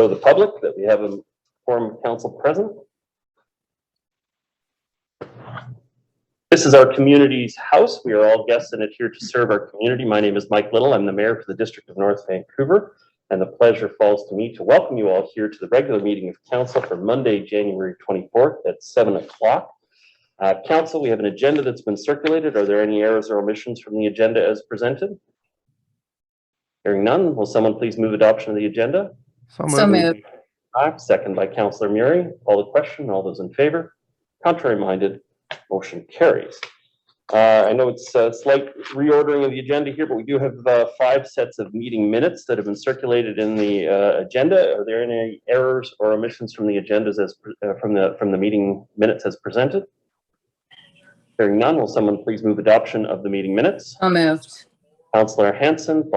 For the public that we have a quorum of council present. This is our community's house. We are all guests in it here to serve our community. My name is Mike Little. I'm the mayor for the District of North Vancouver, and the pleasure falls to me to welcome you all here to the regular meeting of council for Monday, January 24th at 7 o'clock. Council, we have an agenda that's been circulated. Are there any errors or omissions from the agenda as presented? Hearing none, will someone please move adoption of the agenda? So moved. Second by Councillor Murray. Call the question. All those in favor? Contrary minded? Motion carries. I know it's a slight reordering of the agenda here, but we do have 5 sets of meeting minutes that have been circulated in the agenda. Are there any errors or omissions from the agendas as from the meeting minutes as presented? Hearing none, will someone please move adoption of the meeting minutes? So moved. Councillor Hansen,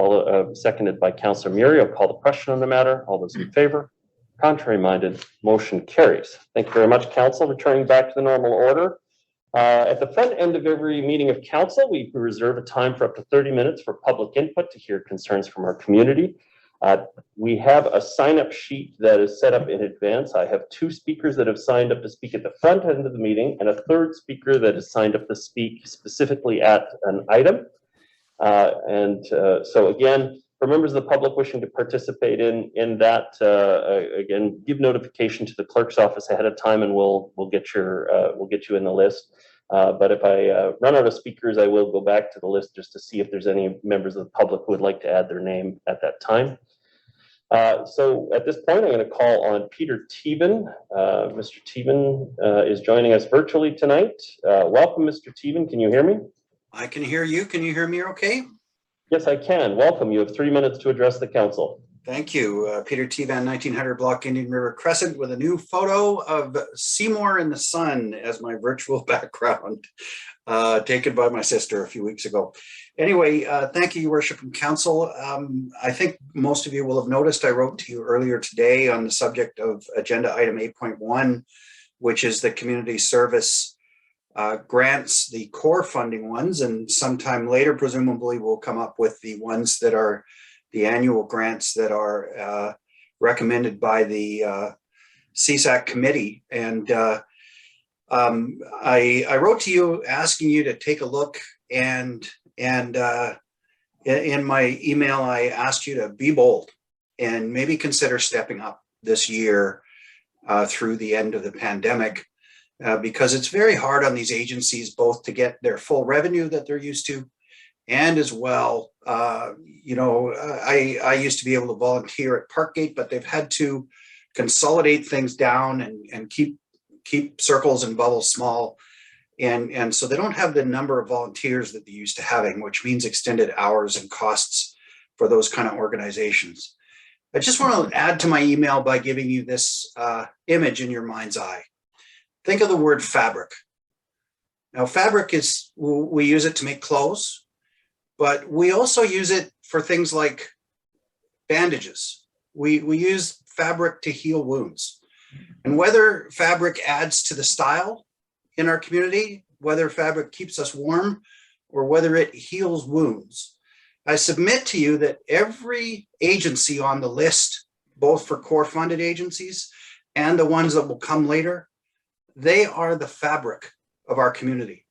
seconded by Councillor Murray. I'll call the question on the matter. All those in favor? Contrary minded? Motion carries. Thank you very much, Council. Returning back to the normal order. At the front end of every meeting of council, we reserve a time for up to 30 minutes for public input to hear concerns from our community. We have a sign-up sheet that is set up in advance. I have 2 speakers that have signed up to speak at the front end of the meeting and a 3rd speaker that has signed up to speak specifically at an item. So again, for members of the public wishing to participate in that, again, give notification to the clerk's office ahead of time, and we'll get you in the list. But if I run out of speakers, I will go back to the list just to see if there's any members of the public who would like to add their name at that time. So at this point, I'm going to call on Peter Teven. Mr. Teven is joining us virtually tonight. Welcome, Mr. Teven. Can you hear me? I can hear you. Can you hear me okay? Yes, I can. Welcome. You have 3 minutes to address the council. Thank you. Peter Tevan, 1900 block Indian River Crescent, with a new photo of Seymour in the sun as my virtual background, taken by my sister a few weeks ago. Anyway, thank you, Your Worship and Council. I think most of you will have noticed I wrote to you earlier today on the subject of agenda item 8.1, which is the community service grants, the core funding ones, and sometime later, presumably, we'll come up with the ones that are the annual grants that are recommended by the CSAC committee. And I wrote to you asking you to take a look, and in my email, I asked you to be bold and maybe consider stepping up this year through the end of the pandemic. Because it's very hard on these agencies both to get their full revenue that they're used to, and as well, you know, I used to be able to volunteer at Parkgate, but they've had to consolidate things down and keep circles and bubbles small, and so they don't have the number of volunteers that they used to having, which means extended hours and costs for those kind of organizations. I just want to add to my email by giving you this image in your mind's eye. Think of the word fabric. Now, fabric is, we use it to make clothes, but we also use it for things like bandages. We use fabric to heal wounds. And whether fabric adds to the style in our community, whether fabric keeps us warm, or whether it heals wounds, I submit to you that every agency on the list, both for core funded agencies and the ones that will come later, they are the fabric of our community.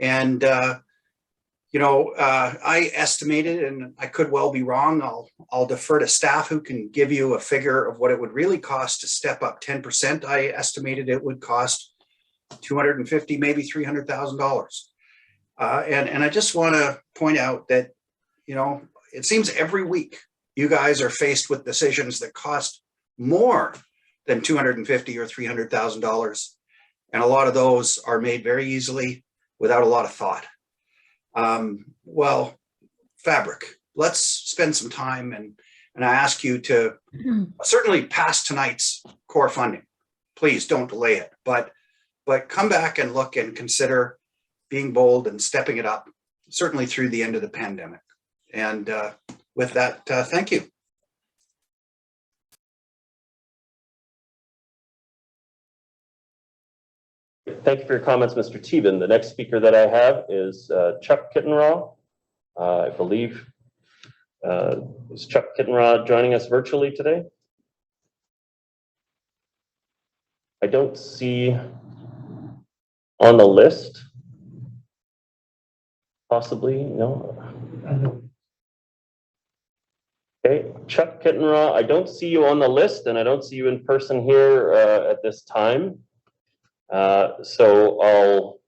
And, you know, I estimated, and I could well be wrong, I'll defer to staff who can give you a figure of what it would really cost to step up 10%. I estimated it would cost $250,000, maybe $300,000. And I just want to point out that, you know, it seems every week you guys are faced with decisions that cost more than $250,000 or $300,000. And a lot of those are made very easily without a lot of thought. Well, fabric, let's spend some time, and I ask you to certainly pass tonight's core funding. Please don't delay it, but come back and look and consider being bold and stepping it up, certainly through the end of the pandemic. And with that, thank you. Thank you for your comments, Mr. Teven. The next speaker that I have is Chuck Kittenraw. I believe, is Chuck Kittenraw joining us virtually today? I don't see on the list. Possibly, no. Okay, Chuck Kittenraw, I don't see you on the list and I don't see you in person here at this time. So I'll,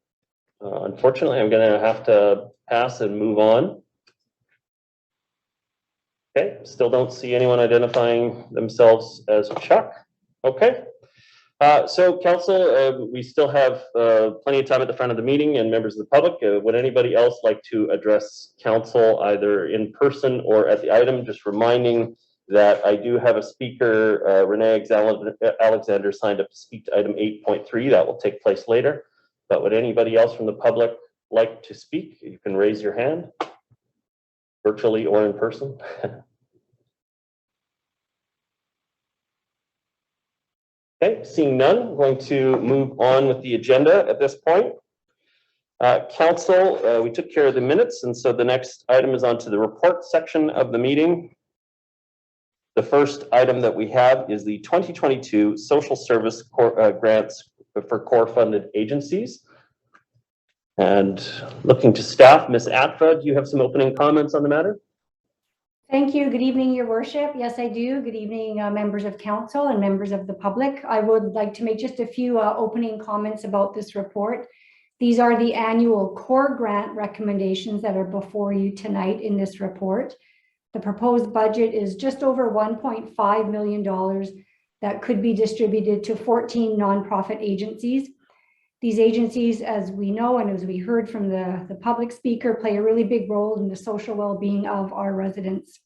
unfortunately, I'm going to have to pass and move on. Okay, still don't see anyone identifying themselves as Chuck. Okay. So council, we still have plenty of time at the front of the meeting and members of the public. Would anybody else like to address council either in person or at the item? Just reminding that I do have a speaker, Renee Alexander, signed up to speak to item 8.3. That will take place later. But would anybody else from the public like to speak? You can raise your hand, virtually or in person. Okay, seeing none, I'm going to move on with the agenda at this point. Council, we took care of the minutes, and so the next item is on to the report section of the meeting. The first item that we have is the 2022 social service grants for core funded agencies. And looking to staff, Ms. Atfa, do you have some opening comments on the matter? Thank you. Good evening, Your Worship. Yes, I do. Good evening, members of council and members of the public. I would like to make just a few opening comments about this report. These are the annual core grant recommendations that are before you tonight in this report. The proposed budget is just over $1.5 million that could be distributed to 14 nonprofit agencies. These agencies, as we know and as we heard from the public speaker, play a really big role in the social well-being of our residents.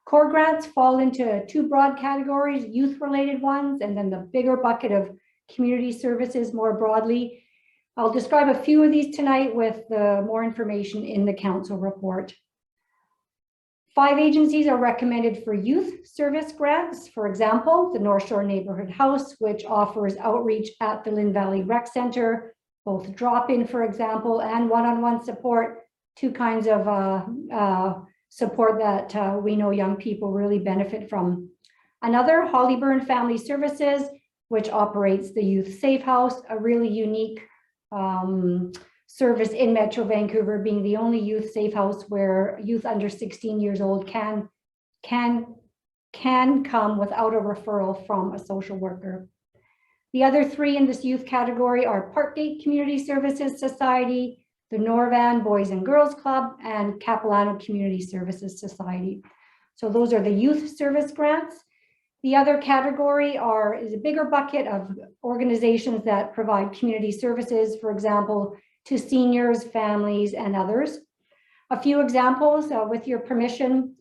Core grants fall into two broad categories, youth-related ones, and then the bigger bucket of community services more broadly. I'll describe a few of these tonight with more information in the council report. 5 agencies are recommended for youth service grants. For example, the North Shore Neighborhood House, which offers outreach at the Lynn Valley Rec Center, both drop-in, for example, and one-on-one support, two kinds of support that we know young people really benefit from. Another, Hollyburn Family Services, which operates the Youth Safe House, a really unique service in Metro Vancouver, being the only youth safe house where youth under 16 years old can come without a referral from a social worker. The other 3 in this youth category are Parkgate Community Services Society, the Norvan Boys and Girls Club, and Capilano Community Services Society. So those are the youth service grants. The other category is a bigger bucket of organizations that provide community services, for example, to seniors, families, and others. A few examples, with your permission: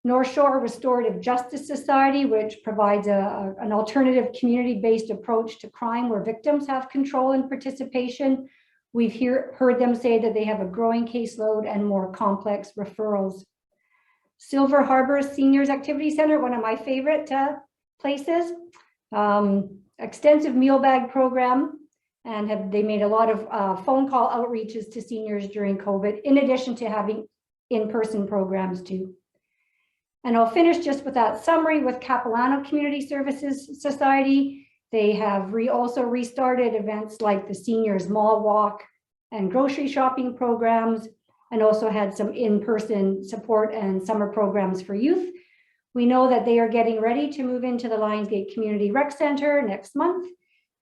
North Shore Restorative Justice Society, which provides an alternative community-based approach to crime where victims have control and participation. We've heard them say that they have a growing caseload and more complex referrals. Silver Harbor Seniors Activity Center, one of my favorite places. Extensive meal bag program, and they made a lot of phone call outreaches to seniors during COVID, in addition to having in-person programs too. And I'll finish just with that summary with Capilano Community Services Society. They have also restarted events like the Seniors Mall Walk and grocery shopping programs, and also had some in-person support and summer programs for youth. We know that they are getting ready to move into the Lionsgate Community Rec Center next month,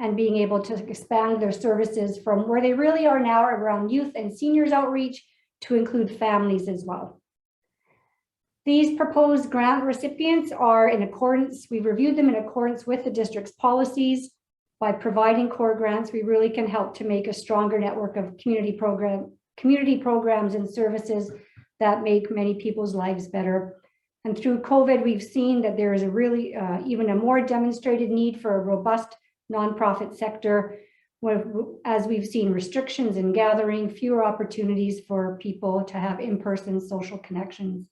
and being able to expand their services from where they really are now around youth and seniors outreach to include families as well. These proposed grant recipients are in accordance, we've reviewed them in accordance with the district's policies. By providing core grants, we really can help to make a stronger network of community programs and services that make many people's lives better. And through COVID, we've seen that there is a really even a more demonstrated need for a robust nonprofit sector, as we've seen restrictions in gathering, fewer opportunities for people to have in-person social connections.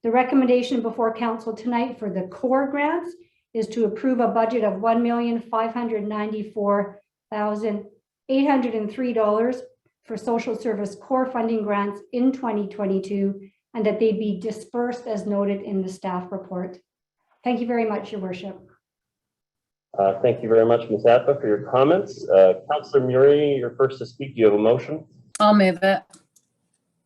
The recommendation before council tonight for the core grants is to approve a budget of $1,594,803 for social service core funding grants in 2022, and that they be dispersed as noted in the staff report. Thank you very much, Your Worship. Thank you very much, Ms. Atba, for your comments. Councillor Murray, you're first to speak. Do you have a motion? I'll move it.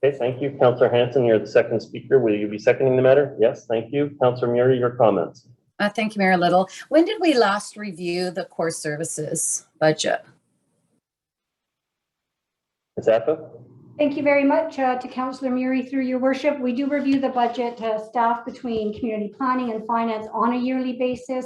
Okay, thank you. Councillor Hansen, you're the second speaker. Will you be seconding the matter? Yes, thank you. Councillor Murray, your comments. Thank you, Mayor Little. When did we last review the core services budget? Ms. Atba? Thank you very much to Councillor Murray through your worship. We do review the budget staff between community planning and finance on a yearly basis.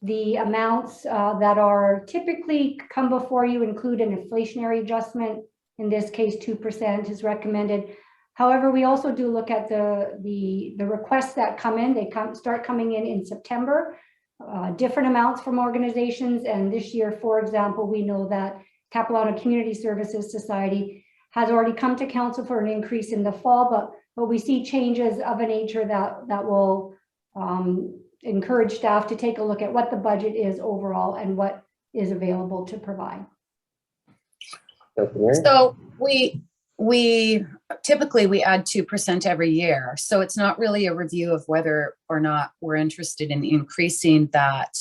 The amounts that are typically come before you include an inflationary adjustment. In this case, 2% is recommended. However, we also do look at the requests that come in. They start coming in September, different amounts from organizations. And this year, for example, we know that Capilano Community Services Society has already come to council for an increase in the fall, but we see changes of a nature that will encourage staff to take a look at what the budget is overall and what is available to provide. So we typically we add 2% every year. So it's not really a review of whether or not we're interested in increasing that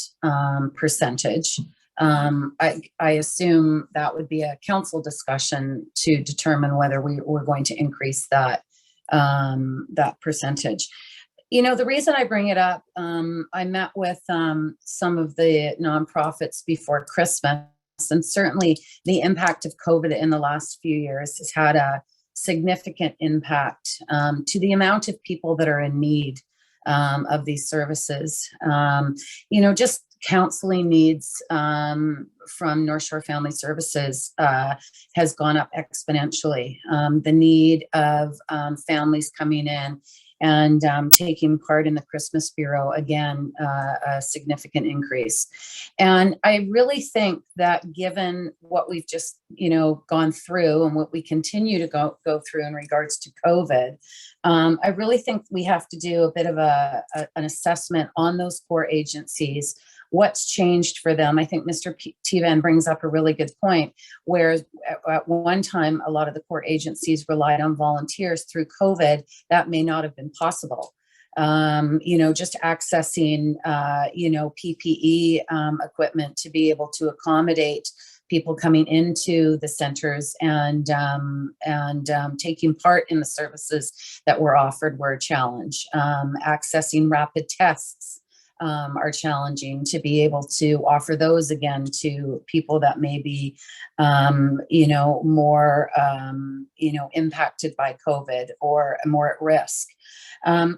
percentage. I assume that would be a council discussion to determine whether we're going to increase that that percentage. You know, the reason I bring it up, I met with some of the nonprofits before Christmas, and certainly the impact of COVID in the last few years has had a significant impact to the amount of people that are in need of these services. You know, just counseling needs from North Shore Family Services has gone up exponentially. The need of families coming in and taking part in the Christmas Bureau, again, a significant increase. And I really think that given what we've just, you know, gone through and what we continue to go through in regards to COVID, I really think we have to do a bit of an assessment on those core agencies. What's changed for them? I think Mr. Tivan brings up a really good point, where at one time, a lot of the core agencies relied on volunteers. Through COVID, that may not have been possible. You know, just accessing, you know, PPE equipment to be able to accommodate people coming into the centers and taking part in the services that were offered were a challenge. Accessing rapid tests are challenging, to be able to offer those again to people that may be, you know, more, you know, impacted by COVID or more at risk.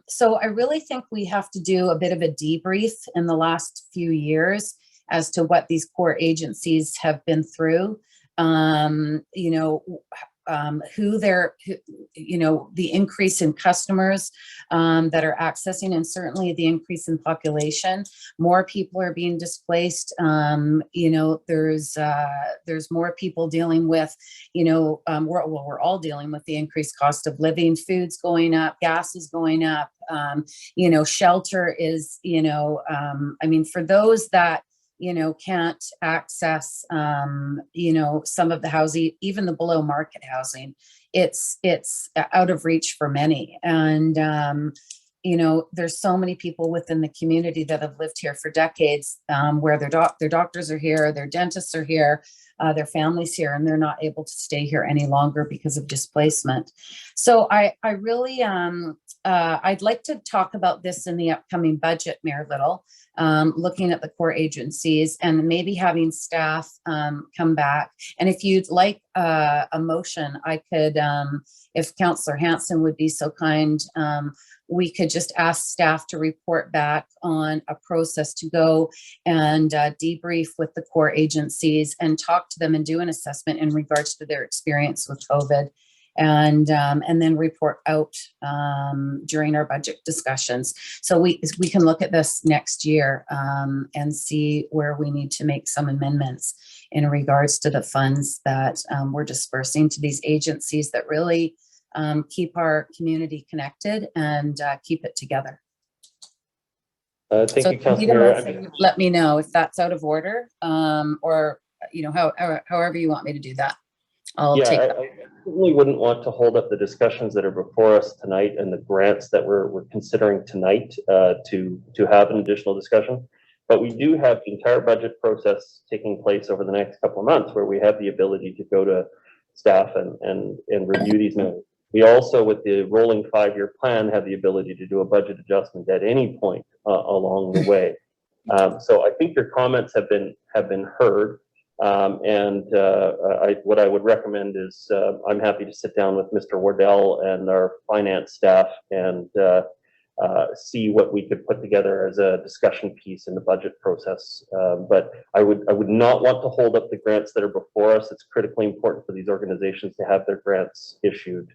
So I really think we have to do a bit of a debrief in the last few years as to what these core agencies have been through. You know, you know, the increase in customers that are accessing, and certainly the increase in population. More people are being displaced. You know, there's more people dealing with, you know, we're all dealing with the increased cost of living. Food's going up, gas is going up. You know, shelter is, you know, I mean, for those that, you know, can't access, you know, some of the housing, even the below market housing, it's out of reach for many. And, you know, there's so many people within the community that have lived here for decades, where their doctors are here, their dentists are here, their families here, and they're not able to stay here any longer because of displacement. So I really, I'd like to talk about this in the upcoming budget, Mayor Little, looking at the core agencies and maybe having staff come back. And if you'd like a motion, I could, if Councillor Hansen would be so kind, we could just ask staff to report back on a process to go and debrief with the core agencies and talk to them and do an assessment in regards to their experience with COVID, and then report out during our budget discussions. So we can look at this next year and see where we need to make some amendments in regards to the funds that we're dispersing to these agencies that really keep our community connected and keep it together. Thank So you, Councillor. let me know if that's out of order, or, you know, however you want me to do that. I'll take that. I certainly wouldn't want to hold up the discussions that are before us tonight and the grants that we're considering tonight to have an additional discussion. But we do have the entire budget process taking place over the next couple of months, where we have the ability to go to staff and review these matters. We also, with the rolling 5-year plan, have the ability to do a budget adjustment at any point along the way. So I think your comments have been heard. What I would recommend is I'm happy to sit down with Mr. Wardell and our finance staff and see what we could put together as a discussion piece in the budget process. But I would not want to hold up the grants that are before us. It's critically important for these organizations to have their grants issued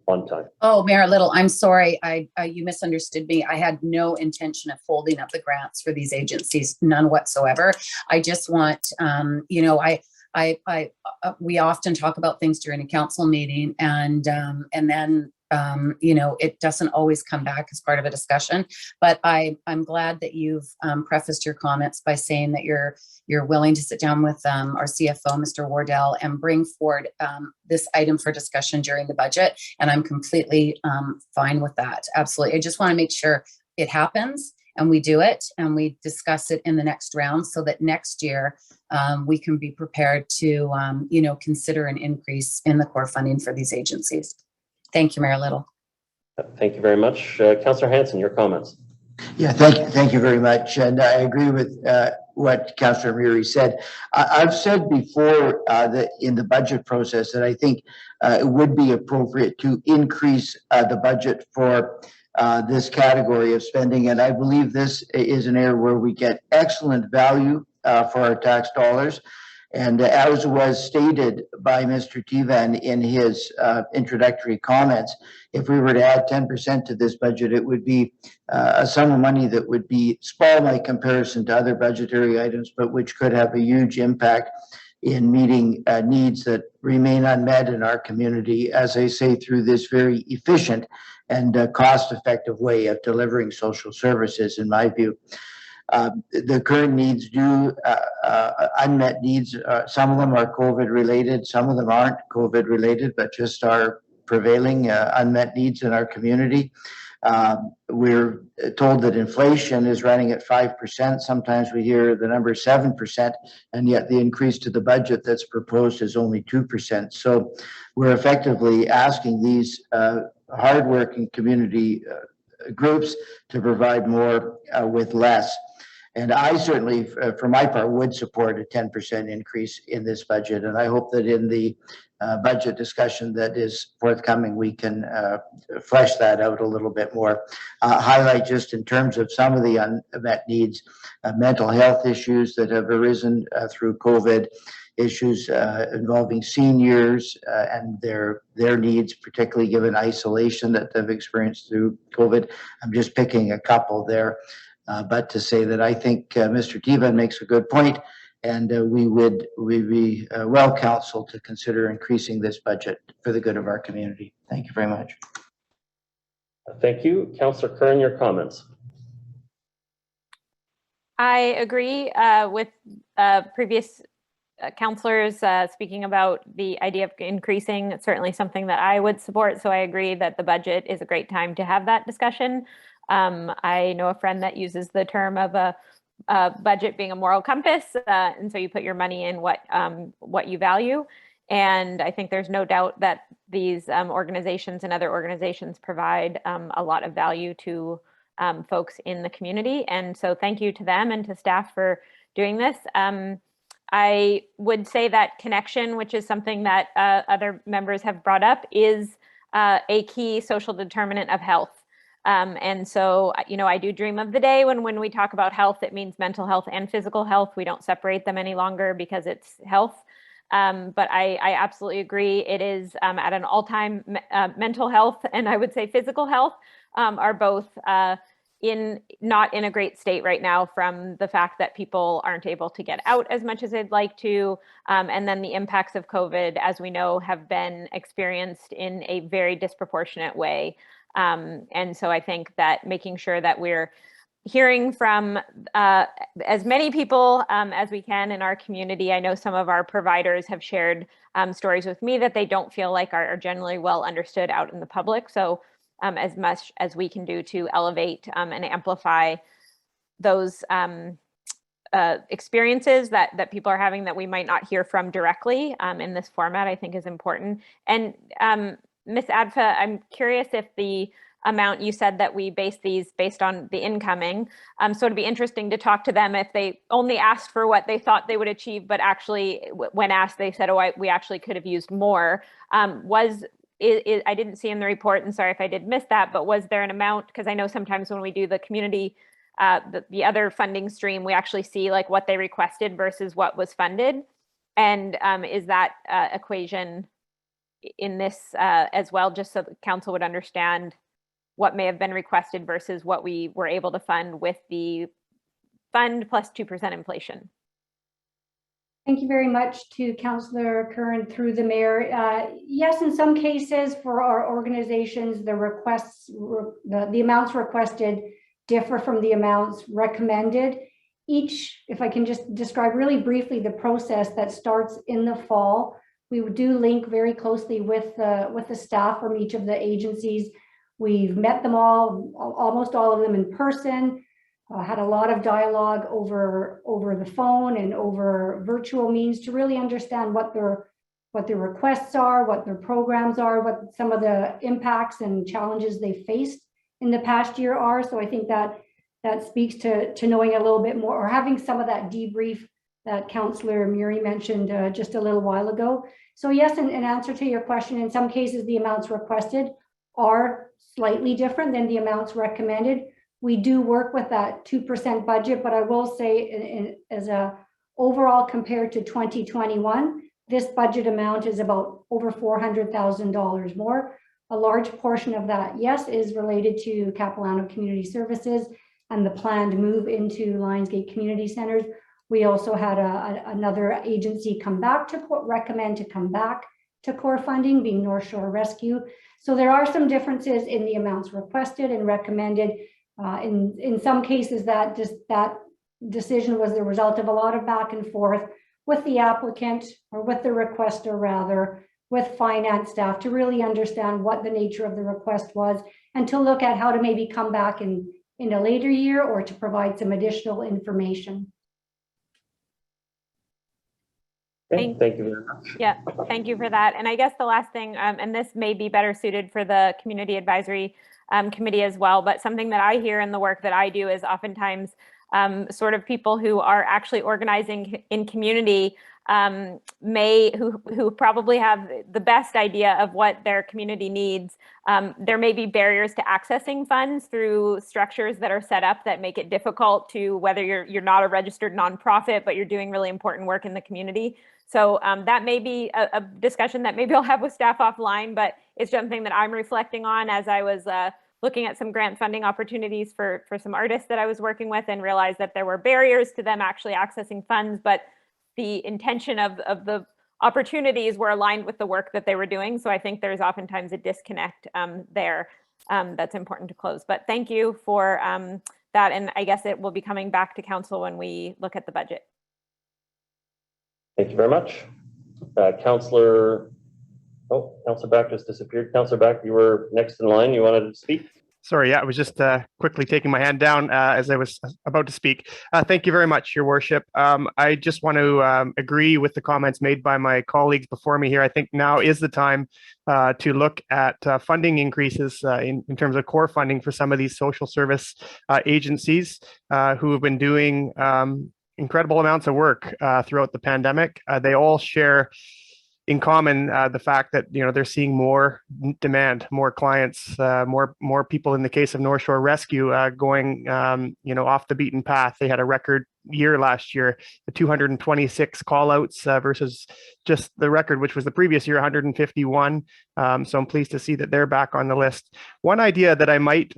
on time. Oh, Mayor Little, I'm sorry. You misunderstood me. I had no intention of holding up the grants for these agencies, none whatsoever. I just want, you know, we often talk about things during a council meeting, and then you know, it doesn't always come back as part of a discussion. But I'm glad that you've prefaced your comments by saying that you're willing to sit down with our CFO, Mr. Wardell, and bring forward this item for discussion during the budget. And I'm completely fine with that. Absolutely. I just want to make sure it happens and we do it and we discuss it in the next round, so that next year we can be prepared to, you know, consider an increase in the core funding for these agencies. Thank you, Mayor Little. Thank you very much. Councillor Hansen, your comments. Yeah, thank you very much. And I agree with what Councillor Muri said. I've said before that in the budget process that I think it would be appropriate to increase the budget for this category of spending. And I believe this is an area where we get excellent value for our tax dollars. And as was stated by Mr. Tivan in his introductory comments, if we were to add 10% to this budget, it would be a sum of money that would be small by comparison to other budgetary items, but which could have a huge impact in meeting needs that remain unmet in our community, as I say, through this very efficient and cost-effective way of delivering social services, in my view. The current needs unmet needs, some of them are COVID related, some of them aren't COVID related, but just are prevailing unmet needs in our community. We're told that inflation is running at 5%. Sometimes we hear the number 7%, and yet the increase to the budget that's proposed is only 2%. So we're effectively asking these hardworking community groups to provide more with less. And I certainly, for my part, would support a 10% increase in this budget. And I hope that in the budget discussion that is forthcoming, we can flesh that out a little bit more. Highlight just in terms of some of the unmet needs, mental health issues that have arisen through COVID, issues involving seniors and their needs, particularly given isolation that they've experienced through COVID. I'm just picking a couple there. But to say that I think Mr. Tivan makes a good point, and we'd be well counseled to consider increasing this budget for the good of our community. Thank you very much. Thank you. Councillor Curran, your comments. I agree with previous councillors speaking about the idea of increasing. It's certainly something that I would support. So I agree that the budget is a great time to have that discussion. I know a friend that uses the term of a budget being a moral compass, and so you put your money in what you value. And I think there's no doubt that these organizations and other organizations provide a lot of value to folks in the community. And so thank you to them and to staff for doing this. I would say that connection, which is something that other members have brought up, is a key social determinant of health. And so, you know, I do dream of the day when we talk about health, it means mental health and physical health. We don't separate them any longer because it's health. But I absolutely agree. It is at an all-time mental health, and I would say physical health are both not in a great state right now, from the fact that people aren't able to get out as much as they'd like to. And then the impacts of COVID, as we know, have been experienced in a very disproportionate way. And so I think that making sure that we're hearing from as many people as we can in our community. I know some of our providers have shared stories with me that they don't feel like are generally well understood out in the public. So as much as we can do to elevate and amplify those experiences that people are having that we might not hear from directly in this format, I think is important. And Ms. Adfa, I'm curious if the amount you said that we base these based on the incoming. So it'd be interesting to talk to them if they only asked for what they thought they would achieve, but actually when asked, they said, oh, we actually could have used more. I didn't see in the report, and sorry if I did miss that, but was there an amount? Because I know sometimes when we do the community, the other funding stream, we actually see like what they requested versus what was funded. And is that equation in this as well, just so the council would understand what may have been requested versus what we were able to fund with the fund plus 2% inflation? Thank you very much to Councillor Curran through the mayor. Yes, in some cases for our organizations, the requests, the amounts requested differ from the amounts recommended. Each, if I can just describe really briefly the process that starts in the fall, we do link very closely with the staff from each of the agencies. We've met them all, almost all of them in person, had a lot of dialogue over the phone and over virtual means to really understand what their requests are, what their programs are, what some of the impacts and challenges they faced in the past year are. So I think that speaks to knowing a little bit more, or having some of that debrief that Councillor Muri mentioned just a little while ago. So yes, in answer to your question, in some cases the amounts requested are slightly different than the amounts recommended. We do work with that 2% budget, but I will say as a overall compared to 2021, this budget amount is about over $400,000 more. A large portion of that, yes, is related to Capilano Community Services and the planned move into Lionsgate Community Centers. We also had another agency come back to recommend to come back to core funding, being North Shore Rescue. So there are some differences in the amounts requested and recommended. In some cases, that decision was the result of a lot of back and forth with the applicant, or with the requester rather, with finance staff, to really understand what the nature of the request was and to look at how to maybe come back in a later year or to provide some additional information. Thank you very much. Yeah, thank you for that. And I guess the last thing, and this may be better suited for the Community Advisory Committee as well, but something that I hear in the work that I do is oftentimes sort of people who are actually organizing in community who probably have the best idea of what their community needs. There may be barriers to accessing funds through structures that are set up that make it difficult to, whether you're not a registered nonprofit, but you're doing really important work in the community. So that may be a discussion that maybe I'll have with staff offline, but it's something that I'm reflecting on as I was looking at some grant funding opportunities for some artists that I was working with, and realized that there were barriers to them actually accessing funds, but the intention of the opportunities were aligned with the work that they were doing. So I think there's oftentimes a disconnect there that's important to close. But thank you for that. And I guess it will be coming back to council when we look at the budget. Thank you very much. Councillor Back just disappeared. Councillor Back, you were next in line. You wanted to speak? Sorry, yeah, I was just quickly taking my hand down as I was about to speak. Thank you very much, Your Worship. I just want to agree with the comments made by my colleagues before me here. I think now is the time to look at funding increases in terms of core funding for some of these social service agencies who have been doing incredible amounts of work throughout the pandemic. They all share in common the fact that they're seeing more demand, more clients, more people. In the case of North Shore Rescue, going off the beaten path. They had a record year last year, the 226 call outs versus just the record, which was the previous year, 151. So I'm pleased to see that they're back on the list. One idea that I might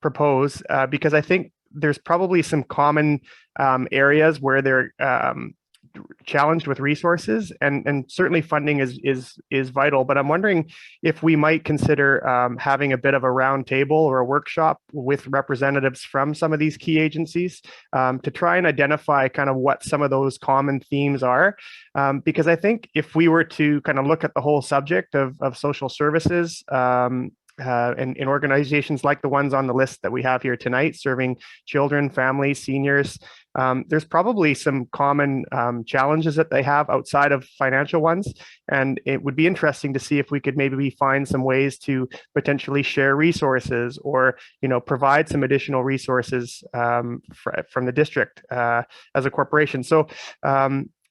propose, because I think there's probably some common areas where they're challenged with resources, and certainly funding is vital, but I'm wondering if we might consider having a bit of a round table or a workshop with representatives from some of these key agencies to try and identify kind of what some of those common themes are, because I think if we were to kind of look at the whole subject of social services in organizations like the ones on the list that we have here tonight, serving children, families, seniors, there's probably some common challenges that they have outside of financial ones. And it would be interesting to see if we could maybe find some ways to potentially share resources or, provide some additional resources from the district as a corporation. So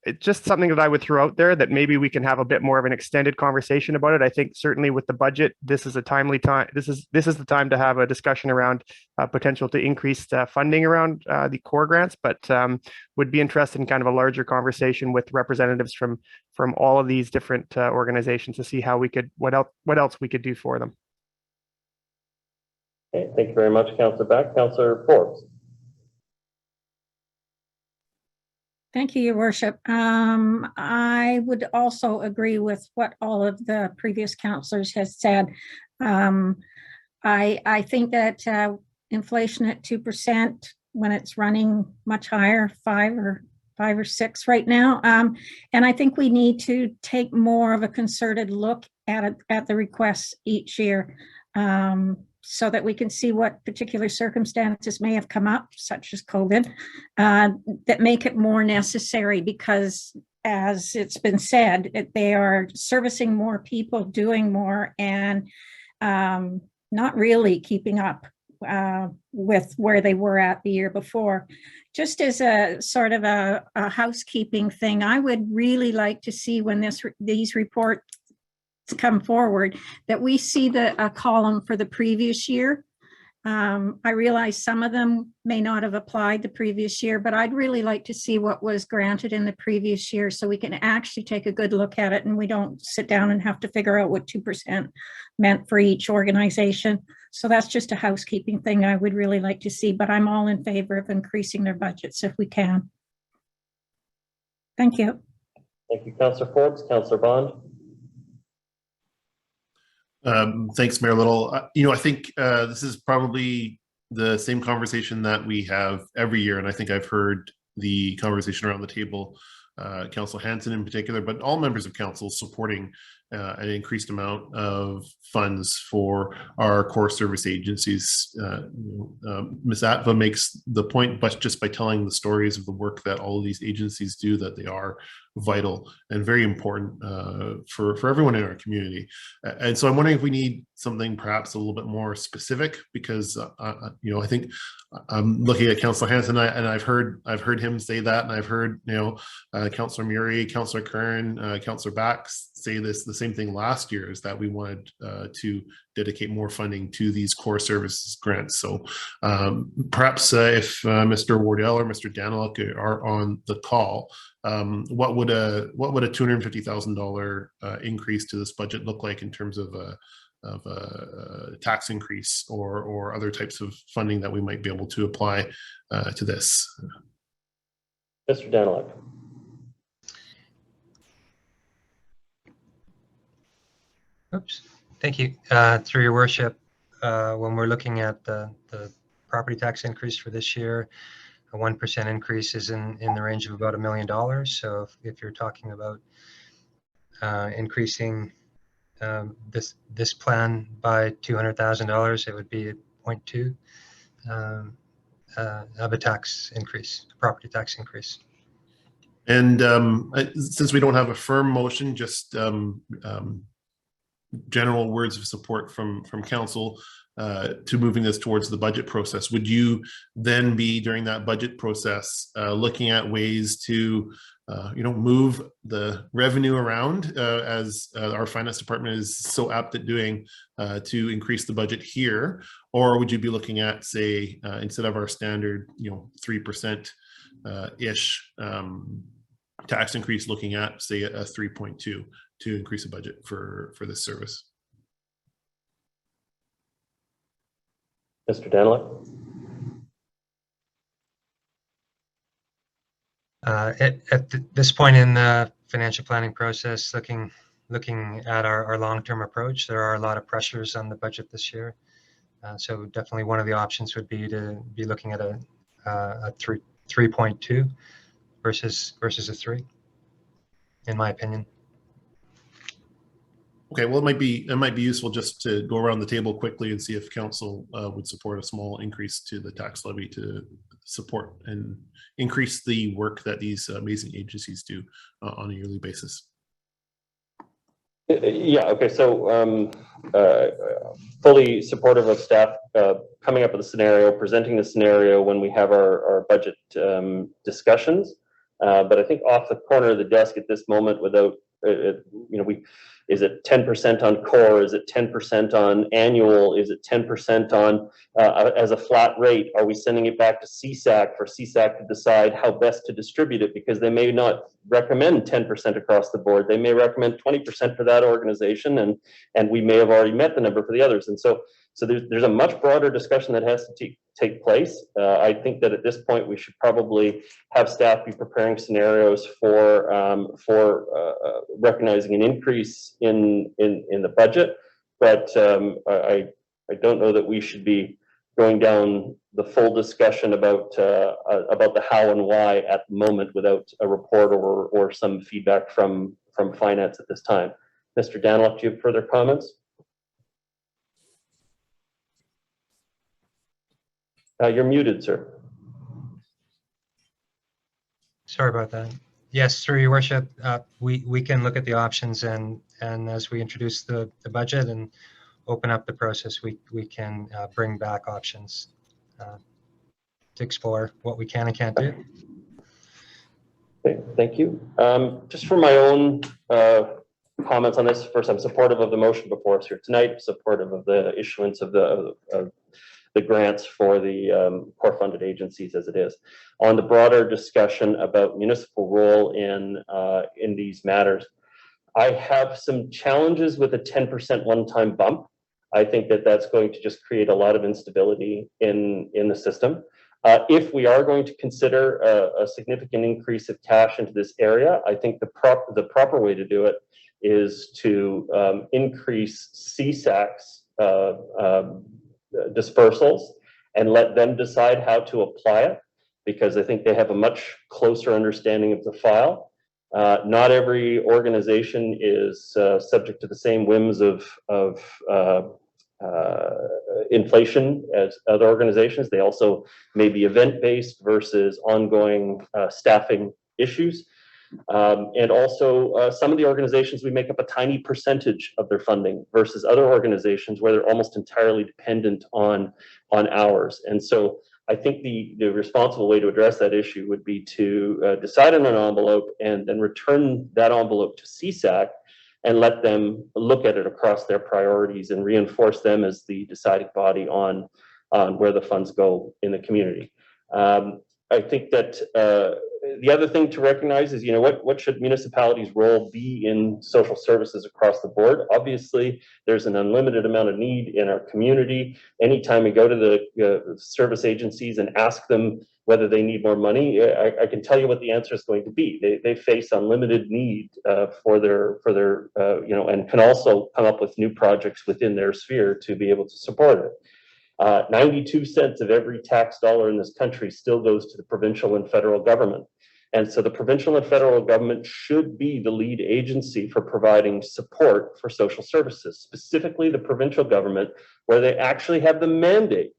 it's just something that I would throw out there that maybe we can have a bit more of an extended conversation about it. I think certainly with the budget, this is a timely time. This is the time to have a discussion around potential to increase funding around the core grants, but would be interested in kind of a larger conversation with representatives from all of these different organizations to see how we could, what else we could do for them. Okay, thank you very much, Councillor Beck. Councillor Forbes. Thank you, Your Worship. I would also agree with what all of the previous councillors has said. I think that inflation at 2% when it's running much higher, 5 or 6 right now, and I think we need to take more of a concerted look at the requests each year. So that we can see what particular circumstances may have come up, such as COVID, that make it more necessary because, as it's been said, they are servicing more people, doing more, and not really keeping up with where they were at the year before. Just as a sort of a housekeeping thing, I would really like to see when these reports come forward that we see a column for the previous year. I realize some of them may not have applied the previous year, but I'd really like to see what was granted in the previous year so we can actually take a good look at it and we don't sit down and have to figure out what 2% meant for each organization. So that's just a housekeeping thing I would really like to see, but I'm all in favor of increasing their budgets if we can. Thank you. Thank you, Councillor Forbes. Councillor Bond. Thanks, Mayor Little. I think this is probably the same conversation that we have every year, and I think I've heard the conversation around the table, Councillor Hansen in particular, but all members of council supporting an increased amount of funds for our core service agencies. Ms. Atva makes the point, but just by telling the stories of the work that all of these agencies do, that they are vital and very important for everyone in our community. And so I'm wondering if we need something perhaps a little bit more specific, because I think I'm looking at Councillor Hansen, and I've heard him say that, and I've heard Councillor Murray, Councillor Kern, Councillor Bax say the same thing last year, is that we wanted to dedicate more funding to these core services grants. So perhaps if Mr. Wardell or Mr. Daniluk are on the call, what would a $250,000 increase to this budget look like in terms of a tax increase or other types of funding that we might be able to apply to this? Mr. Daniluk. Oops. Thank you. Through your worship, when we're looking at the property tax increase for this year, a 1% increase is in the range of about $1 million. So if you're talking about increasing this plan by $200,000, it would be at 0.2 of a tax increase, a property tax increase. And since we don't have a firm motion, just general words of support from council to moving this towards the budget process. Would you then be, during that budget process, looking at ways to move the revenue around as our finance department is so apt at doing, to increase the budget here? Or would you be looking at, say, instead of our standard 3% ish tax increase, looking at, say, a 3.2 to increase the budget for this service? Mr. Daniluk. At this point in the financial planning process, looking at our long-term approach, there are a lot of pressures on the budget this year. So definitely one of the options would be to be looking at a 3.2 versus a 3, in my opinion. Okay, well, it might be useful just to go around the table quickly and see if council would support a small increase to the tax levy to support and increase the work that these amazing agencies do on a yearly basis. Yeah, okay, so fully supportive of staff coming up with a scenario, presenting the scenario when we have our budget discussions. But I think off the corner of the desk at this moment, without, is it 10% on core? Is it 10% on annual? Is it 10% on as a flat rate? Are we sending it back to CSAC for CSAC to decide how best to distribute it? Because they may not recommend 10% across the board. They may recommend 20% for that organization, and we may have already met the number for the others. And so there's a much broader discussion that has to take place. I think that at this point we should probably have staff be preparing scenarios for recognizing an increase in the budget, but I don't know that we should be going down the full discussion about the how and why at the moment without a report or some feedback from finance at this time. Mr. Daniluk, do you have further comments? You're muted, sir. Sorry about that. Yes, through your worship, we can look at the options, and as we introduce the budget and open up the process, we can bring back options to explore what we can and can't do. Okay, thank you. Just for my own comments on this, first, I'm supportive of the motion before us here tonight, supportive of the issuance of the grants for the core funded agencies as it is. On the broader discussion about municipal role in these matters, I have some challenges with a 10% one-time bump. I think that that's going to just create a lot of instability in the system. If we are going to consider a significant increase of cash into this area, I think the proper way to do it is to increase CSAC's dispersals and let them decide how to apply it, because I think they have a much closer understanding of the file. Not every organization is subject to the same whims of inflation as other organizations. They also may be event-based versus ongoing staffing issues. And also some of the organizations, we make up a tiny percentage of their funding versus other organizations where they're almost entirely dependent on hours. And so I think the responsible way to address that issue would be to decide on an envelope and then return that envelope to CSAC and let them look at it across their priorities and reinforce them as the deciding body on where the funds go in the community. I think that the other thing to recognize is, what should municipalities' role be in social services across the board? Obviously, there's an unlimited amount of need in our community. Anytime we go to the service agencies and ask them whether they need more money, I can tell you what the answer is going to be. They face unlimited need for their and can also come up with new projects within their sphere to be able to support it. 92 cents of every tax dollar in this country still goes to the provincial and federal government. And so the provincial and federal government should be the lead agency for providing support for social services, specifically the provincial government, where they actually have the mandate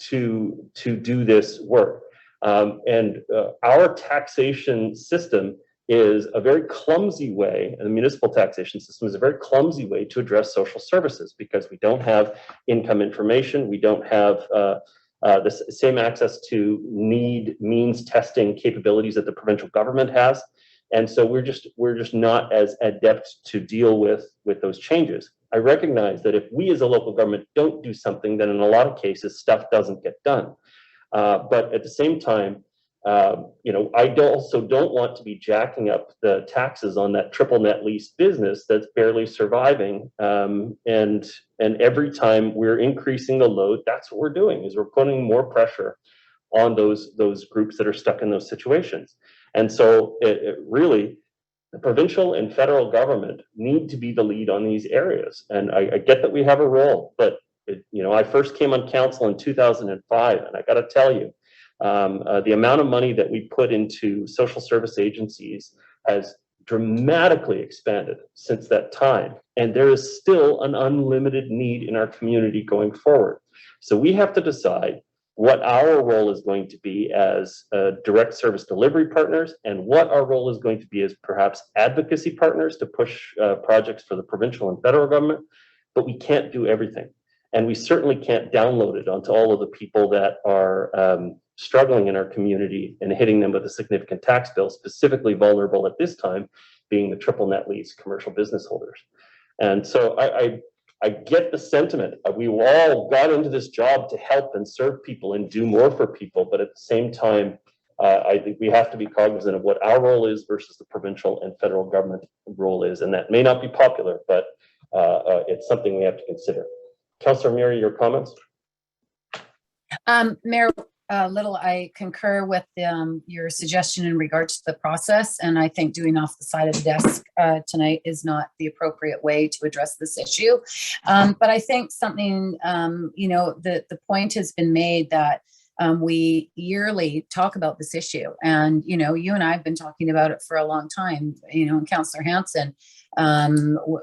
to do this work. And our taxation system is a very clumsy way, and the municipal taxation system is a very clumsy way to address social services, because we don't have income information, we don't have the same access to means testing capabilities that the provincial government has, and so we're just not as adept to deal with those changes. I recognize that if we as a local government don't do something, then in a lot of cases stuff doesn't get done. But at the same time, I also don't want to be jacking up the taxes on that triple net lease business that's barely surviving. And every time we're increasing the load, that's what we're doing, is we're putting more pressure on those groups that are stuck in those situations. And so it really, the provincial and federal government need to be the lead on these areas. And I get that we have a role, but I first came on council in 2005, and I got to tell you, the amount of money that we put into social service agencies has dramatically expanded since that time. And there is still an unlimited need in our community going forward. So we have to decide what our role is going to be as direct service delivery partners and what our role is going to be as perhaps advocacy partners to push projects for the provincial and federal government. But we can't do everything. And we certainly can't download it onto all of the people that are struggling in our community and hitting them with a significant tax bill, specifically vulnerable at this time, being the triple net lease commercial business holders. And so I get the sentiment. We all got into this job to help and serve people and do more for people, but at the same time, I think we have to be cognizant of what our role is versus the provincial and federal government role is. And that may not be popular, but it's something we have to consider. Councillor Murray, your comments? Mayor Little, I concur with your suggestion in regards to the process, and I think doing off the side of the desk tonight is not the appropriate way to address this issue. But I think something, the point has been made that we yearly talk about this issue, and you and I have been talking about it for a long time, and Councillor Hansen,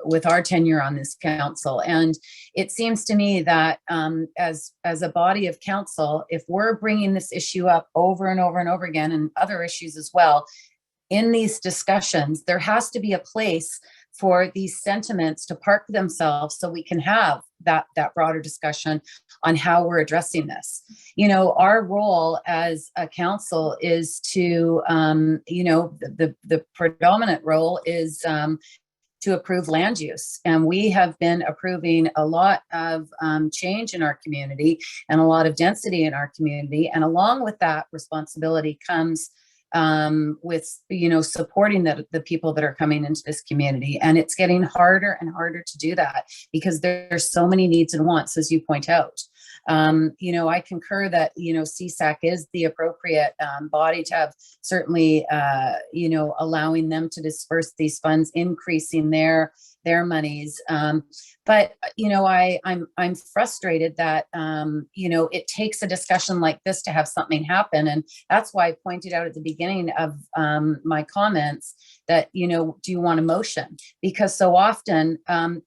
with our tenure on this council. And it seems to me that as a body of council, if we're bringing this issue up over and over and over again, and other issues as well, in these discussions, there has to be a place for these sentiments to park themselves so we can have that broader discussion on how we're addressing this. Our role as a council is to, the predominant role is to approve land use. And we have been approving a lot of change in our community and a lot of density in our community. And along with that responsibility comes with supporting the people that are coming into this community. And it's getting harder and harder to do that because there's so many needs and wants, as you point out. I concur that CSAC is the appropriate body to have, certainly allowing them to disperse these funds, increasing their monies. But I'm frustrated that it takes a discussion like this to have something happen, and that's why I pointed out at the beginning of my comments that do you want a motion? Because so often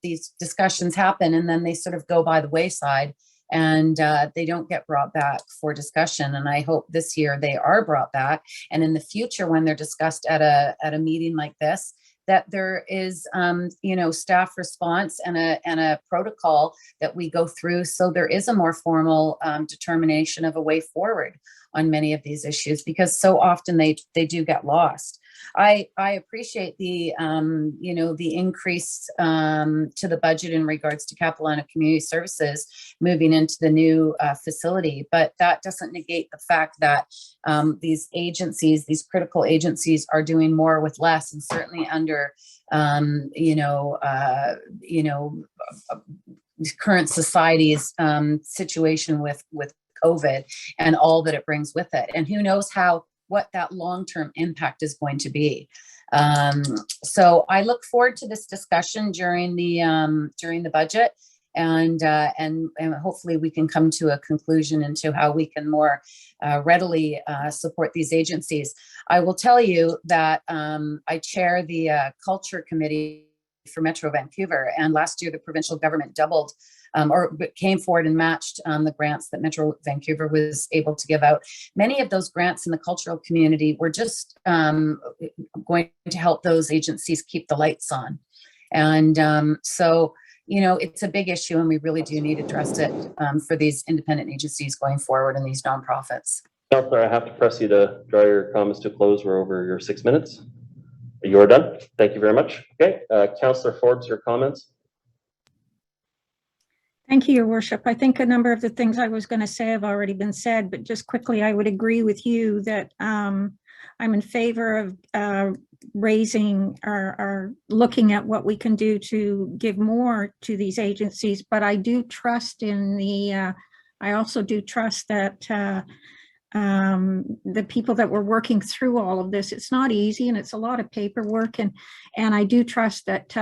these discussions happen and then they sort of go by the wayside, and they don't get brought back for discussion. And I hope this year they are brought back, and in the future when they're discussed at a meeting like this, that there is, staff response and a protocol that we go through, so there is a more formal determination of a way forward on many of these issues, because so often they do get lost. I appreciate the the increase to the budget in regards to Capilano Community Services moving into the new facility, but that doesn't negate the fact that these agencies, these critical agencies, are doing more with less, and certainly under current society's situation with COVID and all that it brings with it, and who knows what that long-term impact is going to be. So I look forward to this discussion during the budget, and hopefully we can come to a conclusion into how we can more readily support these agencies. I will tell you that I chair the Culture Committee for Metro Vancouver, and last year the provincial government doubled or came forward and matched the grants that Metro Vancouver was able to give out. Many of those grants in the cultural community were just going to help those agencies keep the lights on. And so, it's a big issue, and we really do need to address it for these independent agencies going forward and these nonprofits. Councillor, I have to press you to draw your comments to close. We're over your 6 minutes. You're done. Thank you very much. Okay, Councillor Forbes, your comments. Thank you, Your Worship. I think a number of the things I was going to say have already been said, but just quickly, I would agree with you that I'm in favor of raising or looking at what we can do to give more to these agencies. But I do trust I also do trust that the people that were working through all of this, it's not easy and it's a lot of paperwork, and I do trust that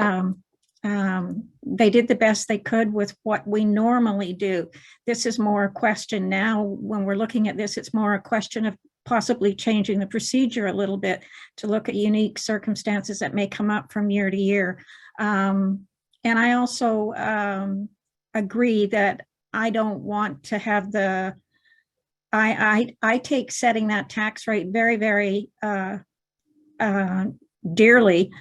they did the best they could with what we normally do. This is more a question now, when we're looking at this, it's more a question of possibly changing the procedure a little bit to look at unique circumstances that may come up from year to year. And I also agree that I don't want to have I take setting that tax rate very, very dearly,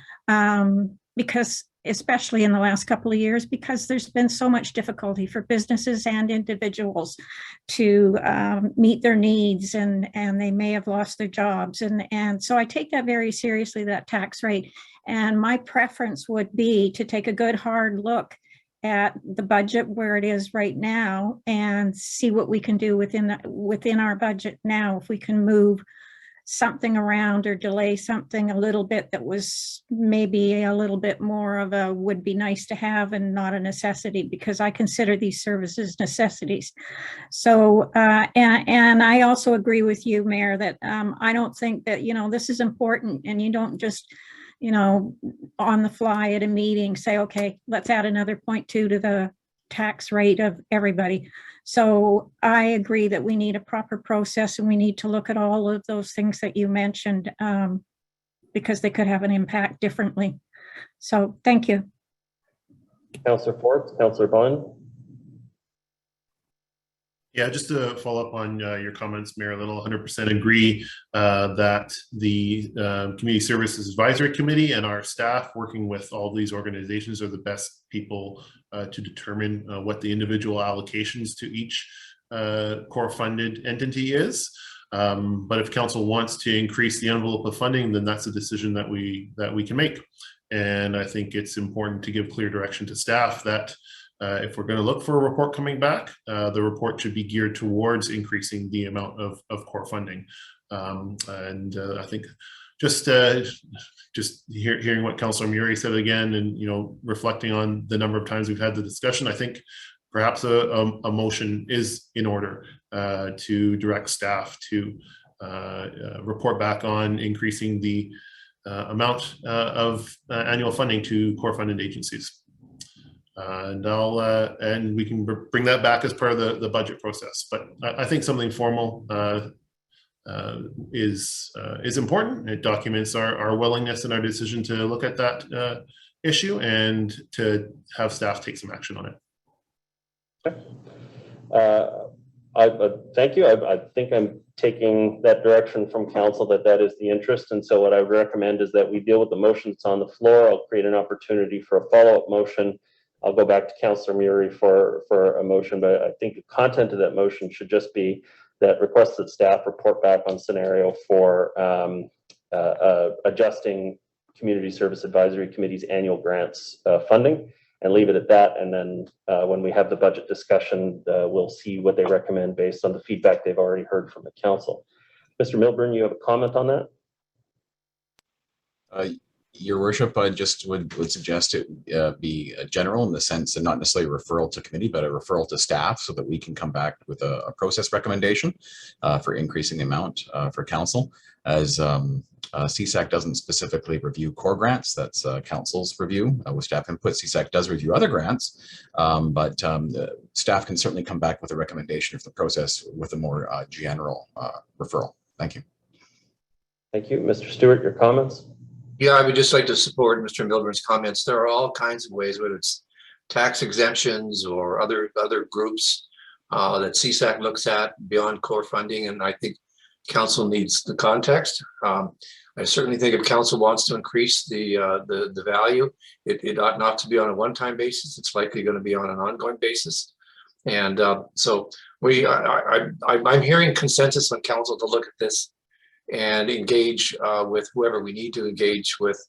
because especially in the last couple of years, because there's been so much difficulty for businesses and individuals to meet their needs, and they may have lost their jobs. And so I take that very seriously, that tax rate. And my preference would be to take a good hard look at the budget where it is right now and see what we can do within our budget now, if we can move something around or delay something a little bit that was maybe a little bit more of a would be nice to have and not a necessity, because I consider these services necessities. So and I also agree with you, Mayor, that I don't think that, you know, this is important, and you don't just, you know, on the fly at a meeting say, okay, let's add another 0.2 to the tax rate of everybody. So I agree that we need a proper process, and we need to look at all of those things that you mentioned, because they could have an impact differently. So thank you. Councillor Forbes, Councillor Bond. Yeah, just to follow up on your comments, Mayor Little, 100% agree that the Community Services Advisory Committee and our staff working with all these organizations are the best people to determine what the individual allocations to each core funded entity is. But if council wants to increase the envelope of funding, then that's a decision that we can make. And I think it's important to give clear direction to staff that if we're going to look for a report coming back, the report should be geared towards increasing the amount of core funding. And I think just hearing what Councillor Murray said again, and, you know, reflecting on the number of times we've had the discussion, I think perhaps a motion is in order to direct staff to report back on increasing the amount of annual funding to core funded agencies. And we can bring that back as part of the budget process. But I think something formal is important. It documents our willingness and our decision to look at that issue and to have staff take some action on it. Thank you. I think I'm taking that direction from council, that is the interest. And so what I would recommend is that we deal with the motions on the floor. I'll create an opportunity for a follow-up motion. I'll go back to Councillor Murray for a motion, but I think the content of that motion should just be that request that staff report back on scenario for adjusting Community Service Advisory Committee's annual grants funding, and leave it at that. And then when we have the budget discussion, we'll see what they recommend based on the feedback they've already heard from the council. Mr. Milburn, you have a comment on that? Your worship, I just would suggest it be general in the sense and not necessarily a referral to committee, but a referral to staff so that we can come back with a process recommendation for increasing the amount for council. As CSAC doesn't specifically review core grants, that's council's review with staff input. CSAC does review other grants, but staff can certainly come back with a recommendation of the process with a more general referral. Thank you. Thank you. Mr. Stewart, your comments? Yeah, I would just like to support Mr. Milburn's comments. There are all kinds of ways, whether it's tax exemptions or other groups that CSAC looks at beyond core funding, and I think council needs the context. I certainly think if council wants to increase the value, it ought not to be on a one-time basis. It's likely going to be on an ongoing basis, and so I'm hearing consensus on council to look at this and engage with whoever we need to engage with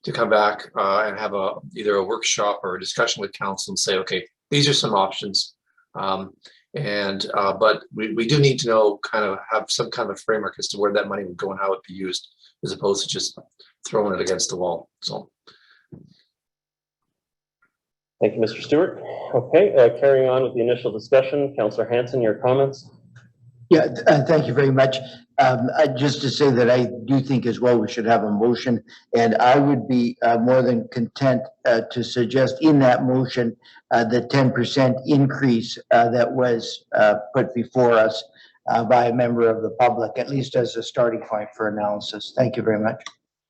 to come back and have either a workshop or a discussion with council and say, okay, these are some options. But we do need to know, kind of have some kind of framework as to where that money would go and how it would be used, as opposed to just throwing it against the wall. So. Thank you, Mr. Stewart. Okay, carrying on with the initial discussion, Councillor Hansen, your comments? Yeah, thank you very much. Just to say that I do think as well we should have a motion, and I would be more than content to suggest in that motion the 10% increase that was put before us by a member of the public, at least as a starting point for analysis. Thank you very much.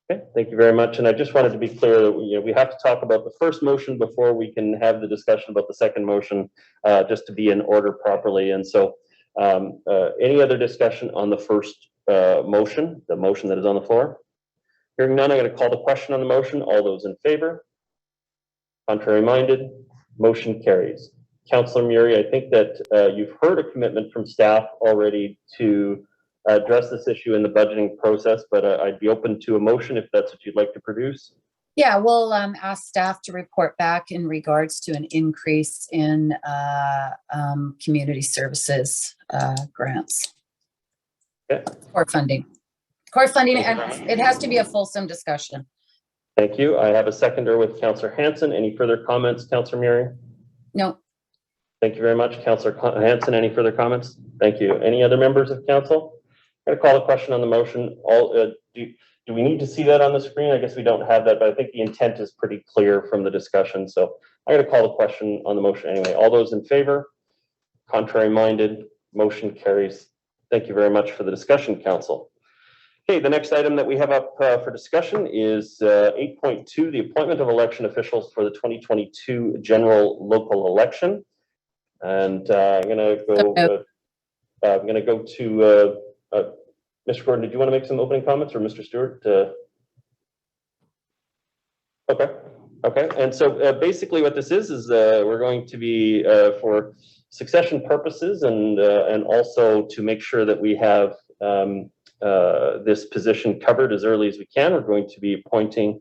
Okay, thank you very much. And I just wanted to be clear that we have to talk about the first motion before we can have the discussion about the second motion, just to be in order properly. And so any other discussion on the first motion, the motion that is on the floor? Hearing none, I'm going to call the question on the motion. All those in favor? Contrary minded? Motion carries. Councillor Muri, I think that you've heard a commitment from staff already to address this issue in the budgeting process, but I'd be open to a motion if that's what you'd like to produce. Yeah, we'll ask staff to report back in regards to an increase in community services grants. Okay. Core funding. Core funding, and it has to be a fulsome discussion. Thank you. I have a seconder with Councillor Hansen. Any further comments, Councillor Muri? No. Thank you very much, Councillor Hansen. Any further comments? Thank you. Any other members of council? I'm going to call a question on the motion. Do we need to see that on the screen? I guess we don't have that, but I think the intent is pretty clear from the discussion. So I'm going to call the question on the motion anyway. All those in favor? Contrary minded? Motion carries. Thank you very much for the discussion, council. Okay, the next item that we have up for discussion is 8.2, the appointment of election officials for the 2022 general local election. And I'm going to go to Mr. Gordon. Did you want to make some opening comments, or Mr. Stewart? Okay. And so basically, what this is we're going to be for succession purposes and also to make sure that we have this position covered as early as we can. We're going to be appointing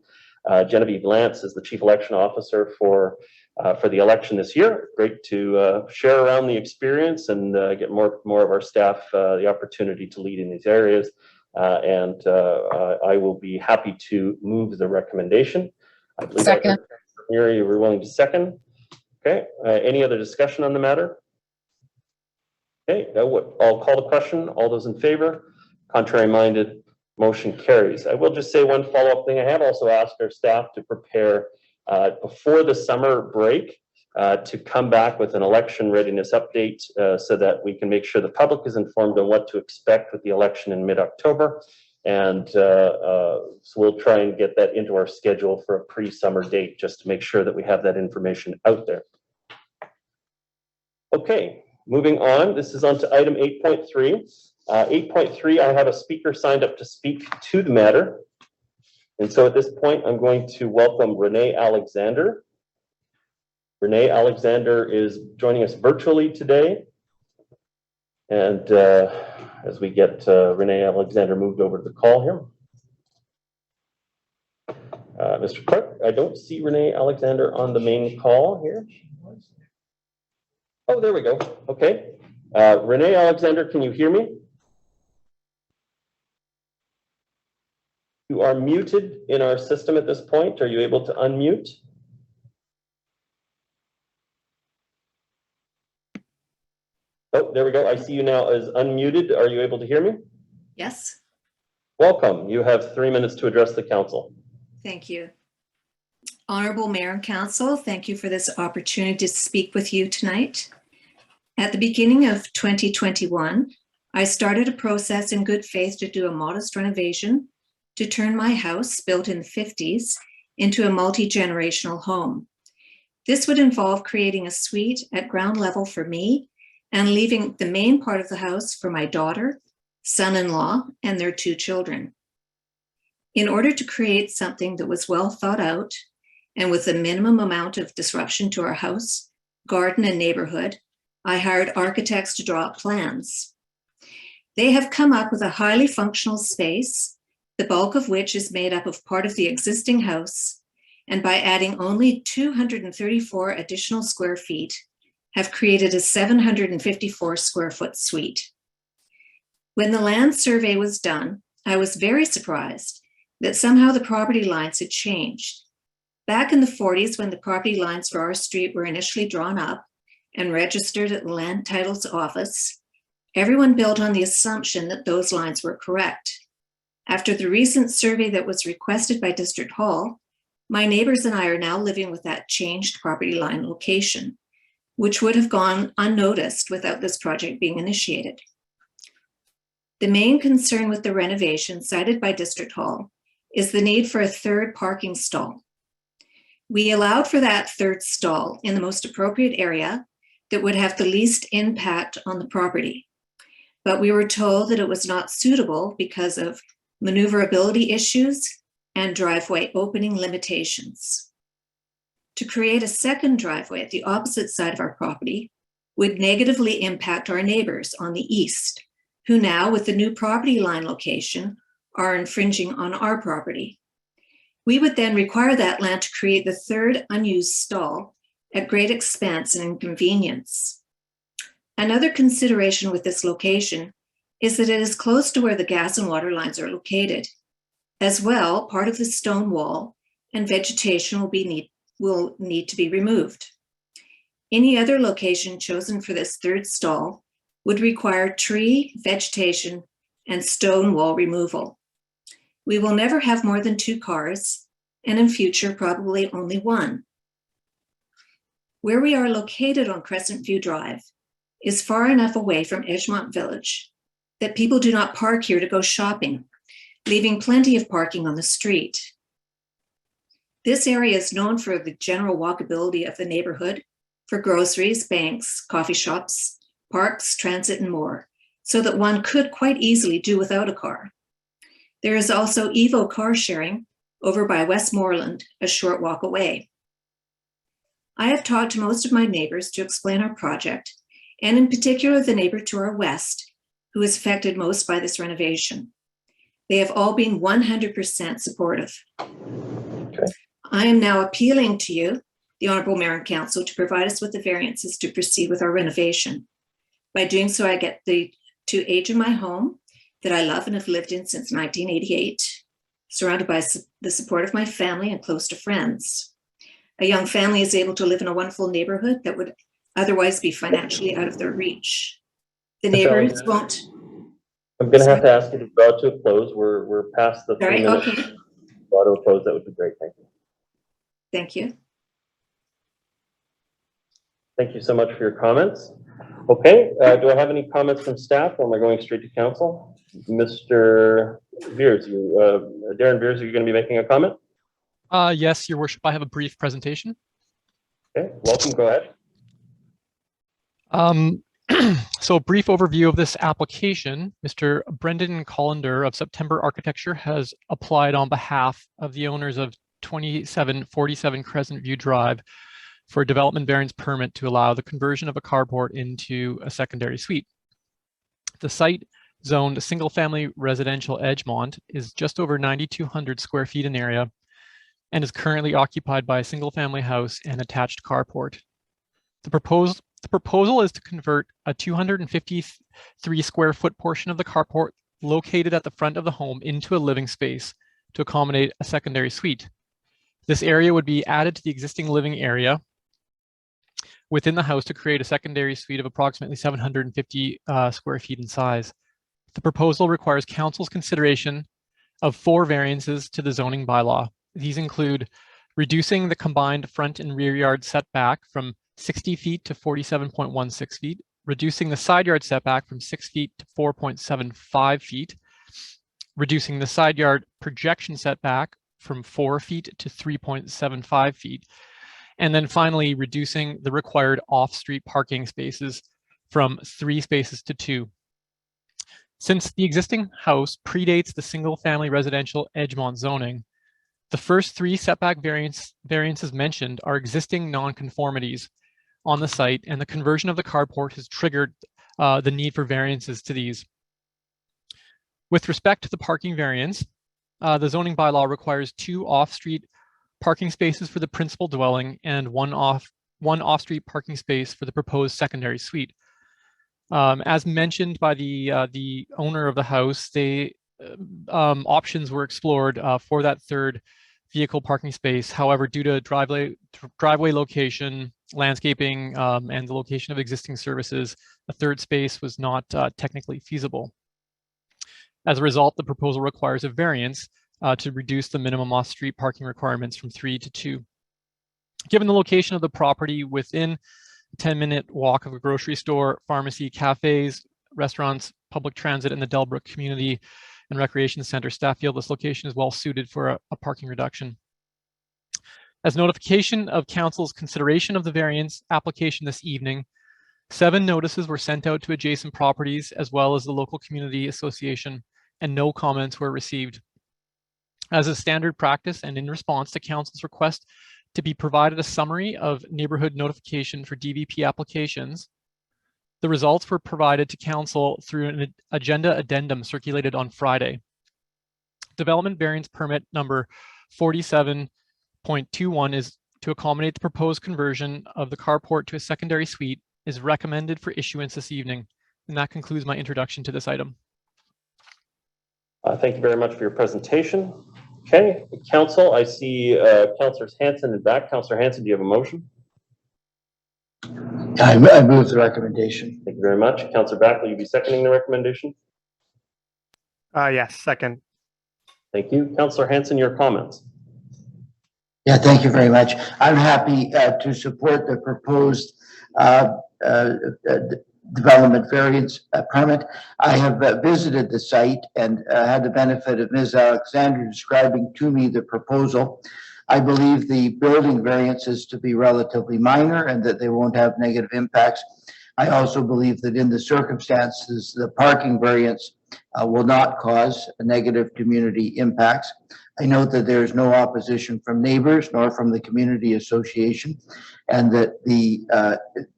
Genevieve Lance as the Chief Election Officer for the election this year. Great to share around the experience and get more of our staff the opportunity to lead in these areas. And I will be happy to move the recommendation. I believe second. Muri, you were willing to second. Okay. Any other discussion on the matter? Okay. I'll call the question. All those in favor? Contrary minded? Motion carries. I will just say one follow-up thing. I have also asked our staff to prepare before the summer break to come back with an election readiness update so that we can make sure the public is informed on what to expect with the election in mid-October. And so we'll try and get that into our schedule for a pre-summer date just to make sure that we have that information out there. Okay, moving on. This is on to item 8.3. 8.3, I have a speaker signed up to speak to the matter. And so at this point, I'm going to welcome Renee Alexander. Renee Alexander is joining us virtually today. And as we get Renee Alexander moved over to the call here. Mr. Clerk, I don't see Renee Alexander on the main call here. Oh, there we go. Okay. Renee Alexander, can you hear me? You are muted in our system at this point. Are you able to unmute? Oh, there we go. I see you now as unmuted. Are you able to hear me? Yes. Welcome. You have 3 minutes to address the council. Thank you. Honorable Mayor and Council, thank you for this opportunity to speak with you tonight. At the beginning of 2021, I started a process in good faith to do a modest renovation to turn my house, built in the 50s, into a multi-generational home. This would involve creating a suite at ground level for me and leaving the main part of the house for my daughter, son-in-law, and their 2 children. In order to create something that was well thought out and with a minimum amount of disruption to our house, garden, and neighborhood, I hired architects to draw up plans. They have come up with a highly functional space, the bulk of which is made up of part of the existing house, and by adding only 234 additional square feet, have created a 754 square foot suite. When the land survey was done, I was very surprised that somehow the property lines had changed. Back in the 40s, when the property lines for our street were initially drawn up and registered at the Land Titles Office, everyone built on the assumption that those lines were correct. After the recent survey that was requested by District Hall, my neighbors and I are now living with that changed property line location, which would have gone unnoticed without this project being initiated. The main concern with the renovation cited by District Hall is the need for a third parking stall. We allowed for that third stall in the most appropriate area that would have the least impact on the property. But we were told that it was not suitable because of maneuverability issues and driveway opening limitations. To create a second driveway at the opposite side of our property would negatively impact our neighbors on the east, who now, with the new property line location, are infringing on our property. We would then require that land to create the third unused stall at great expense and inconvenience. Another consideration with this location is that it is close to where the gas and water lines are located. As well, part of the stone wall and vegetation will need to be removed. Any other location chosen for this third stall would require tree, vegetation, and stone wall removal. We will never have more than 2 cars, and in future, probably only 1. Where we are located on Crescent View Drive is far enough away from Edgemont Village that people do not park here to go shopping, leaving plenty of parking on the street. This area is known for the general walkability of the neighborhood, for groceries, banks, coffee shops, parks, transit, and more, so that one could quite easily do without a car. There is also Evo car sharing over by Westmoreland, a short walk away. I have talked to most of my neighbors to explain our project, and in particular the neighbor to our west, who is affected most by this renovation. They have all been 100% supportive. Okay. I am now appealing to you, the Honorable Mayor and Council, to provide us with the variances to proceed with our renovation. By doing so, I get to age in my home that I love and have lived in since 1988, surrounded by the support of my family and close to friends. A young family is able to live in a wonderful neighborhood that would otherwise be financially out of their reach. The neighbors won't. I'm going to have to ask you to draw to a close. We're past the 3 minutes. Okay. Draw to a close. That would be great. Thank you. Thank you. Thank you so much for your comments. Okay, do I have any comments from staff, or am I going straight to council? Mr. Veers, Darren Veers, are you going to be making a comment? Yes, Your Worship, I have a brief presentation. Okay, welcome, go ahead. So a brief overview of this application. Mr. Brendan Collender of September Architecture has applied on behalf of the owners of 2747 Crescent View Drive for a development variance permit to allow the conversion of a carport into a secondary suite. The site, zoned single-family residential Edgemont, is just over 9,200 square feet in area and is currently occupied by a single-family house and attached carport. The proposal is to convert a 253 square foot portion of the carport located at the front of the home into a living space to accommodate a secondary suite. This area would be added to the existing living area within the house to create a secondary suite of approximately 750 square feet in size. The proposal requires council's consideration of 4 variances to the zoning bylaw. These include reducing the combined front and rear yard setback from 60 feet to 47.16 feet, reducing the side yard setback from 6 feet to 4.75 feet, reducing the side yard projection setback from 4 feet to 3.75 feet, and then finally reducing the required off-street parking spaces from 3 spaces to 2. Since the existing house predates the single-family residential Edgemont zoning, the first 3 setback variances mentioned are existing nonconformities on the site, and the conversion of the carport has triggered the need for variances to these. With respect to the parking variance, the zoning bylaw requires 2 off-street parking spaces for the principal dwelling and one off-street parking space for the proposed secondary suite. As mentioned by the owner of the house, options were explored for that third vehicle parking space. However, due to driveway location, landscaping, and the location of existing services, a third space was not technically feasible. As a result, the proposal requires a variance to reduce the minimum off-street parking requirements from 3 to 2. Given the location of the property within a 10-minute walk of a grocery store, pharmacy, cafes, restaurants, public transit in the Delbrook Community and Recreation Center. Staff feel this location is well suited for a parking reduction. As notification of council's consideration of the variance application this evening, 7 notices were sent out to adjacent properties as well as the local community association, and no comments were received. As a standard practice and in response to council's request to be provided a summary of neighborhood notification for DVP applications, the results were provided to council through an agenda addendum circulated on Friday. Development variance permit number 47.21 is to accommodate the proposed conversion of the carport to a secondary suite is recommended for issuance this evening. And that concludes my introduction to this item. Thank you very much for your presentation. Okay, Council, I see Councillors Hansen and back. Councillor Hansen, do you have a motion? I move the recommendation. Thank you very much. Councillor Back, will you be seconding the recommendation? Yes, second. Thank you. Councillor Hansen, your comments. Yeah, thank you very much. I'm happy to support the proposed development variance permit. I have visited the site and had the benefit of Ms. Alexander describing to me the proposal. I believe the building variances to be relatively minor and that they won't have negative impacts. I also believe that in the circumstances, the parking variance will not cause negative community impacts. I note that there is no opposition from neighbors nor from the community association, and that the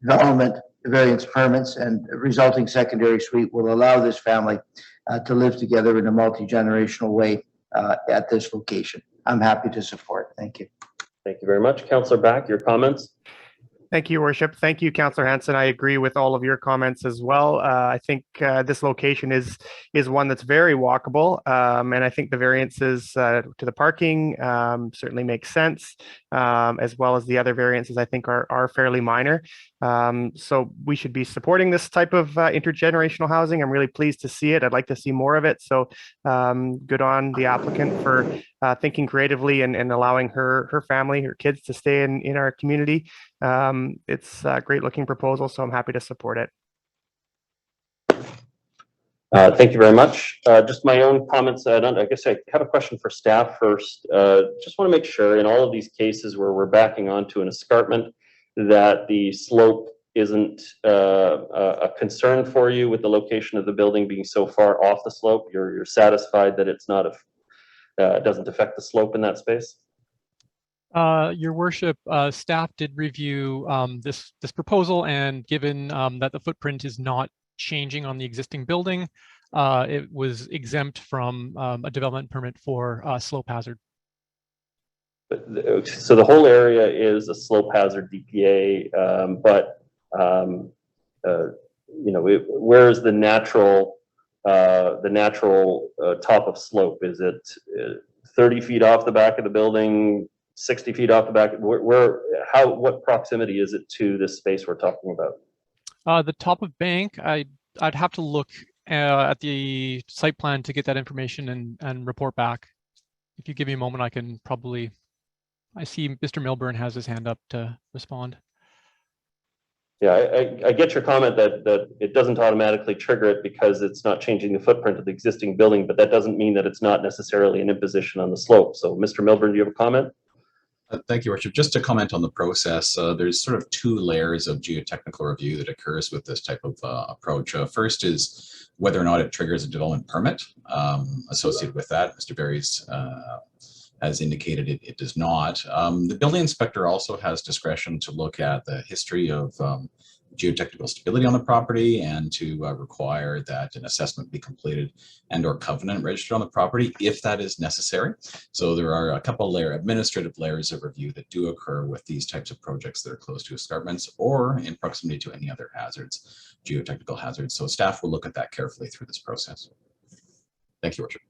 development variance permits and resulting secondary suite will allow this family to live together in a multi-generational way at this location. I'm happy to support. Thank you. Thank you very much. Councillor Back, your comments. Thank you, Your Worship. Thank you, Councillor Hansen. I agree with all of your comments as well. I think this location is one that's very walkable, and I think the variances to the parking certainly make sense, as well as the other variances I think are fairly minor. So we should be supporting this type of intergenerational housing. I'm really pleased to see it. I'd like to see more of it. So good on the applicant for thinking creatively and allowing her family, her kids to stay in our community. It's a great looking proposal, so I'm happy to support it. Thank you very much. Just my own comments. I guess I have a question for staff first. Just want to make sure in all of these cases where we're backing onto an escarpment that the slope isn't a concern for you with the location of the building being so far off the slope. You're satisfied that it's not doesn't affect the slope in that space? Your Worship, staff did review this proposal, and given that the footprint is not changing on the existing building, it was exempt from a development permit for slope hazard. So the whole area is a slope hazard DPA, but you know, where is the natural top of slope? Is it 30 feet off the back of the building, 60 feet off the back? What proximity is it to this space we're talking about? The top of bank, I'd have to look at the site plan to get that information and report back. If you give me a moment, I can probably. I see Mr. Milburn has his hand up to respond. Yeah, I get your comment that it doesn't automatically trigger it because it's not changing the footprint of the existing building, but that doesn't mean that it's not necessarily an imposition on the slope. So, Mr. Milburn, do you have a comment? Thank you, Richard. Just to comment on the process, there's sort of 2 layers of geotechnical review that occurs with this type of approach. First is whether or not it triggers a development permit associated with that. Mr. Berry's has indicated it does not. The building inspector also has discretion to look at the history of geotechnical stability on the property and to require that an assessment be completed and or covenant registered on the property if that is necessary. So there are a couple administrative layers of review that do occur with these types of projects that are close to escarpments or in proximity to any other hazards, geotechnical hazards. So staff will look at that carefully through this process. Thank you, Richard.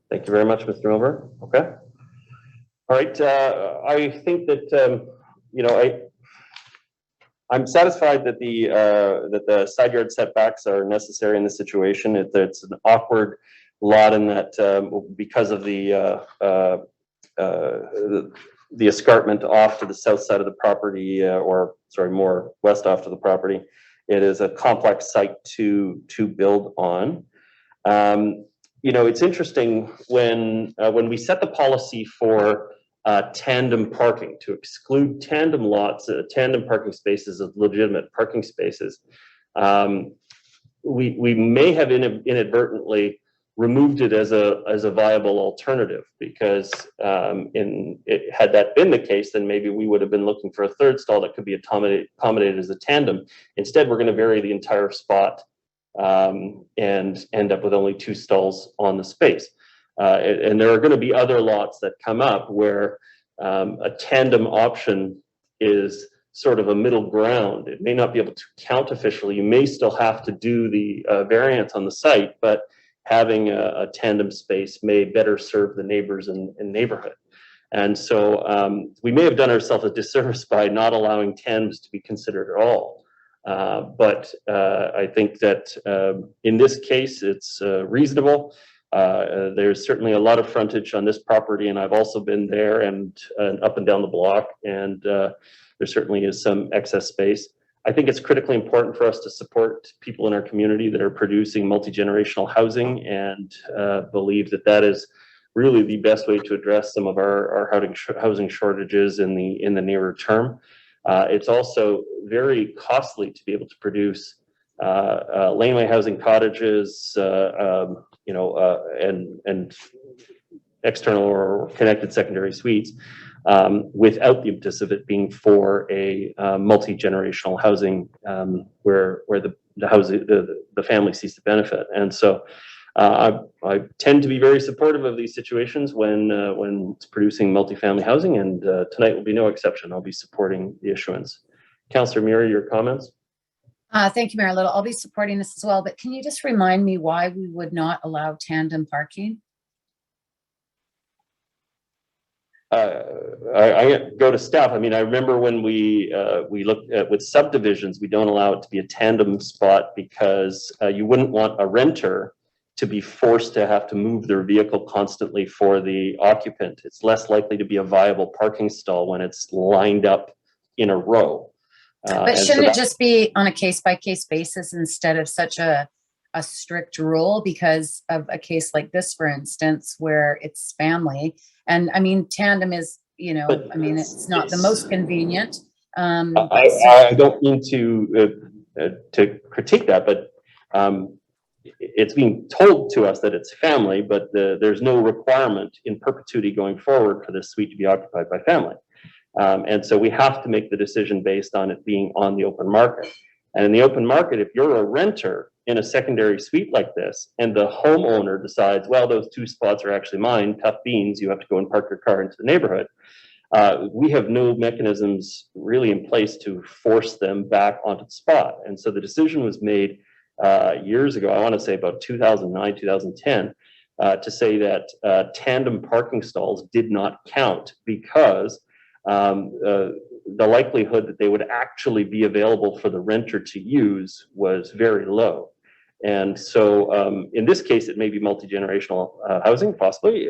Thank you very much, Mr. Milburn. Okay. All right. I think that you know, I'm satisfied that the side yard setbacks are necessary in this situation. It's an awkward lot in that because of the escarpment off to the south side of the property, or sorry, more west off to the property, It is a complex site to build on. It's interesting when we set the policy for tandem parking to exclude tandem lots, tandem parking spaces as legitimate parking spaces. We may have inadvertently removed it as a viable alternative, because had that been the case, then maybe we would have been looking for a third stall that could be accommodated as a tandem. Instead, we're going to vary the entire spot and end up with only 2 stalls on the space. And there are going to be other lots that come up where a tandem option is sort of a middle ground. It may not be able to count officially. You may still have to do the variance on the site, but having a tandem space may better serve the neighbors in neighborhood. And so we may have done ourselves a disservice by not allowing tandems to be considered at all. But I think that in this case, it's reasonable. There's certainly a lot of frontage on this property, and I've also been there and up and down the block, and there certainly is some excess space. I think it's critically important for us to support people in our community that are producing multi-generational housing, and believe that that is really the best way to address some of our housing shortages in the nearer term. It's also very costly to be able to produce laneway housing cottages, and external or connected secondary suites, without the impetus of it being for a multi-generational housing where the family sees the benefit. And so I tend to be very supportive of these situations when it's producing multifamily housing, and tonight will be no exception. I'll be supporting the issuance. Councillor Murray, your comments? Thank you, Mayor Little. I'll be supporting this as well, but can you just remind me why we would not allow tandem parking? I go to staff. I mean, I remember when we looked at with subdivisions, we don't allow it to be a tandem spot because you wouldn't want a renter to be forced to have to move their vehicle constantly for the occupant. It's less likely to be a viable parking stall when it's lined up in a row. But shouldn't it just be on a case-by-case basis instead of such a strict rule because of a case like this, for instance, where it's family? And I mean, tandem is, it's not the most convenient. I don't mean to critique that, but it's being told to us that it's family, but there's no requirement in perpetuity going forward for this suite to be occupied by family. And so we have to make the decision based on it being on the open market. And in the open market, if you're a renter in a secondary suite like this, and the homeowner decides, well, those 2 spots are actually mine, tough beans, you have to go and park your car into the neighborhood, we have no mechanisms really in place to force them back onto the spot. And so the decision was made years ago, I want to say about 2009, 2010, to say that tandem parking stalls did not count because the likelihood that they would actually be available for the renter to use was very low. And so in this case, it may be multi-generational housing, possibly,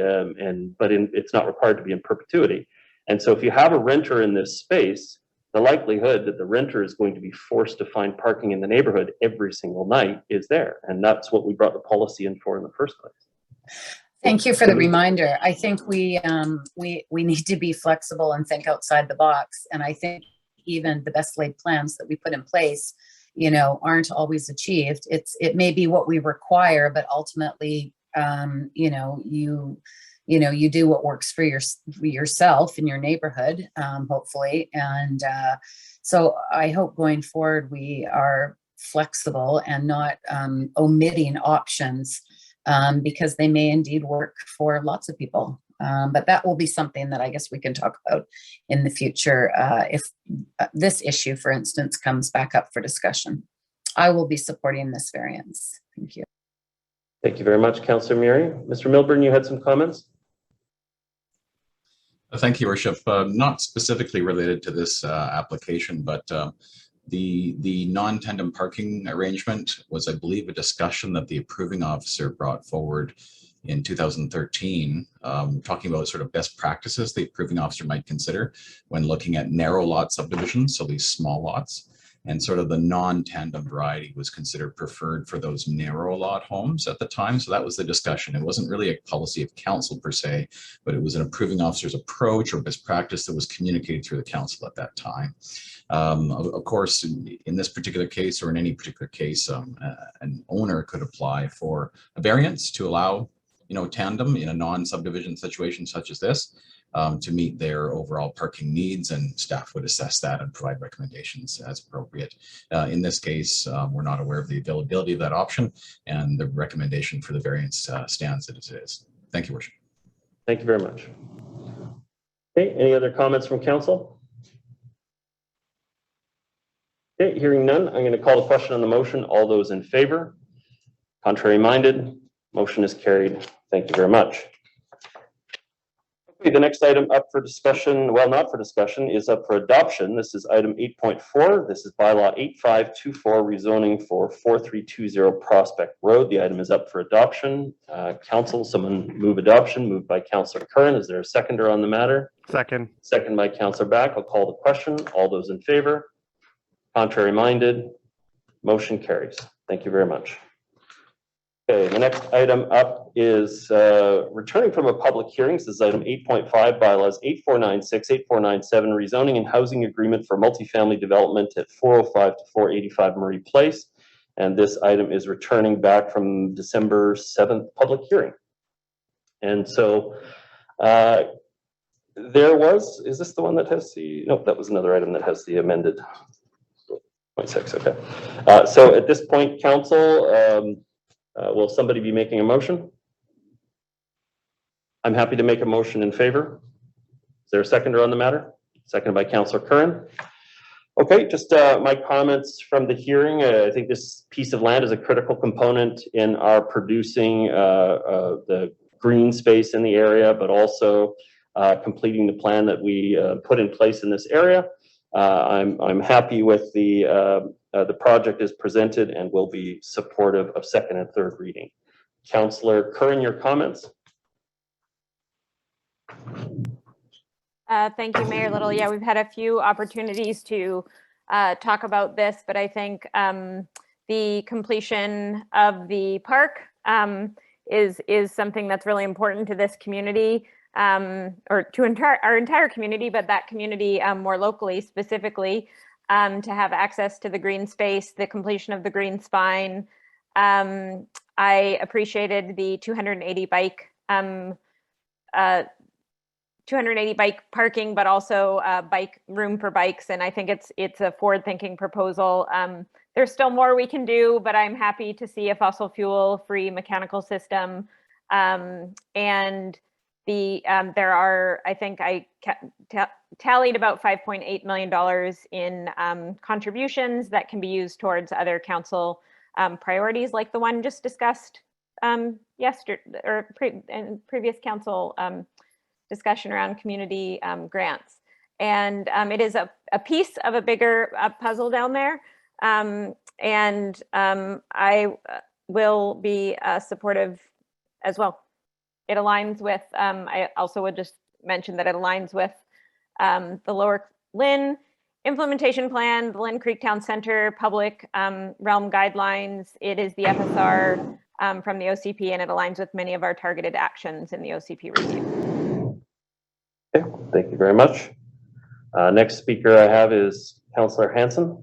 but it's not required to be in perpetuity. And so if you have a renter in this space, the likelihood that the renter is going to be forced to find parking in the neighborhood every single night is there. And that's what we brought the policy in for in the first place. Thank you for the reminder. I think we need to be flexible and think outside the box. And I think even the best laid plans that we put in place, aren't always achieved. It may be what we require, but ultimately, you do what works for yourself in your neighborhood, hopefully. And so I hope going forward we are flexible and not omitting options. Because they may indeed work for lots of people. But that will be something that I guess we can talk about in the future if this issue, for instance, comes back up for discussion. I will be supporting this variance. Thank you. Thank you very much, Councillor Murray. Mr. Milburn, you had some comments? Thank you, Worship. Not specifically related to this application, but the non-tandem parking arrangement was, I believe, a discussion that the approving officer brought forward in 2013, talking about sort of best practices the approving officer might consider when looking at narrow lot subdivisions, so these small lots. And sort of the non-tandem variety was considered preferred for those narrow lot homes at the time. So that was the discussion. It wasn't really a policy of council per se, but it was an approving officer's approach or best practice that was communicated through the council at that time. Of course, in this particular case or in any particular case, an owner could apply for a variance to allow, tandem in a non-subdivision situation such as this. To meet their overall parking needs, and staff would assess that and provide recommendations as appropriate. In this case, we're not aware of the availability of that option, and the recommendation for the variance stands as it is. Thank you, Worship. Thank you very much. Okay, any other comments from council? Okay, hearing none, I'm going to call the question on the motion. All those in favor? Contrary minded? Motion is carried. Thank you very much. The next item up for discussion, well, not for discussion, is up for adoption. This is item 8.4. This is bylaw 8524, rezoning for 4320 Prospect Road. The item is up for adoption. Council, someone move adoption. Moved by Councillor Curran. Is there a seconder on the matter? Second. Second by Councillor Back. I'll call the question. All those in favor? Contrary minded? Motion carries. Thank you very much. Okay, the next item up is returning from a public hearing. This is item 8.5, bylaws 8496, 8497, rezoning and housing agreement for multifamily development at 405 to 485 Murray Place. And this item is returning back from December 7th public hearing. And so is this the one that has the, nope, that was another item that has the amended 0.6, okay. So at this point, council, will somebody be making a motion? I'm happy to make a motion in favor. Is there a seconder on the matter? Seconded by Councillor Curran. Okay, just my comments from the hearing. I think this piece of land is a critical component in our producing the green space in the area, but also completing the plan that we put in place in this area. I'm happy with the project is presented and will be supportive of second and third reading. Councillor Curran, your comments? Thank you, Mayor Little. Yeah, we've had a few opportunities to talk about this, but I think the completion of the park is something that's really important to this community, or to our entire community, but that community more locally, specifically. To have access to the green space, the completion of the green spine. I appreciated the 280 bike 280 bike parking, but also bike room for bikes. And I think it's a forward-thinking proposal. There's still more we can do, but I'm happy to see a fossil fuel-free mechanical system. And there are, I think I tallied about $5.8 million in contributions that can be used towards other council priorities, like the one just discussed yesterday, or in previous council discussion around community grants. And it is a piece of a bigger puzzle down there. And I will be supportive as well. It aligns with, I also would just mention that it aligns with the Lower Lynn implementation plan, the Lynn Creek Town Center public realm guidelines. It is the FSR from the OCP, and it aligns with many of our targeted actions in the OCP review. Okay, thank you very much. Next speaker I have is Councillor Hansen.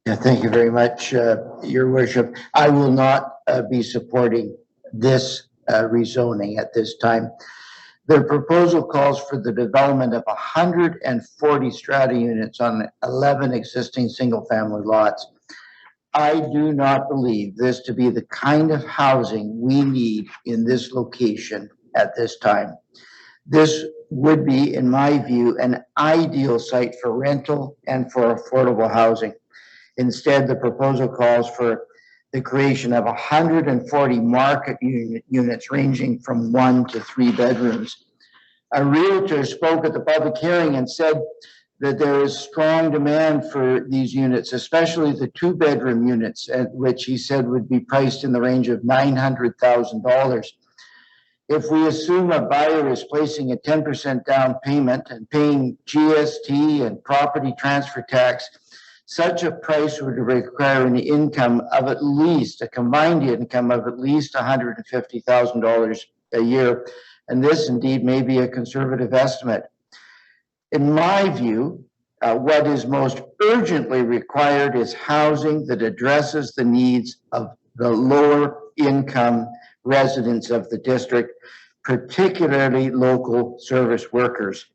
Yeah, thank you very much, Your Worship. I will not be supporting this rezoning at this time. The proposal calls for the development of 140 strata units on 11 existing single-family lots. I do not believe this to be the kind of housing we need in this location at this time. This would be, in my view, an ideal site for rental and for affordable housing. Instead, the proposal calls for the creation of 140 market units ranging from 1 to 3 bedrooms. A realtor spoke at the public hearing and said that there is strong demand for these units, especially the 2-bedroom units, which he said would be priced in the range of $900,000. If we assume a buyer is placing a 10% down payment and paying GST and property transfer tax, Such a price would require an income of at least, a combined income of at least $150,000 a year. And this indeed may be a conservative estimate. In my view, what is most urgently required is housing that addresses the needs of the lower income residents of the district, particularly local service workers.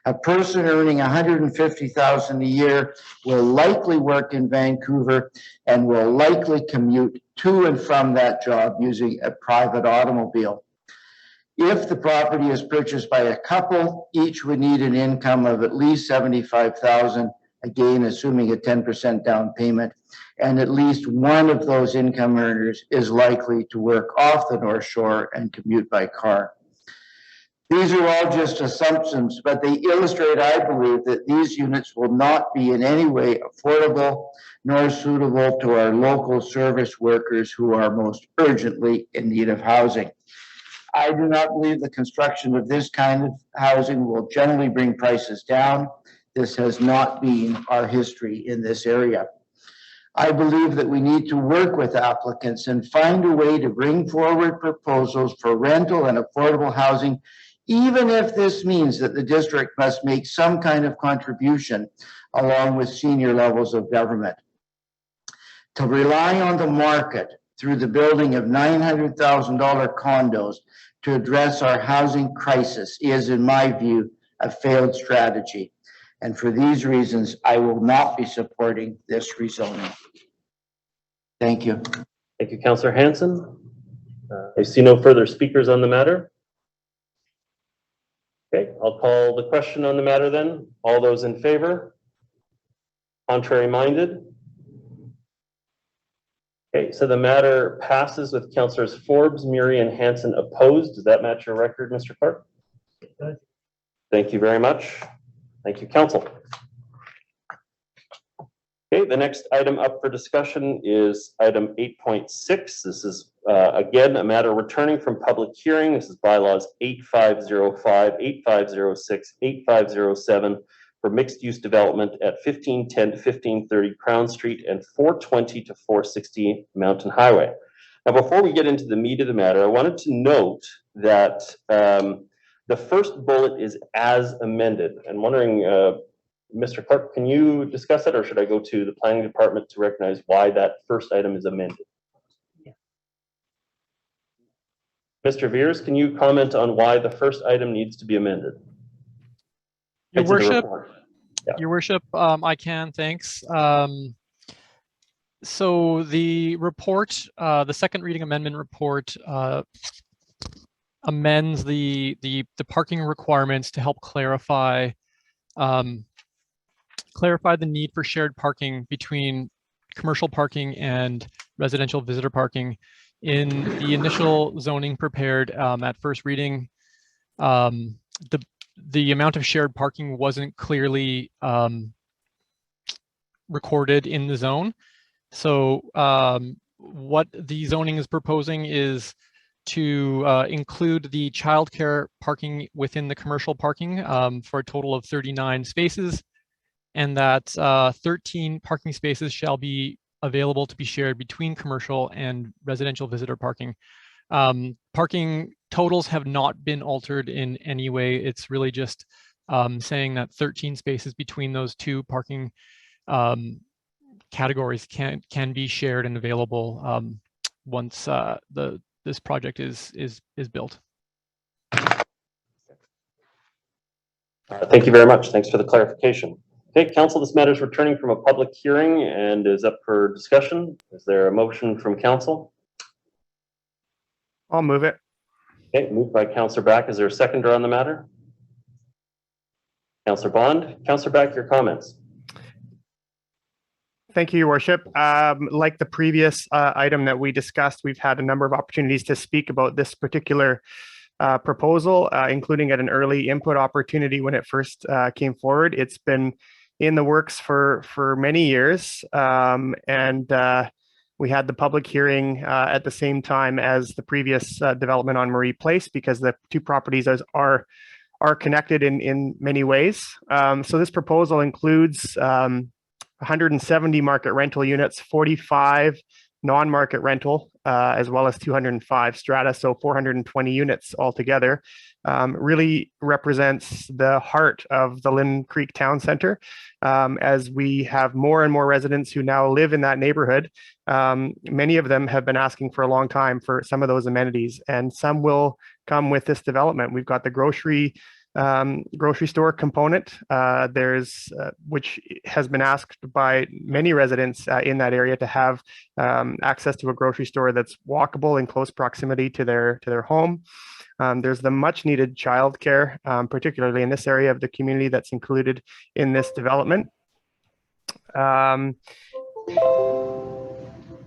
A person earning $150,000 a year will likely work in Vancouver and will likely commute to and from that job using a private automobile. If the property is purchased by a couple, each would need an income of at least $75,000, again, assuming a 10% down payment, and at least one of those income earners is likely to work off the North Shore and commute by car. These are all just assumptions, but they illustrate, I believe, that these units will not be in any way affordable nor suitable to our local service workers who are most urgently in need of housing. I do not believe the construction of this kind of housing will generally bring prices down. This has not been our history in this area. I believe that we need to work with applicants and find a way to bring forward proposals for rental and affordable housing, even if this means that the district must make some kind of contribution along with senior levels of government. To rely on the market through the building of $900,000 condos to address our housing crisis is, in my view, a failed strategy. And for these reasons, I will not be supporting this rezoning. Thank you. Thank you, Councillor Hansen. I see no further speakers on the matter. Okay, I'll call the question on the matter then. All those in favor? Contrary minded? Okay, so the matter passes with Councillors Forbes, Murray, and Hansen opposed. Does that match your record, Mr. Clark? Thank you very much. Thank you, Council. Okay, the next item up for discussion is item 8.6. This is again a matter returning from public hearing. This is bylaws 8505, 8506, 8507 for mixed-use development at 1510 to 1530 Crown Street and 420 to 460 Mountain Highway. Now, before we get into the meat of the matter, I wanted to note that the first bullet is as amended. I'm wondering, Mr. Clark, can you discuss it, or should I go to the planning department to recognize why that first item is amended? Yeah. Mr. Veers, can you comment on why the first item needs to be amended? Your Worship, yeah. Your Worship, I can, thanks. So the report, the second reading amendment report amends the parking requirements to help clarify the need for shared parking between commercial parking and residential visitor parking. In the initial zoning prepared at first reading, the amount of shared parking wasn't clearly recorded in the zone. So what the zoning is proposing is to include the childcare parking within the commercial parking for a total of 39 spaces, and that 13 parking spaces shall be available to be shared between commercial and residential visitor parking. Parking totals have not been altered in any way. It's really just saying that 13 spaces between those two parking categories can be shared and available once this project is built. Thank you very much. Thanks for the clarification. Okay, Council, this matter is returning from a public hearing and is up for discussion. Is there a motion from Council? I'll move it. Okay, moved by Councillor Back. Is there a seconder on the matter? Councillor Bond. Councillor Back, your comments. Thank you, Your Worship. Like the previous item that we discussed, we've had a number of opportunities to speak about this particular proposal, including at an early input opportunity when it first came forward. It's been in the works for many years, and we had the public hearing at the same time as the previous development on Marie Place, because the two properties are connected in many ways. So this proposal includes 170 market rental units, 45 non-market rental, as well as 205 strata, so 420 units altogether. Really represents the heart of the Lynn Creek Town Center. As we have more and more residents who now live in that neighborhood, many of them have been asking for a long time for some of those amenities, and some will come with this development. We've got the grocery store component, which has been asked by many residents in that area to have access to a grocery store that's walkable in close proximity to their home. There's the much needed childcare, particularly in this area of the community that's included in this development.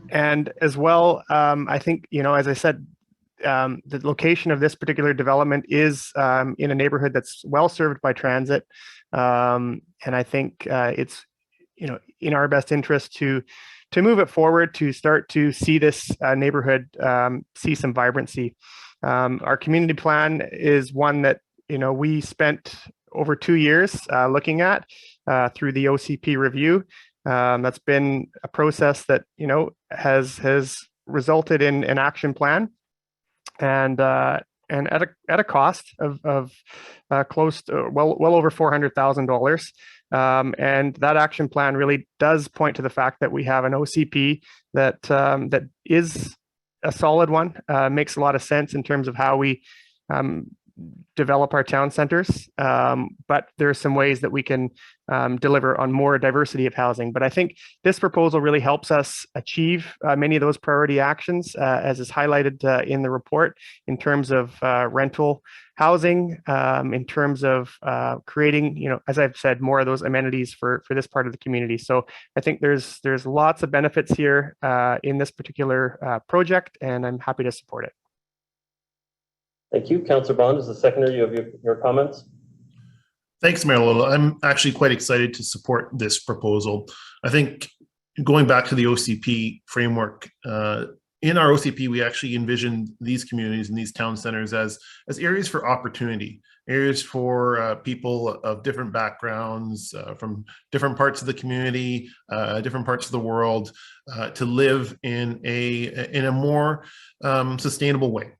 And as well, I think, as I said, the location of this particular development is in a neighborhood that's well served by transit. And I think it's, in our best interest to move it forward, to start to see this neighborhood see some vibrancy. Our community plan is one that, we spent over 2 years looking at through the OCP review. That's been a process that, has resulted in an action plan. And at a cost of close to well over $400,000, and that action plan really does point to the fact that we have an OCP that is a solid one. Makes a lot of sense in terms of how we develop our town centers, but there are some ways that we can deliver on more diversity of housing. But I think this proposal really helps us achieve many of those priority actions, as is highlighted in the report, in terms of rental housing, in terms of creating, as I've said, more of those amenities for this part of the community. So I think there's lots of benefits here in this particular project, and I'm happy to support it. Thank you. Councillor Bond, as the seconder, you have your comments. Thanks, Mayor Little. I'm actually quite excited to support this proposal. I think going back to the OCP framework, in our OCP, we actually envisioned these communities and these town centers as areas for opportunity, areas for people of different backgrounds, from different parts of the community, different parts of the world, to live in a more sustainable way.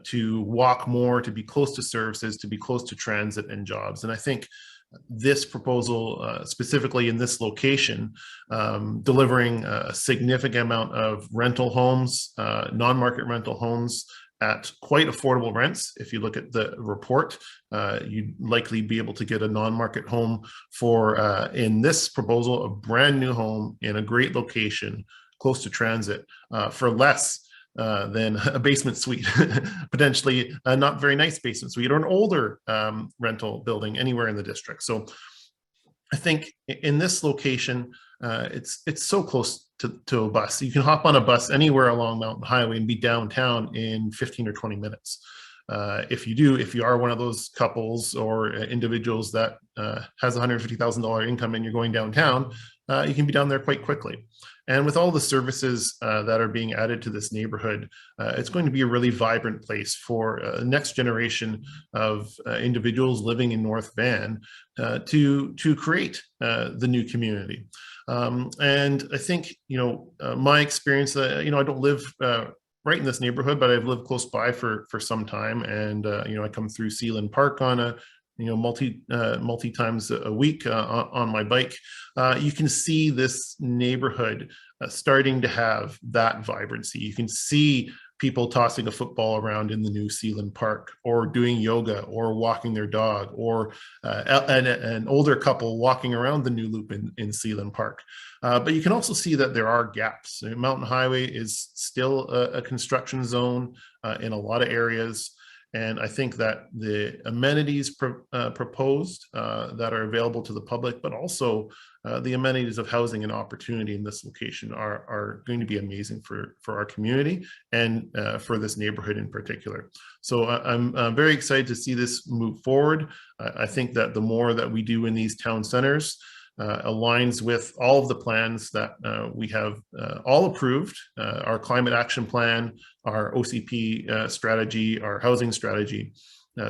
To walk more, to be close to services, to be close to transit and jobs. And I think this proposal, specifically in this location, delivering a significant amount of rental homes, non-market rental homes at quite affordable rents. If you look at the report, you'd likely be able to get a non-market home for, in this proposal, a brand new home in a great location, close to transit, for less than a basement suite, potentially a not very nice basement suite, or an older rental building anywhere in the district. So I think in this location, it's so close to a bus. You can hop on a bus anywhere along Mountain Highway and be downtown in 15 or 20 minutes. If you are one of those couples or individuals that has $150,000 income and you're going downtown, you can be down there quite quickly. And with all the services that are being added to this neighborhood, it's going to be a really vibrant place for the next generation of individuals living in North Van to create the new community. And I think, my experience, I don't live right in this neighborhood, but I've lived close by for some time. And, I come through Sealand Park on a multi times a week on my bike. You can see this neighborhood starting to have that vibrancy. You can see people tossing a football around in the new Sealand Park, or doing yoga, or walking their dog, or an older couple walking around the new loop in Sealand Park. But you can also see that there are gaps. Mountain Highway is still a construction zone in a lot of areas. And I think that the amenities proposed that are available to the public, but also the amenities of housing and opportunity in this location are going to be amazing for our community and for this neighborhood in particular. So I'm very excited to see this move forward. I think that the more that we do in these town centers, aligns with all of the plans that we have all approved, our climate action plan, our OCP strategy, our housing strategy.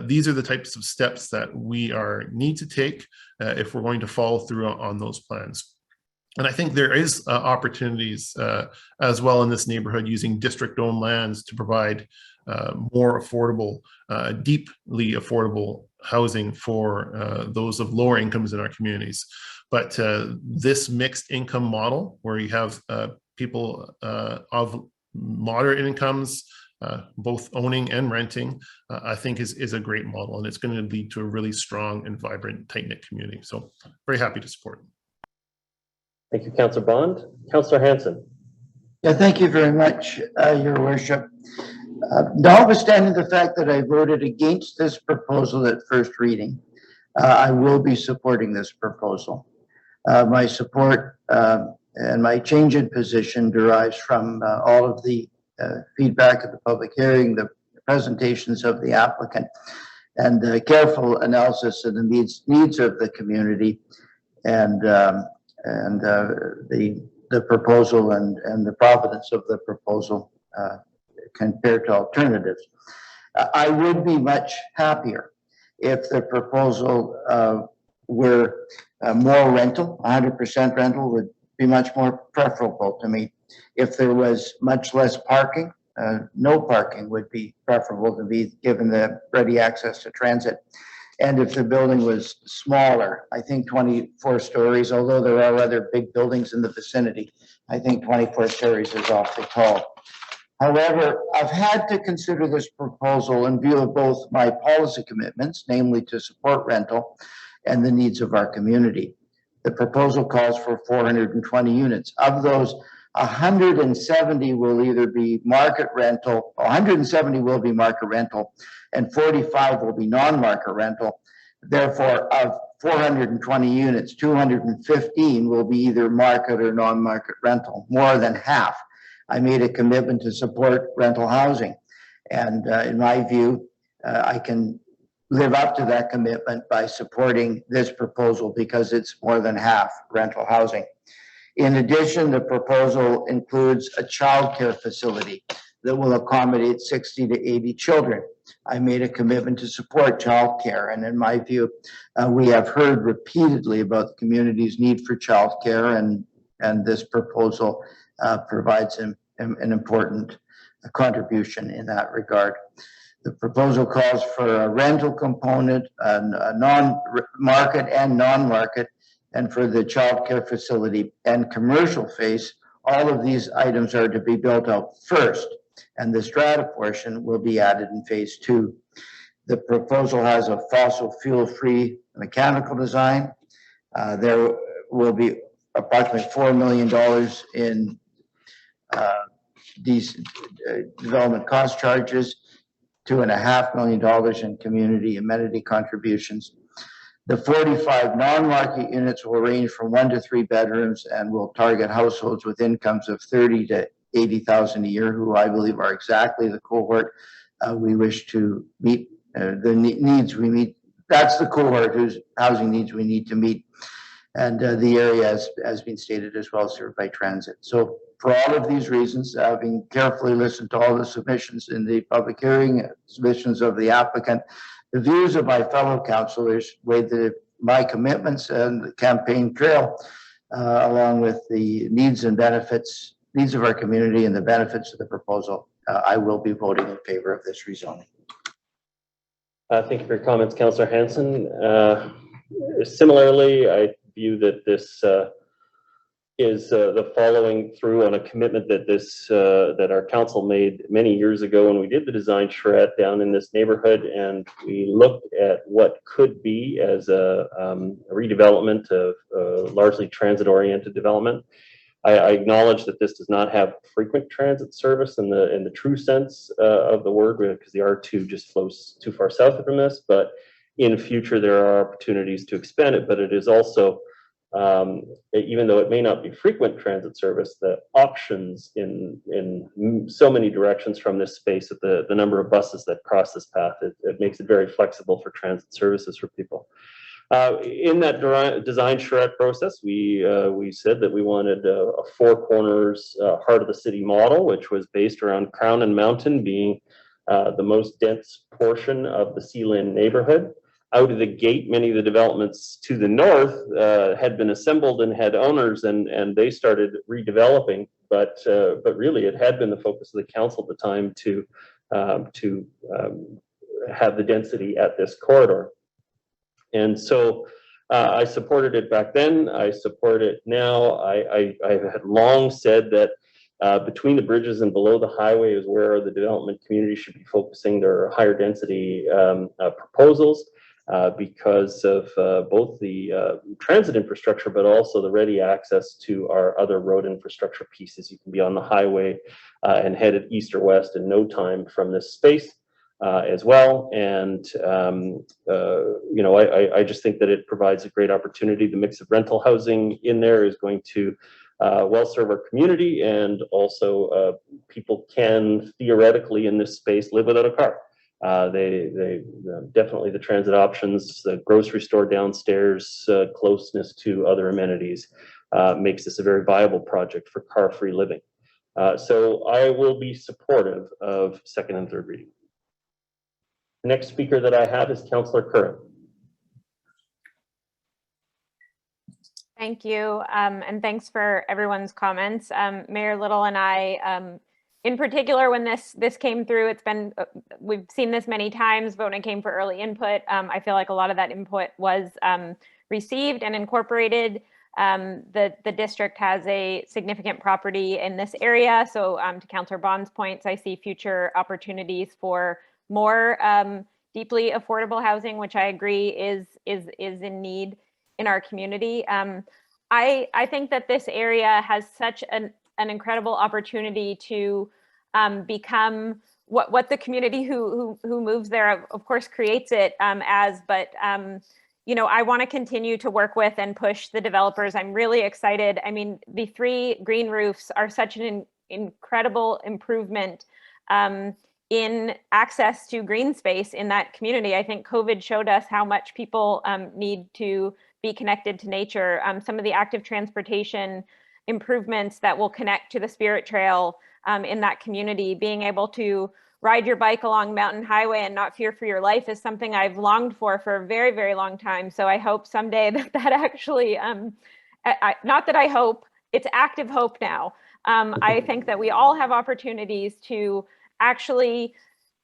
These are the types of steps that we need to take if we're going to follow through on those plans. And I think there is opportunities as well in this neighborhood using district-owned lands to provide more affordable, deeply affordable housing for those of lower incomes in our communities. But this mixed income model, where you have people of moderate incomes, both owning and renting, I think is a great model, and it's going to lead to a really strong and vibrant, tight-knit community. So very happy to support it. Thank you, Councillor Bond. Councillor Hansen. Yeah, thank you very much, Your Worship. Notwithstanding the fact that I voted against this proposal at first reading, I will be supporting this proposal. My support and my change in position derives from all of the feedback at the public hearing, the presentations of the applicant, and the careful analysis of the needs of the community, and the proposal and the providence of the proposal compared to alternatives. I would be much happier if the proposal were more rental. 100% rental would be much more preferable to me. If there was much less parking, no parking would be preferable to me, given the ready access to transit. And if the building was smaller, I think 24 stories, although there are other big buildings in the vicinity, I think 24 stories is awfully tall. However, I've had to consider this proposal in view of both my policy commitments, namely to support rental, and the needs of our community. The proposal calls for 420 units. Of those, 170 will either be market rental, 170 will be market rental, and 45 will be non-market rental. Therefore, of 420 units, 215 will be either market or non-market rental, more than half. I made a commitment to support rental housing. And in my view, I can live up to that commitment by supporting this proposal because it's more than half rental housing. In addition, the proposal includes a childcare facility that will accommodate 60 to 80 children. I made a commitment to support childcare, and in my view, we have heard repeatedly about the community's need for childcare, and this proposal provides an important contribution in that regard. The proposal calls for a rental component, a non-market and non-market, and for the childcare facility and commercial phase, all of these items are to be built out first, and the strata portion will be added in phase 2. The proposal has a fossil fuel-free mechanical design. There will be approximately $4 million in these development cost charges, $2.5 million in community amenity contributions. The 45 non-market units will range from 1 to 3 bedrooms and will target households with incomes of $30,000 to $80,000 a year, who I believe are exactly the cohort we wish to meet, the needs we meet. That's the cohort whose housing needs we need to meet. And the area has been stated as well served by transit. So for all of these reasons, having carefully listened to all the submissions in the public hearing, submissions of the applicant, the views of my fellow councillors, weighed my commitments and the campaign trail, along with the needs and benefits, needs of our community and the benefits of the proposal, I will be voting in favor of this rezoning. Thank you for your comments, Councillor Hansen. Similarly, I view that this is the following through on a commitment that that our council made many years ago when we did the design charrette down in this neighborhood, and we looked at what could be as a redevelopment of largely transit-oriented development. I acknowledge that this does not have frequent transit service in the true sense of the word, because the R2 just flows too far south from this, but in future there are opportunities to expand it. But it is also, even though it may not be frequent transit service, the options in so many directions from this space, at the number of buses that cross this path, it makes it very flexible for transit services for people. In that design charrette process, we said that we wanted a four corners heart of the city model, which was based around Crown and Mountain being the most dense portion of the Sealand neighborhood. out of the gate, many of the developments to the north had been assembled and had owners, and they started redeveloping. But really, it had been the focus of the council at the time to have the density at this corridor. And so I supported it back then. I support it now. I had long said that between the bridges and below the highway is where the development community should be focusing their higher density proposals because of both the transit infrastructure, but also the ready access to our other road infrastructure pieces. You can be on the highway and headed east or west in no time from this space. As well, and you know, I just think that it provides a great opportunity. The mix of rental housing in there is going to well serve our community, and also people can theoretically in this space live without a car. They definitely the transit options, the grocery store downstairs, closeness to other amenities makes this a very viable project for car-free living. So I will be supportive of second and third reading. The next speaker that I have is Councillor Curran. Thank you, and thanks for everyone's comments. Mayor Little and I, in particular, when this came through, it's been we've seen this many times, but when it came for early input, I feel like a lot of that input was received and incorporated. The district has a significant property in this area, so to Councillor Bond's points, I see future opportunities for more deeply affordable housing, which I agree is in need in our community. I think that this area has such an incredible opportunity to become what the community who moves there, of course, creates it but you know, I want to continue to work with and push the developers. I'm really excited. I mean, the 3 green roofs are such an incredible improvement in access to green space in that community. I think COVID showed us how much people need to be connected to nature. Some of the active transportation improvements that will connect to the Spirit Trail in that community, being able to ride your bike along Mountain Highway and not fear for your life is something I've longed for a very, very long time. So I hope someday that actually, not that I hope, it's active hope now. I think that we all have opportunities to actually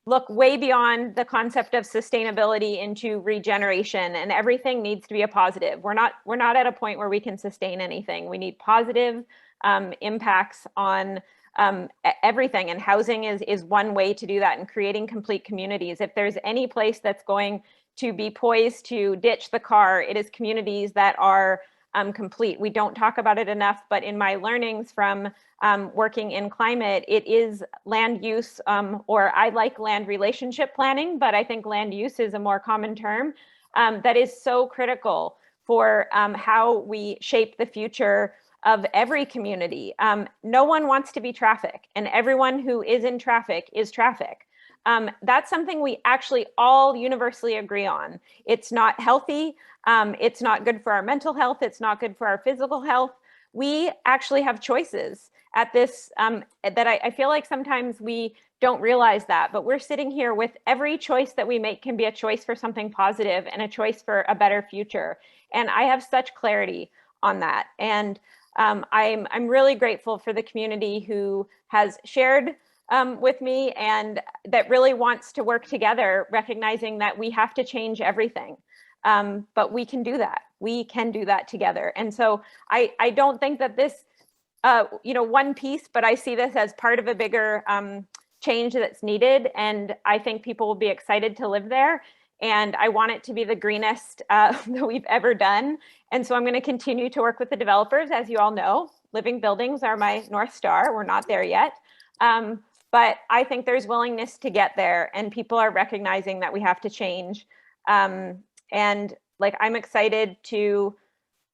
look way beyond the concept of sustainability into regeneration, and everything needs to be a positive. We're not at a point where we can sustain anything. We need positive impacts on everything, and housing is one way to do that, and creating complete communities. If there's any place that's going to be poised to ditch the car, it is communities that are complete. We don't talk about it enough, but in my learnings from working in climate, it is land use, or I like land relationship planning, but I think land use is a more common term, that is so critical for how we shape the future of every community. No one wants to be traffic, and everyone who is in traffic is traffic. That's something we actually all universally agree on. It's not healthy. It's not good for our mental health. It's not good for our physical health. We actually have choices at this that I feel like sometimes we don't realize that, but we're sitting here with every choice that we make can be a choice for something positive and a choice for a better future. And I have such clarity on that. And I'm really grateful for the community who has shared with me and that really wants to work together, recognizing that we have to change everything. But we can do that. We can do that together. And so I don't think that this, you know, one piece, but I see this as part of a bigger change that's needed. And I think people will be excited to live there. And I want it to be the greenest that we've ever done. And so I'm going to continue to work with the developers. As you all know, living buildings are my North Star. We're not there yet. But I think there's willingness to get there, and people are recognizing that we have to change. And like, I'm excited to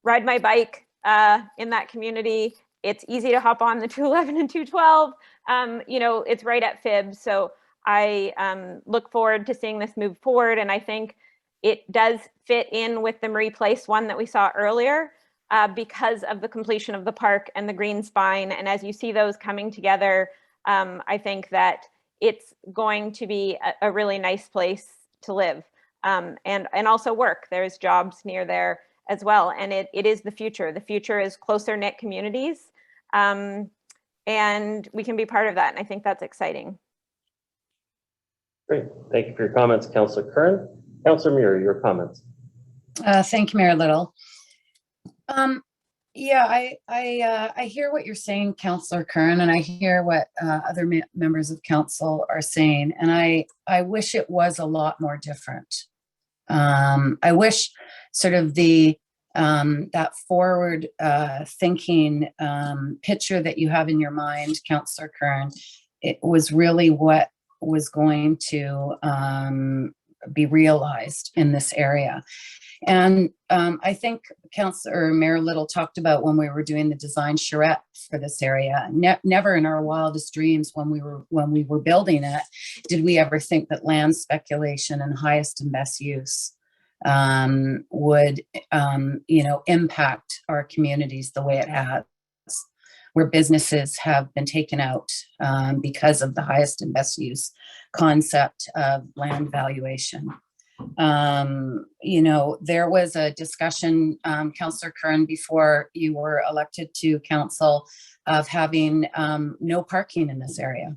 ride my bike in that community. It's easy to hop on the 211 and 212. You know, it's right at Fib. So I look forward to seeing this move forward. And I think it does fit in with the Marie Place one that we saw earlier because of the completion of the park and the green spine. And as you see those coming together, I think that it's going to be a really nice place to live. and also work. There's jobs near there as well. And it is the future. The future is closer knit communities. And we can be part of that. And I think that's exciting. Great. Thank you for your comments, Councillor Curran. Councillor Murray, your comments. Thank you, Mayor Little. Yeah, I hear what you're saying, Councillor Curran, and I hear what other members of council are saying, and I wish it was a lot more different. I wish sort of the that forward thinking picture that you have in your mind, Councillor Curran, it was really what was going to be realized in this area. And I think Councillor Mayor Little talked about when we were doing the design charrette for this area. Never in our wildest dreams when we were building it did we ever think that land speculation and highest and best use would impact our communities the way it has, where businesses have been taken out because of the highest and best use concept of land valuation. There was a discussion, Councillor Curran, before you were elected to council, of having no parking in this area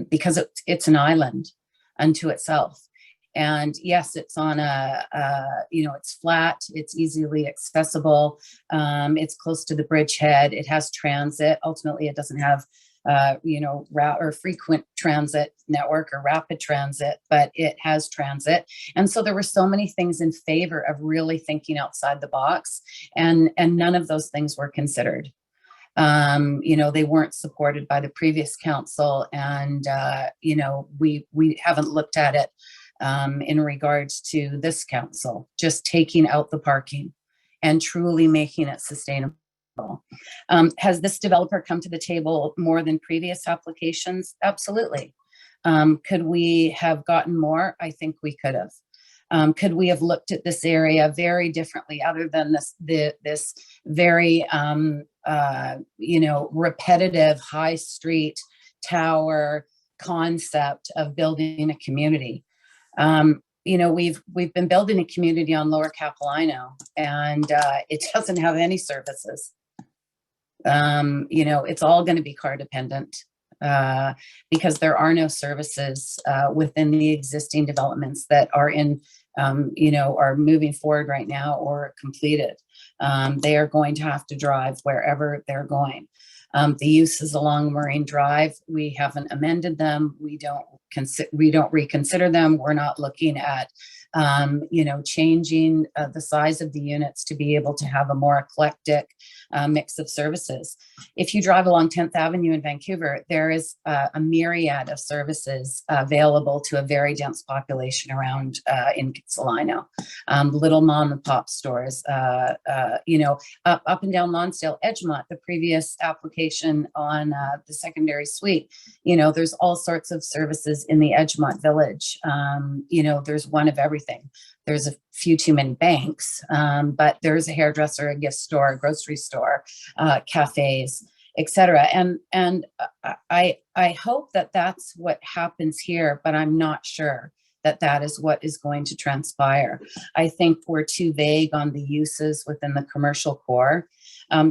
because it's an island unto itself. And yes, it's on it's flat, it's easily accessible, it's close to the bridgehead, it has transit. Ultimately, it doesn't have frequent transit network or rapid transit, but it has transit. And so there were so many things in favor of really thinking outside the box, and none of those things were considered. They weren't supported by the previous council, and we haven't looked at it in regards to this council, just taking out the parking and truly making it sustainable. Has this developer come to the table more than previous applications? Absolutely. Could we have gotten more? I think we could have. Could we have looked at this area very differently, other than this very repetitive high street tower concept of building a community? We've been building a community on Lower Capilano, and it doesn't have any services. It's all going to be car dependent because there are no services within the existing developments that are are moving forward right now or completed. They are going to have to drive wherever they're going. The uses along Marine Drive, we haven't amended them. We don't reconsider them. We're not looking at, changing the size of the units to be able to have a more eclectic mix of services. If you drive along 10th Avenue in Vancouver, there is a myriad of services available to a very dense population around in Salino. Little mom and pop stores, up and down Lonsdale, Edgemont, the previous application on the secondary suite, there's all sorts of services in the Edgemont Village. There's one of everything. There's a few too many banks, but there's a hairdresser, a gift store, a grocery store, cafes, etc. And I hope that that's what happens here, but I'm not sure that is what is going to transpire. I think we're too vague on the uses within the commercial core.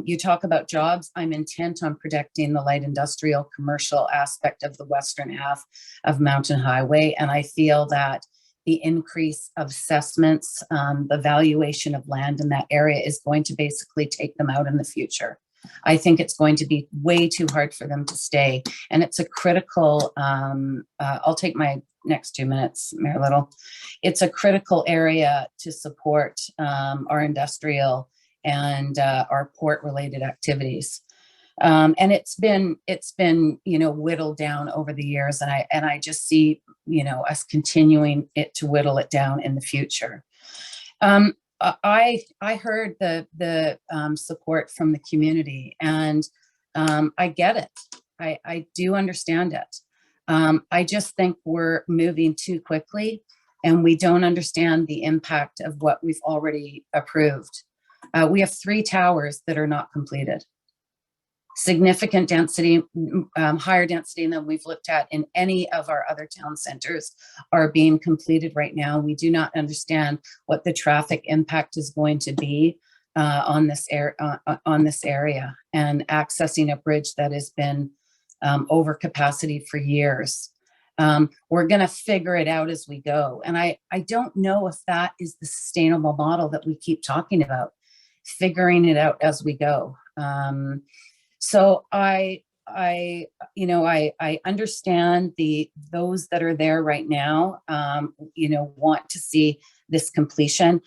You talk about jobs. I'm intent on protecting the light industrial commercial aspect of the western half of Mountain Highway, and I feel that the increase of assessments, the valuation of land in that area is going to basically take them out in the future. I think it's going to be way too hard for them to stay. And it's a critical, I'll take my next 2 minutes, Mayor Little. It's a critical area to support our industrial and our port related activities. And it's been whittled down over the years, and I just see us continuing to whittle it down in the future. I heard the support from the community, and I get it. I do understand it. I just think we're moving too quickly, and we don't understand the impact of what we've already approved. We have 3 towers that are not completed. significant density, higher density than we've looked at in any of our other town centers are being completed right now. We do not understand what the traffic impact is going to be on this area, and accessing a bridge that has been over capacity for years. We're going to figure it out as we go. And I don't know if that is the sustainable model that we keep talking about, figuring it out as we go. So I understand those that are there right now, want to see this completion.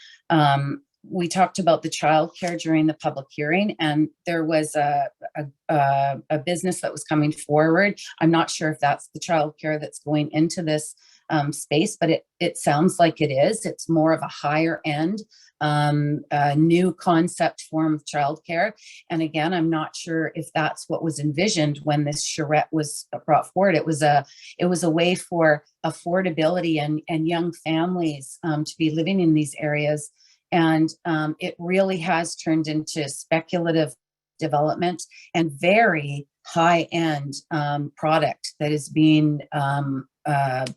We talked about the childcare during the public hearing, and there was a business that was coming forward. I'm not sure if that's the childcare that's going into this space, but it sounds like it is. It's more of a higher end, new concept form of childcare. And again, I'm not sure if that's what was envisioned when this charrette was brought forward. It was a way for affordability and young families to be living in these areas. And it really has turned into speculative development and very high-end product that is being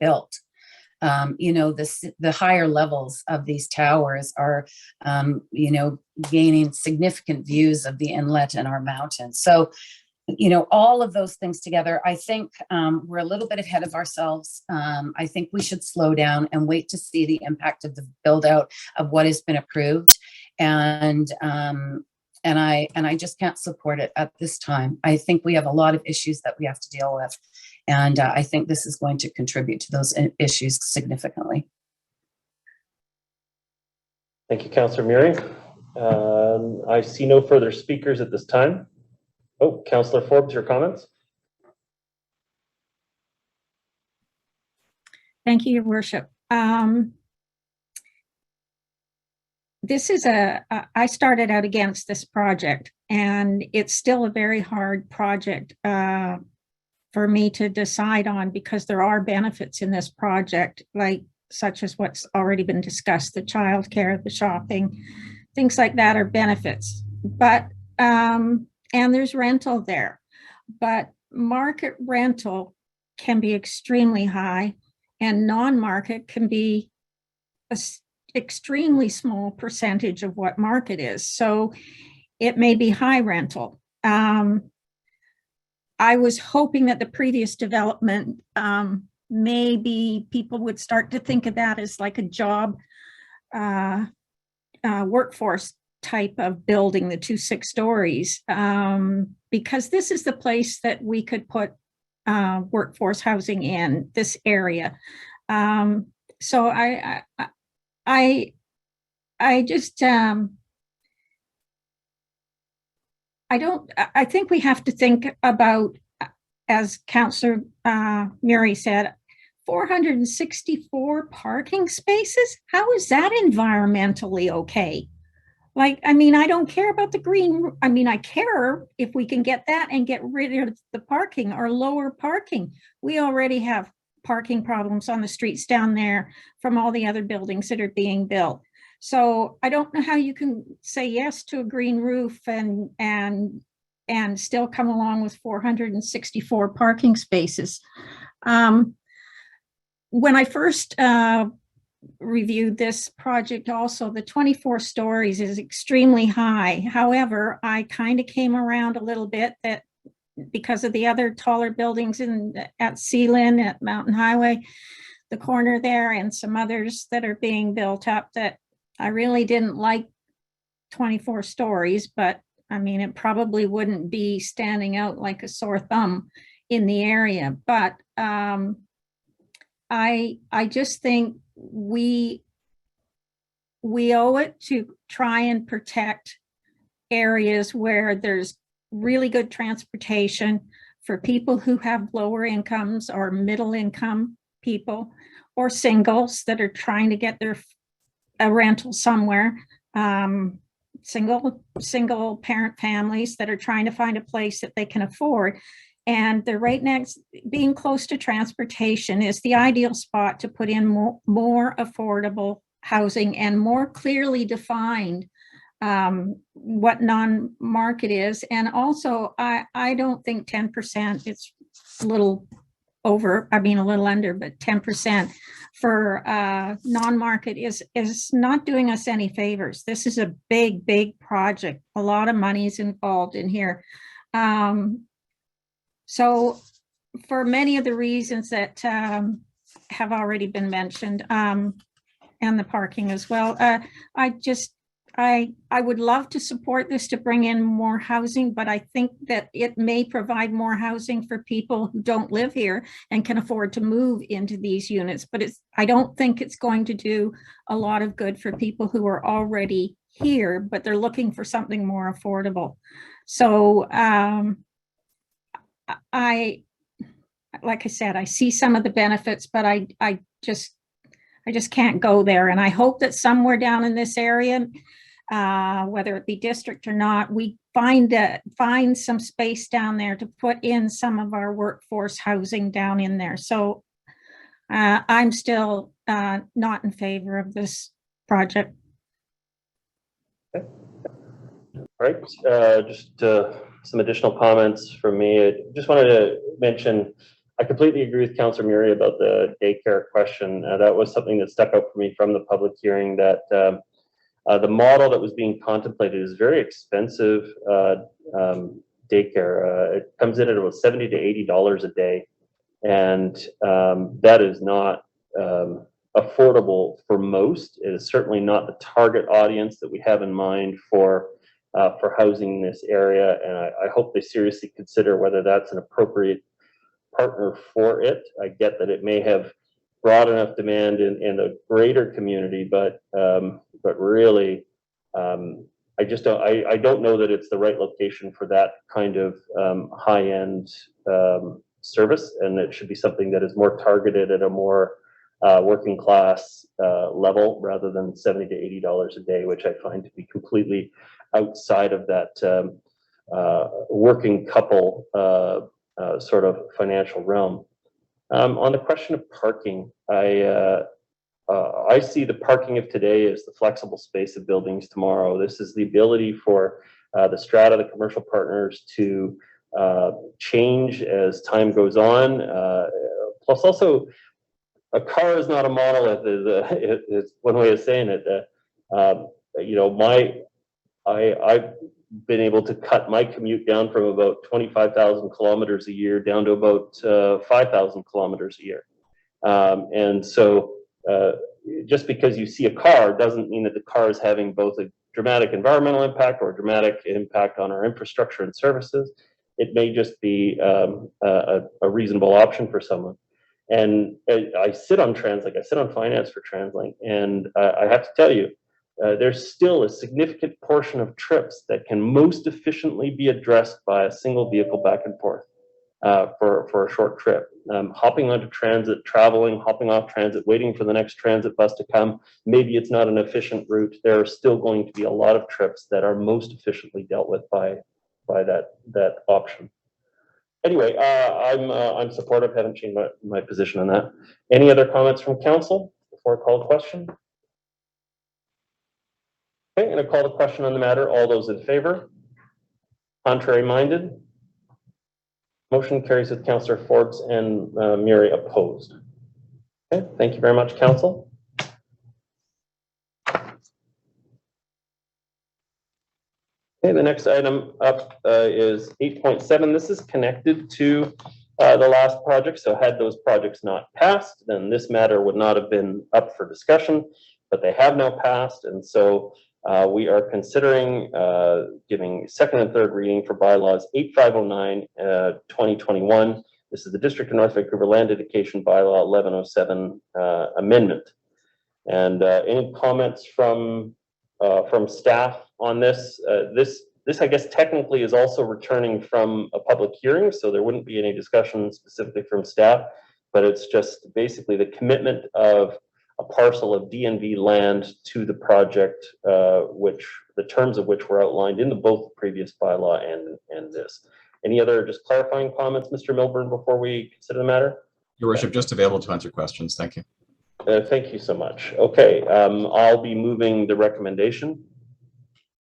built. The higher levels of these towers are, gaining significant views of the inlet and our mountains. So, all of those things together, I think we're a little bit ahead of ourselves. I think we should slow down and wait to see the impact of the build out of what has been approved. And I just can't support it at this time. I think we have a lot of issues that we have to deal with. And I think this is going to contribute to those issues significantly. Thank you, Councillor Murray. I see no further speakers at this time. Oh, Councillor Forbes, your comments? Thank you, Your Worship. This is I started out against this project, and it's still a very hard project for me to decide on, because there are benefits in this project, such as what's already been discussed, the childcare, the shopping, things like that are benefits. But and there's rental there, but market rental can be extremely high, and non-market can be an extremely small percentage of what market is. So it may be high rental. I was hoping that the previous development, maybe people would start to think of that as like a job workforce type of building, the 2 6 stories, because this is the place that we could put workforce housing in this area. So I think we have to think about, as Councillor Murray said, 464 parking spaces. How is that environmentally okay? I don't care about the green. I care if we can get that and get rid of the parking or lower parking. We already have parking problems on the streets down there from all the other buildings that are being built. So I don't know how you can say yes to a green roof and still come along with 464 parking spaces. When I first reviewed this project, also the 24 stories is extremely high. However, I kind of came around a little bit that because of the other taller buildings at Sealand, at Mountain Highway, the corner there, and some others that are being built up, that I really didn't like 24 stories, but it probably wouldn't be standing out like a sore thumb in the area. But I just think we owe it to try and protect areas where there's really good transportation for people who have lower incomes or middle income people, or singles that are trying to get a rental somewhere, single parent families that are trying to find a place that they can afford. And they're right next, being close to transportation is the ideal spot to put in more affordable housing and more clearly defined what non-market is. And also, I don't think 10%, it's a little over, I mean, a little under, but 10% for non-market is not doing us any favors. This is a big, big project. A lot of money is involved in here. So for many of the reasons that have already been mentioned, and the parking as well, I would love to support this to bring in more housing, but I think that it may provide more housing for people who don't live here and can afford to move into these units. But I don't think it's going to do a lot of good for people who are already here, but they're looking for something more affordable. So like I said, I see some of the benefits, but I just can't go there. And I hope that somewhere down in this area, whether it be district or not, we find some space down there to put in some of our workforce housing down in there. So I'm still not in favor of this project. Okay. All right, just some additional comments from me. I just wanted to mention, I completely agree with Councillor Murray about the daycare question. That was something that stuck out for me from the public hearing, that the model that was being contemplated is very expensive daycare. It comes in at about $70 to $80 a day, and that is not affordable for most. It is certainly not the target audience that we have in mind for housing in this area, and I hope they seriously consider whether that's an appropriate partner for it. I get that it may have broad enough demand in a greater community, but really, I just don't. I don't know that it's the right location for that kind of high-end service, and it should be something that is more targeted at a more working class level, rather than $70 to $80 a day, which I find to be completely outside of that working couple sort of financial realm. On the question of parking, I see the parking of today as the flexible space of buildings tomorrow. This is the ability for the strata, the commercial partners, to change as time goes on. Plus, also, a car is not a monolith. Is one way of saying it. You know, I've been able to cut my commute down from about 25,000 kilometers a year down to about 5,000 kilometers a year. And so just because you see a car doesn't mean that the car is having both a dramatic environmental impact or a dramatic impact on our infrastructure and services. It may just be a reasonable option for someone. And I sit on TransLink, I sit on finance for TransLink, and I have to tell you, there's still a significant portion of trips that can most efficiently be addressed by a single vehicle back and forth for a short trip. Hopping onto transit, traveling, hopping off transit, waiting for the next transit bus to come, maybe it's not an efficient route. There are still going to be a lot of trips that are most efficiently dealt with by that option. Anyway, I'm supportive, haven't changed my position on that. Any other comments from council before I call the question? Okay, I'm going to call the question on the matter. All those in favor? Contrary minded? Motion carries with Councillor Forbes and Murray opposed. Okay, thank you very much, council. Okay, the next item up is 8.7. This is connected to the last project. So had those projects not passed, then this matter would not have been up for discussion, but they have now passed. And so we are considering giving second and third reading for bylaws 8509 2021. This is the District of North Vancouver Land Dedication Bylaw 1107 amendment. And any comments from staff on this? This, I guess, technically is also returning from a public hearing, so there wouldn't be any discussion specifically from staff, but it's just basically the commitment of a parcel of DNV land to the project, which the terms of which were outlined in both the previous bylaw and this. Any other just clarifying comments, Mr. Milburn, before we consider the matter? Your Worship, just available to answer questions. Thank you. Thank you so much. Okay, I'll be moving the recommendation.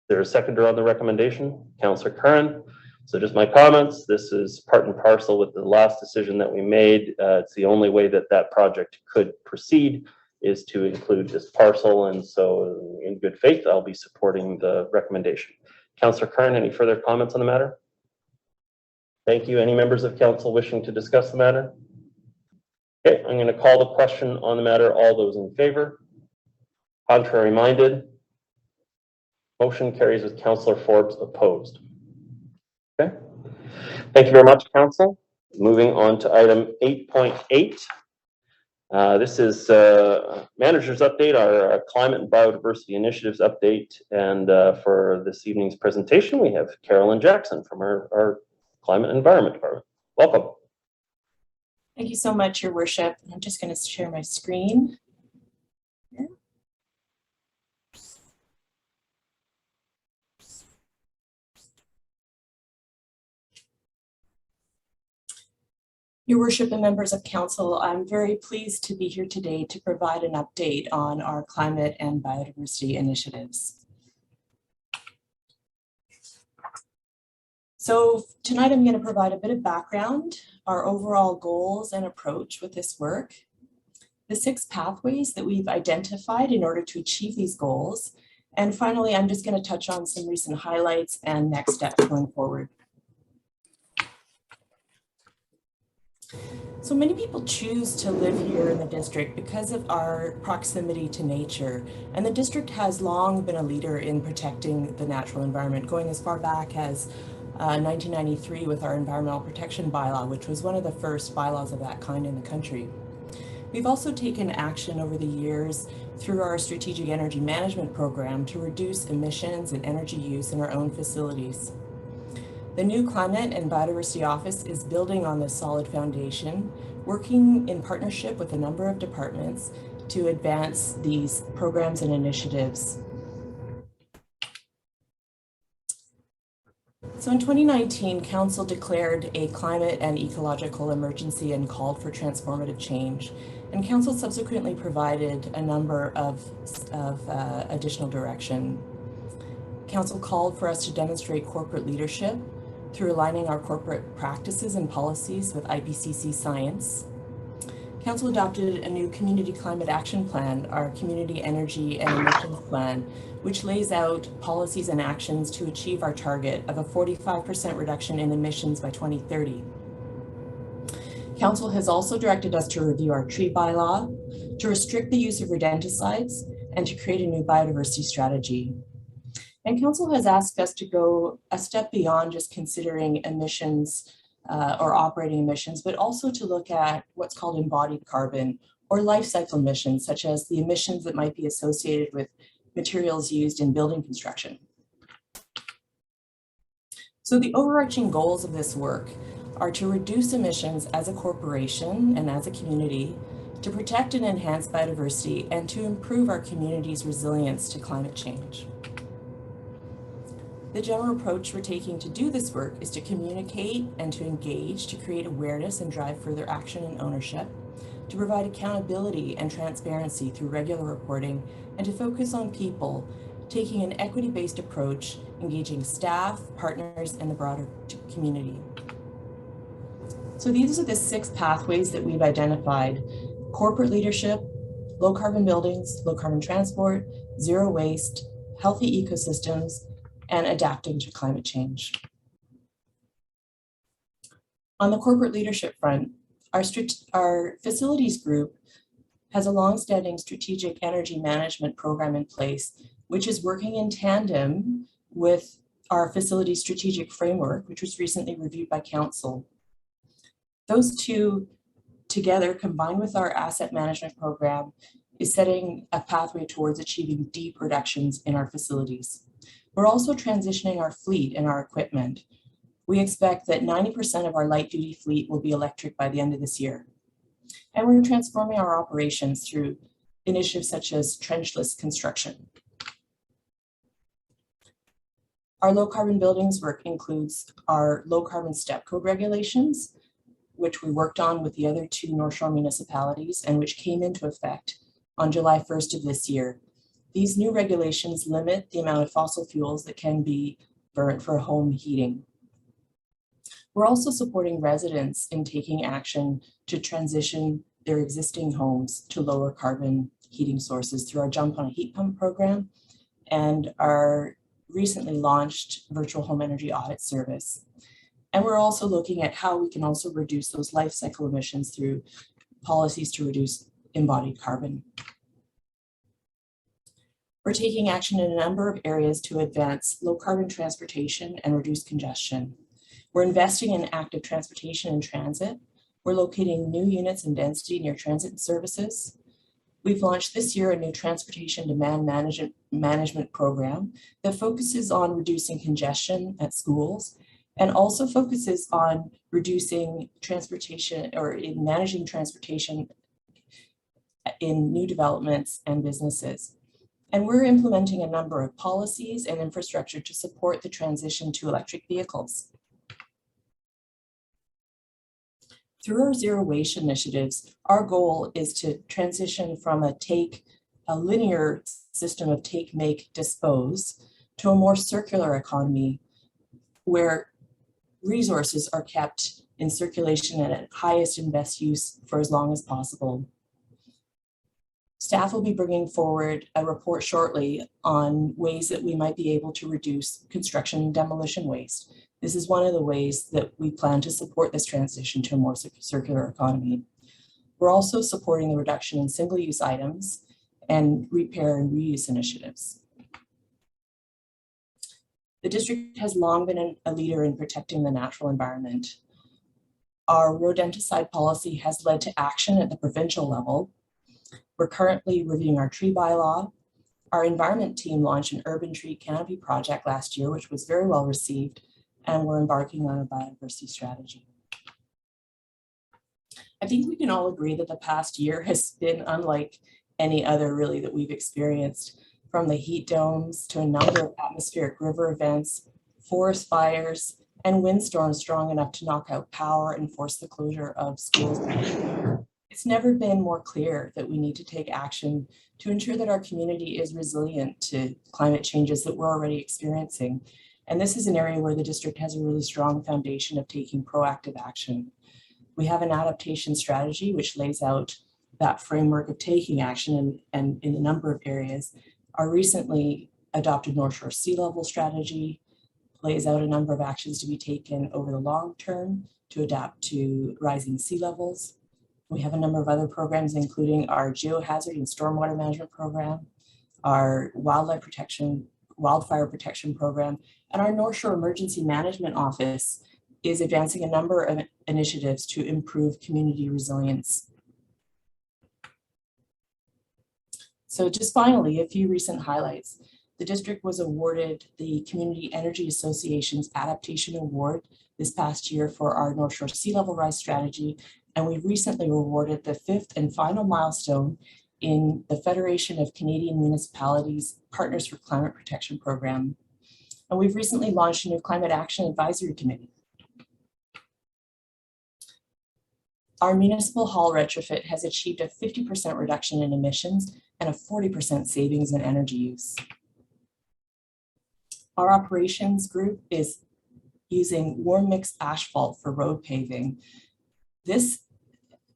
there a seconder on the recommendation? Councillor Curran. So just my comments, this is part and parcel with the last decision that we made. It's the only way that that project could proceed is to include this parcel. And so in good faith, I'll be supporting the recommendation. Councillor Curran, any further comments on the matter? Thank you. Any members of council wishing to discuss the matter? Okay, I'm going to call the question on the matter. All those in favor? Contrary minded? Motion carries with Councillor Forbes opposed. Okay. Thank you very much, council. Moving on to item 8.8. This is manager's update, our climate and biodiversity initiatives update. And for this evening's presentation, we have Carolyn Jackson from our climate and environment department. Welcome. Thank you so much, Your Worship. I'm just going to share my screen. Your Worship and members of council, I'm very pleased to be here today to provide an update on our climate and biodiversity initiatives. So tonight I'm going to provide a bit of background, our overall goals and approach with this work, the 6 pathways that we've identified in order to achieve these goals, and finally I'm just going to touch on some recent highlights and next steps going forward. So many people choose to live here in the district because of our proximity to nature, and the district has long been a leader in protecting the natural environment, going as far back as 1993 with our environmental protection bylaw, which was one of the first bylaws of that kind in the country. We've also taken action over the years through our strategic energy management program to reduce emissions and energy use in our own facilities. The new Climate and Biodiversity Office is building on this solid foundation, working in partnership with a number of departments to advance these programs and initiatives. So in 2019, Council declared a climate and ecological emergency and called for transformative change. And Council subsequently provided a number of additional direction. Council called for us to demonstrate corporate leadership through aligning our corporate practices and policies with IPCC science. Council adopted a new Community Climate Action Plan, our Community Energy and Emissions Plan, which lays out policies and actions to achieve our target of a 45% reduction in emissions by 2030. Council has also directed us to review our tree bylaw, to restrict the use of rodenticides, and to create a new biodiversity strategy. And Council has asked us to go a step beyond just considering emissions or operating emissions, but also to look at what's called embodied carbon or life cycle emissions, such as the emissions that might be associated with materials used in building construction. So the overarching goals of this work are to reduce emissions as a corporation and as a community, to protect and enhance biodiversity, and to improve our community's resilience to climate change. The general approach we're taking to do this work is to communicate and to engage, to create awareness and drive further action and ownership, to provide accountability and transparency through regular reporting, and to focus on people, taking an equity-based approach, engaging staff, partners, and the broader community. So these are the 6 pathways that we've identified: corporate leadership, low carbon buildings, low carbon transport, zero waste, healthy ecosystems, and adapting to climate change. On the corporate leadership front, our facilities group has a long-standing strategic energy management program in place, which is working in tandem with our facilities strategic framework, which was recently reviewed by Council. Those two together, combined with our asset management program, is setting a pathway towards achieving deep reductions in our facilities. We're also transitioning our fleet and our equipment. We expect that 90% of our light duty fleet will be electric by the end of this year. And we're transforming our operations through initiatives such as trenchless construction. Our low carbon buildings work includes our low carbon step code regulations, which we worked on with the other 2 North Shore municipalities and which came into effect on July 1st of this year. These new regulations limit the amount of fossil fuels that can be burnt for home heating. We're also supporting residents in taking action to transition their existing homes to lower carbon heating sources through our Jump on a Heat Pump program and our recently launched virtual home energy audit service. And we're also looking at how we can also reduce those life cycle emissions through policies to reduce embodied carbon. We're taking action in a number of areas to advance low carbon transportation and reduce congestion. We're investing in active transportation and transit. We're locating new units and density near transit services. We've launched this year a new transportation demand management program that focuses on reducing congestion at schools and also focuses on reducing transportation or in managing transportation in new developments and businesses. And we're implementing a number of policies and infrastructure to support the transition to electric vehicles. Through our zero waste initiatives, our goal is to transition from a linear system of take, make, dispose to a more circular economy where resources are kept in circulation and at highest and best use for as long as possible. Staff will be bringing forward a report shortly on ways that we might be able to reduce construction and demolition waste. This is one of the ways that we plan to support this transition to a more circular economy. We're also supporting the reduction in single-use items and repair and reuse initiatives. The district has long been a leader in protecting the natural environment. Our rodenticide policy has led to action at the provincial level. We're currently reviewing our tree bylaw. Our environment team launched an urban tree canopy project last year, which was very well received, and we're embarking on a biodiversity strategy. I think we can all agree that the past year has been unlike any other really that we've experienced, from the heat domes to a number of atmospheric river events, forest fires, and windstorms strong enough to knock out power and force the closure of schools. It's never been more clear that we need to take action to ensure that our community is resilient to climate changes that we're already experiencing. And this is an area where the district has a really strong foundation of taking proactive action. We have an adaptation strategy which lays out that framework of taking action and in a number of areas. Our recently adopted North Shore Sea Level strategy lays out a number of actions to be taken over the long term to adapt to rising sea levels. We have a number of other programs, including our geohazard and stormwater management program, our wildfire protection program, and our North Shore Emergency Management Office is advancing a number of initiatives to improve community resilience. So just finally, a few recent highlights. The district was awarded the Community Energy Association's Adaptation Award this past year for our North Shore Sea Level Rise strategy, and we recently awarded the 5th and final milestone in the Federation of Canadian Municipalities Partners for Climate Protection program. And we've recently launched a new Climate Action Advisory Committee. Our municipal hall retrofit has achieved a 50% reduction in emissions and a 40% savings in energy use. Our operations group is using warm mix asphalt for road paving. This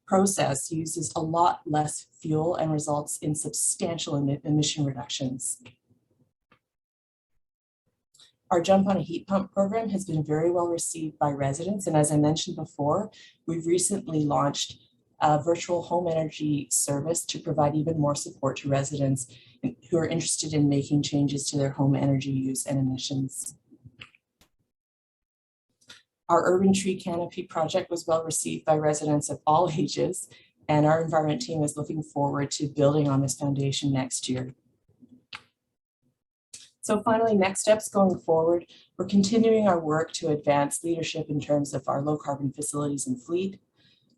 process uses a lot less fuel and results in substantial emission reductions. Our Jump on a Heat Pump program has been very well received by residents. And as I mentioned before, we've recently launched a virtual home energy service to provide even more support to residents who are interested in making changes to their home energy use and emissions. Our urban tree canopy project was well received by residents of all ages, and our environment team is looking forward to building on this foundation next year. So finally, next steps going forward, we're continuing our work to advance leadership in terms of our low carbon facilities and fleet.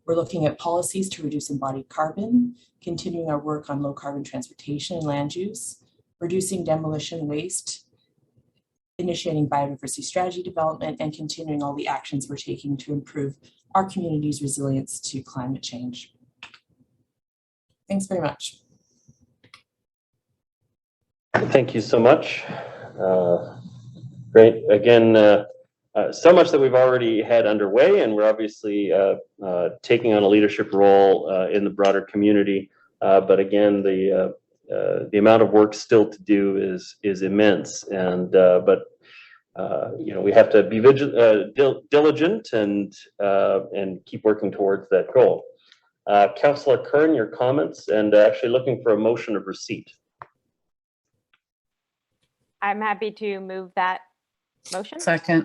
We're looking at policies to reduce embodied carbon, continuing our work on low carbon transportation and land use, reducing demolition waste, initiating biodiversity strategy development, and continuing all the actions we're taking to improve our community's resilience to climate change. Thanks very much. Thank you so much. Great. Again, so much that we've already had underway, and we're obviously taking on a leadership role in the broader community. But again, the amount of work still to do is immense, and you know, we have to be diligent and keep working towards that goal. Councillor Kern, your comments, and actually looking for a motion of receipt. I'm happy to move that motion. Second.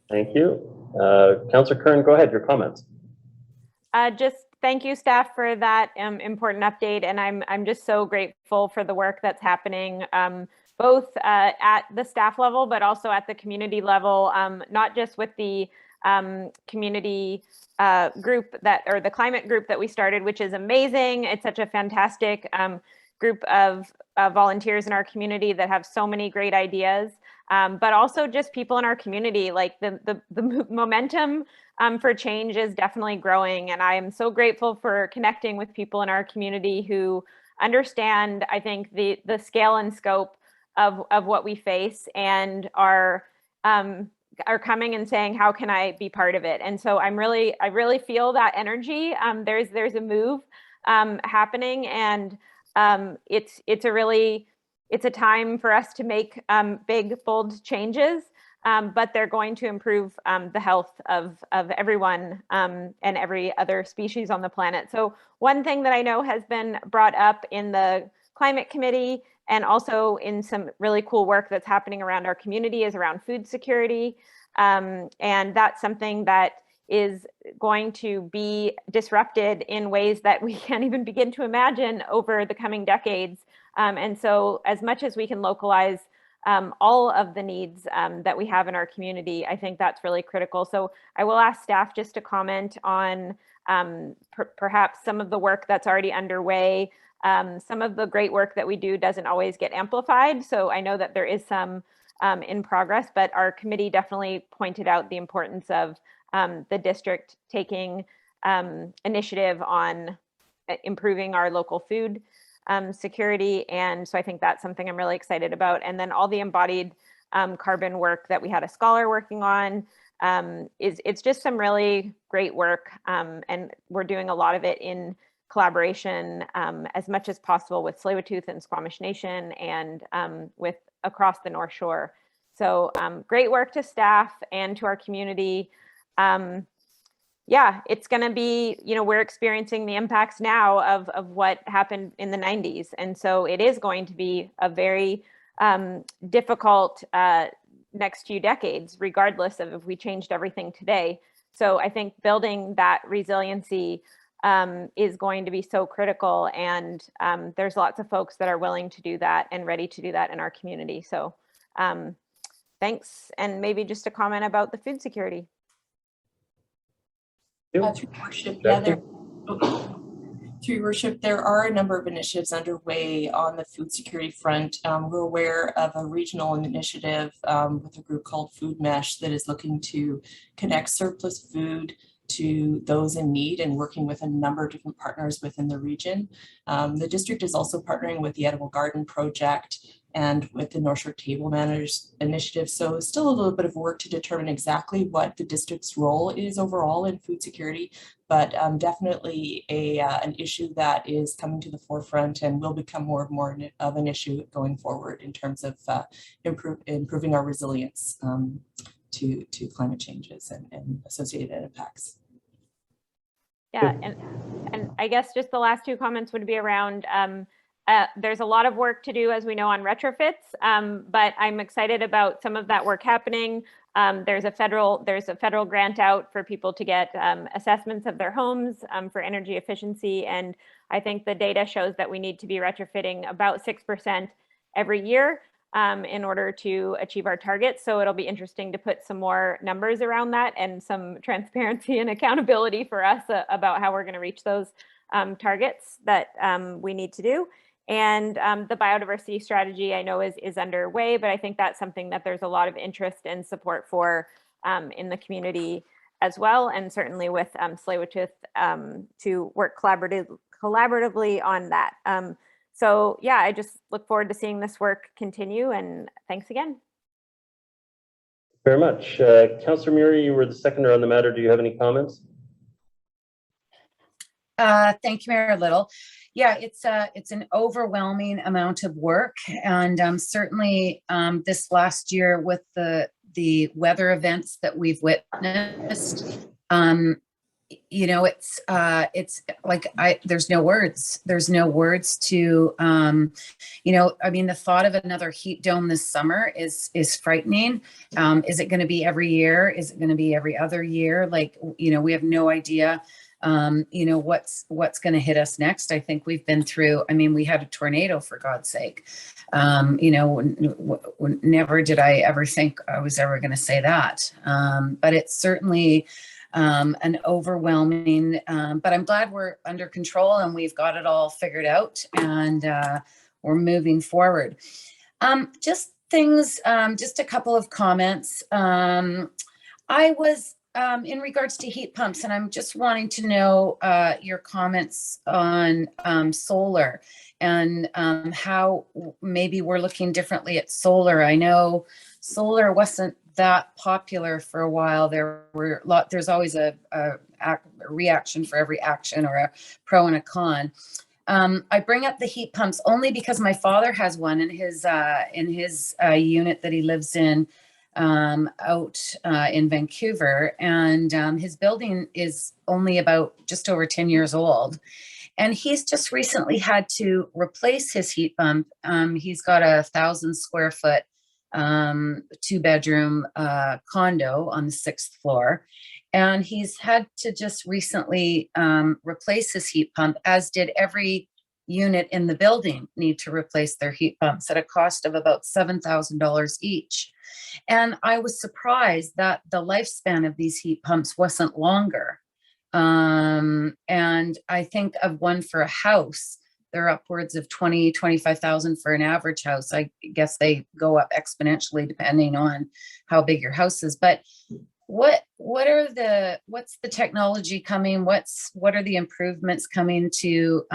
Thank you. Councillor Kern, go ahead, your comments. Just thank you, staff, for that important update. And I'm just so grateful for the work that's happening, both at the staff level, but also at the community level, not just with the community group or the climate group that we started, which is amazing. It's such a fantastic group of volunteers in our community that have so many great ideas, but also just people in our community. Like the momentum for change is definitely growing, and I am so grateful for connecting with people in our community who understand, I think, the scale and scope of what we face, and are coming and saying, how can I be part of it? And so I really feel that energy. There's a move happening, and it's a time for us to make big, bold changes, but they're going to improve the health of everyone and every other species on the planet. So one thing that I know has been brought up in the climate committee, and also in some really cool work that's happening around our community, is around food security. And that's something that is going to be disrupted in ways that we can't even begin to imagine over the coming decades. And so as much as we can localize all of the needs that we have in our community, I think that's really critical. So I will ask staff just to comment on perhaps some of the work that's already underway. Some of the great work that we do doesn't always get amplified. So I know that there is some in progress, but our committee definitely pointed out the importance of the district taking initiative on improving our local food security. And so I think that's something I'm really excited about. And then all the embodied carbon work that we had a scholar working on, it's just some really great work. And we're doing a lot of it in collaboration as much as possible with Tsleil-Waututh and Squamish Nation, and with across the North Shore. So great work to staff and to our community. Yeah, it's going to be, you know, we're experiencing the impacts now of what happened in the 90s. And so it is going to be a very difficult next few decades, regardless of if we changed everything today. So I think building that resiliency is going to be so critical. And there's lots of folks that are willing to do that and ready to do that in our community. So thanks. And maybe just a comment about the food security. Through your worship, there are a number of initiatives underway on the food security front. We're aware of a regional initiative with a group called Food Mesh that is looking to connect surplus food to those in need, and working with a number of different partners within the region. The district is also partnering with the Edible Garden Project and with the North Shore Table Manners Initiative. So still a little bit of work to determine exactly what the district's role is overall in food security, but definitely an issue that is coming to the forefront and will become more and more of an issue going forward in terms of improving our resilience to climate changes and associated impacts. Yeah, and I guess just the last two comments would be around there's a lot of work to do, as we know, on retrofits, but I'm excited about some of that work happening. There's a federal grant out for people to get assessments of their homes for energy efficiency, and I think the data shows that we need to be retrofitting about 6% every year in order to achieve our targets. So it'll be interesting to put some more numbers around that and some transparency and accountability for us about how we're going to reach those targets that we need to do. And the biodiversity strategy, I know, is underway, but I think that's something that there's a lot of interest and support for in the community as well, and certainly with Tsleil-Waututh to work collaboratively on that. So yeah, I just look forward to seeing this work continue, and thanks again. Very much. Councillor Muri, you were the seconder on the matter. Do you have any comments? Thank you, Mayor Little. Yeah, it's an overwhelming amount of work, and certainly this last year with the weather events that we've witnessed, you know, it's like there's no words. There's no words to, you know, I mean, the thought of another heat dome this summer is frightening. Is it going to be every year? Is it going to be every other year? Like, you know, we have no idea. You know, what's going to hit us next. I think we've been through, I mean, we had a tornado, for God's sake. You know, never did I ever think I was ever going to say that. But it's certainly an overwhelming, but I'm glad we're under control and we've got it all figured out, and we're moving forward. Just things, just a couple of comments. I was, in regards to heat pumps, and I'm just wanting to know your comments on solar and how maybe we're looking differently at solar. I know solar wasn't that popular for a while. There's always a reaction for every action, or a pro and a con. I bring up the heat pumps only because my father has one in his unit that he lives in out in Vancouver, and his building is only about just over 10 years old, and he's just recently had to replace his heat pump. He's got a 1,000 square foot 2-bedroom condo on the 6th floor, and he's had to just recently replace his heat pump, as did every unit in the building need to replace their heat pumps at a cost of about $7,000 each. And I was surprised that the lifespan of these heat pumps wasn't longer. And I think of one for a house, they're upwards of 20, 25,000 for an average house. I guess they go up exponentially depending on how big your house is. But what's the technology coming? What are the improvements coming to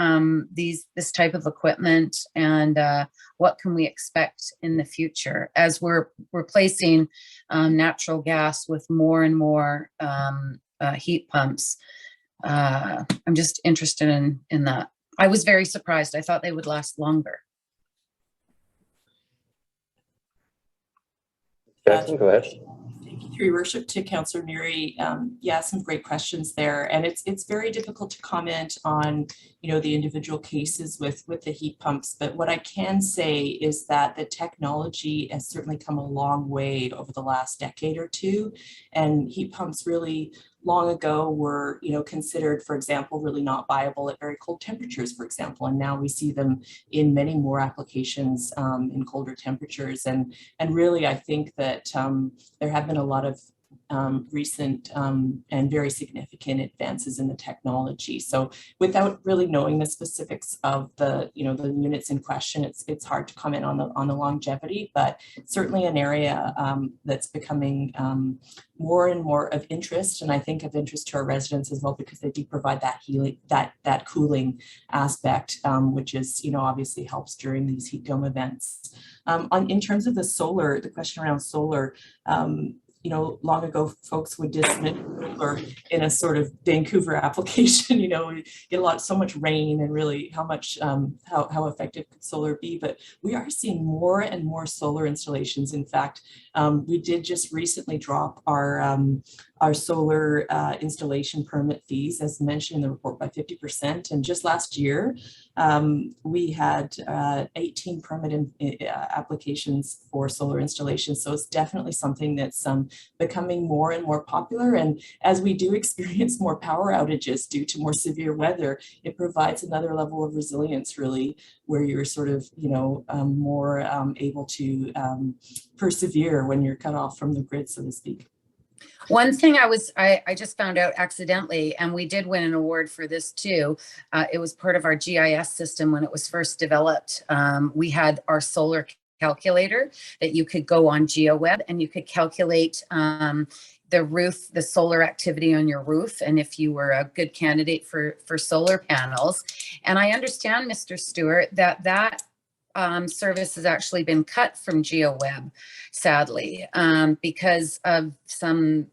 this type of equipment, and what can we expect in the future as we're replacing natural gas with more and more heat pumps? I'm just interested in that. I was very surprised. I thought they would last longer. Jackson, go ahead. Thank you, through your worship, to Councillor Muri. Yeah, some great questions there, and it's very difficult to comment on, you know, the individual cases with the heat pumps. But what I can say is that the technology has certainly come a long way over the last decade or two, and heat pumps really long ago were, you know, considered, for example, really not viable at very cold temperatures, for example, and now we see them in many more applications in colder temperatures. And really, I think that there have been a lot of recent and very significant advances in the technology. So without really knowing the specifics of the units in question, it's hard to comment on the longevity, but certainly an area that's becoming more and more of interest, and I think of interest to our residents as well, because they do provide that healing, that cooling aspect, which is, you know, obviously helps during these heat dome events. In terms of the solar, the question around solar, you know, long ago, folks would dismiss solar in a sort of Vancouver application. You know, we get so much rain, and really how much, how effective could solar be? But we are seeing more and more solar installations. In fact, we did just recently drop our solar installation permit fees, as mentioned in the report, by 50%. And just last year, we had 18 permit applications for solar installations. So it's definitely something that's becoming more and more popular. And as we do experience more power outages due to more severe weather, it provides another level of resilience, really, where you're sort of, you know, more able to persevere when you're cut off from the grid, so to speak. One thing I just found out accidentally, and we did win an award for this too. It was part of our GIS system when it was first developed. We had our solar calculator that you could go on GeoWeb, and you could calculate roof, the solar activity on your roof, and if you were a good candidate for solar panels. And I understand, Mr. Stewart, that service has actually been cut from GeoWeb, sadly, because of some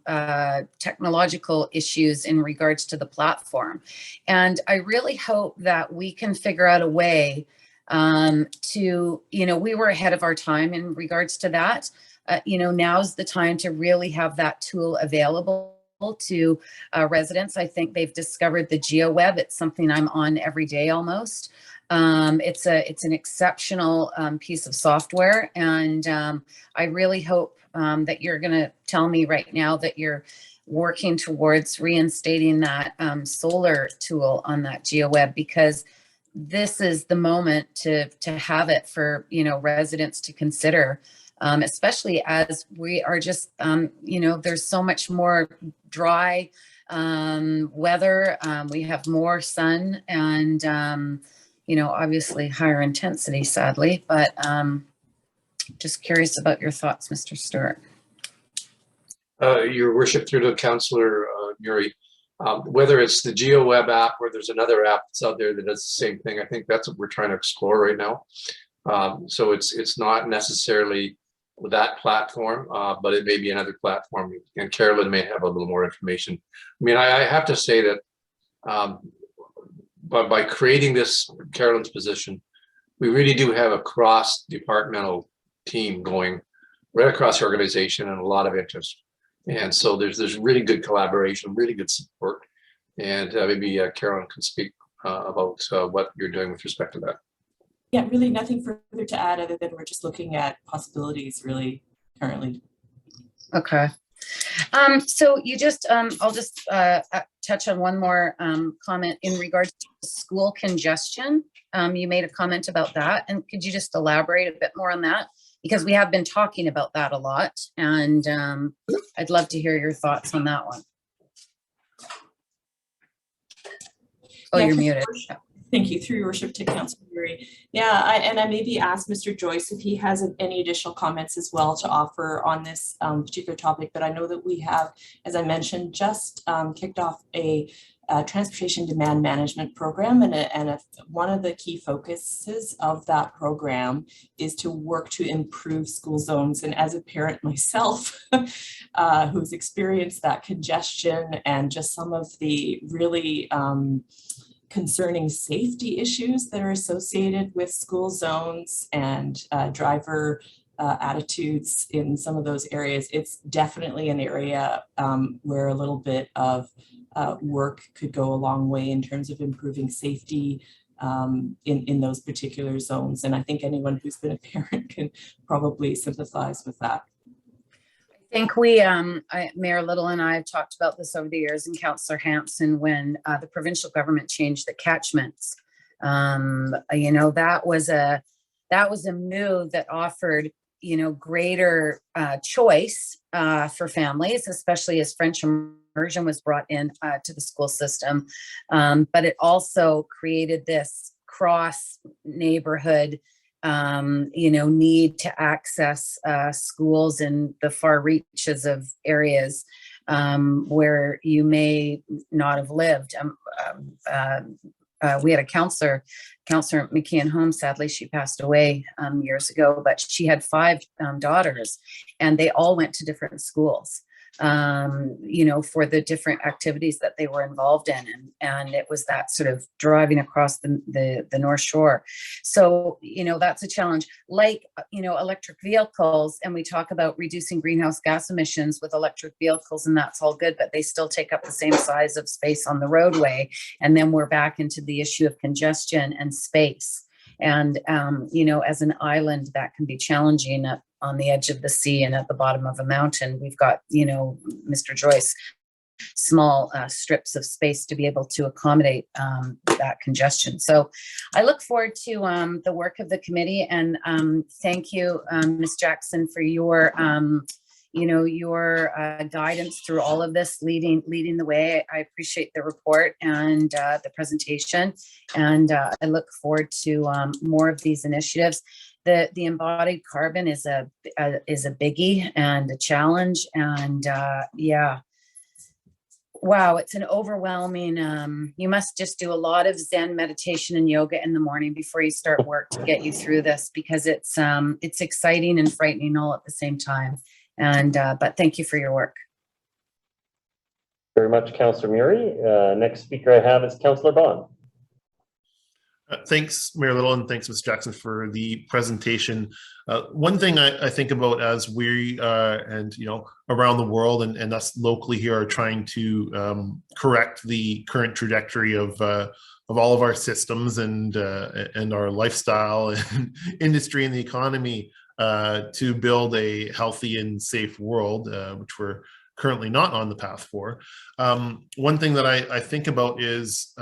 technological issues in regards to the platform. And I really hope that we can figure out a way to, we were ahead of our time in regards to that. Now's the time to really have that tool available to residents. I think they've discovered the GeoWeb. It's something I'm on every day almost. It's an exceptional piece of software, and I really hope that you're going to tell me right now that you're working towards reinstating that solar tool on that GeoWeb, because this is the moment to have it for residents to consider. Especially as we are just, there's so much more dry weather. We have more sun and, obviously higher intensity, sadly, but just curious about your thoughts, Mr. Stewart. Your worship, through to Councillor Murray, whether it's the GeoWeb app or there's another app that's out there that does the same thing, I think that's what we're trying to explore right now. So it's not necessarily that platform, but it may be another platform, and Carolyn may have a little more information. I mean, I have to say that by creating this, Carolyn's position, we really do have a cross-departmental team going right across the organization and a lot of interest. And so there's really good collaboration, really good support. And maybe Carolyn can speak about what you're doing with respect to that. Yeah, really nothing further to add other than we're just looking at possibilities really currently. Okay. So you just, I'll just touch on one more comment in regards to school congestion. You made a comment about that, and could you just elaborate a bit more on that? Because we have been talking about that a lot, and I'd love to hear your thoughts on that one. Oh, yeah, you're muted. Thank you. Through your worship to Councillor Murray. Yeah, I maybe ask Mr. Joyce if he has any additional comments as well to offer on this particular topic, but I know that we have, as I mentioned, just kicked off a transportation demand management program, and one of the key focuses of that program is to work to improve school zones. And as a parent myself, who's experienced that congestion and just some of the really concerning safety issues that are associated with school zones and driver attitudes in some of those areas, it's definitely an area where a little bit of work could go a long way in terms of improving safety in those particular zones. And I think anyone who's been a parent can probably sympathize with that. I think we, Mayor Little and I have talked about this over the years, and Councillor Hansen, when the provincial government changed the catchments. That was a move that offered, greater choice for families, especially as French immersion was brought in to the school system. But it also created this cross neighborhood need to access schools in the far reaches of areas where you may not have lived. We had a Councillor McKeon Holmes, sadly she passed away years ago, but she had 5 daughters, and they all went to different schools. For the different activities that they were involved in. And it was that sort of driving across the North Shore. So, that's a challenge. Like, electric vehicles, and we talk about reducing greenhouse gas emissions with electric vehicles, and that's all good, but they still take up the same size of space on the roadway. And then we're back into the issue of congestion and space. And, as an island, that can be challenging on the edge of the sea and at the bottom of a mountain. We've got, Mr. Joyce, small strips of space to be able to accommodate that congestion. So I look forward to the work of the committee, and thank you, Ms. Jackson, for your guidance through all of this, leading the way. I appreciate the report and the presentation, and I look forward to more of these initiatives. the embodied carbon is a biggie and a challenge. And yeah, wow, it's an overwhelming, you must just do a lot of Zen meditation and yoga in the morning before you start work to get you through this, because it's exciting and frightening all at the same time. And but thank you for your work. Very much, Councillor Murray. Next speaker I have is Councillor Bond. Thanks, Mayor Little, and thanks, Ms. Jackson, for the presentation. One thing I think about as we and around the world and us locally here are trying to correct the current trajectory of all of our systems and our lifestyle and industry and the economy to build a healthy and safe world, which we're currently not on the path for. One thing that I think about is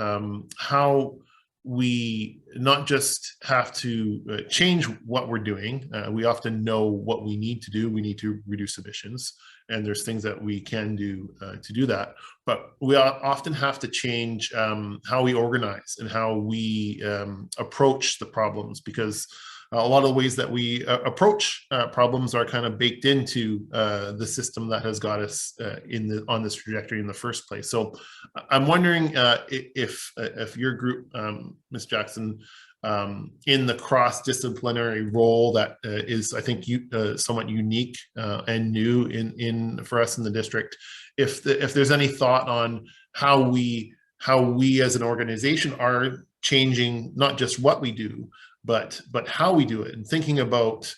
how we not just have to change what we're doing. We often know what we need to do. We need to reduce emissions, and there's things that we can do to do that. But we often have to change how we organize and how we approach the problems, because a lot of the ways that we approach problems are kind of baked into the system that has got us on this trajectory in the first place. So I'm wondering if your group, Ms. Jackson, in the cross-disciplinary role that is, I think, somewhat unique and new for us in the district, if there's any thought on how we as an organization are changing not just what we do, but how we do it, and thinking about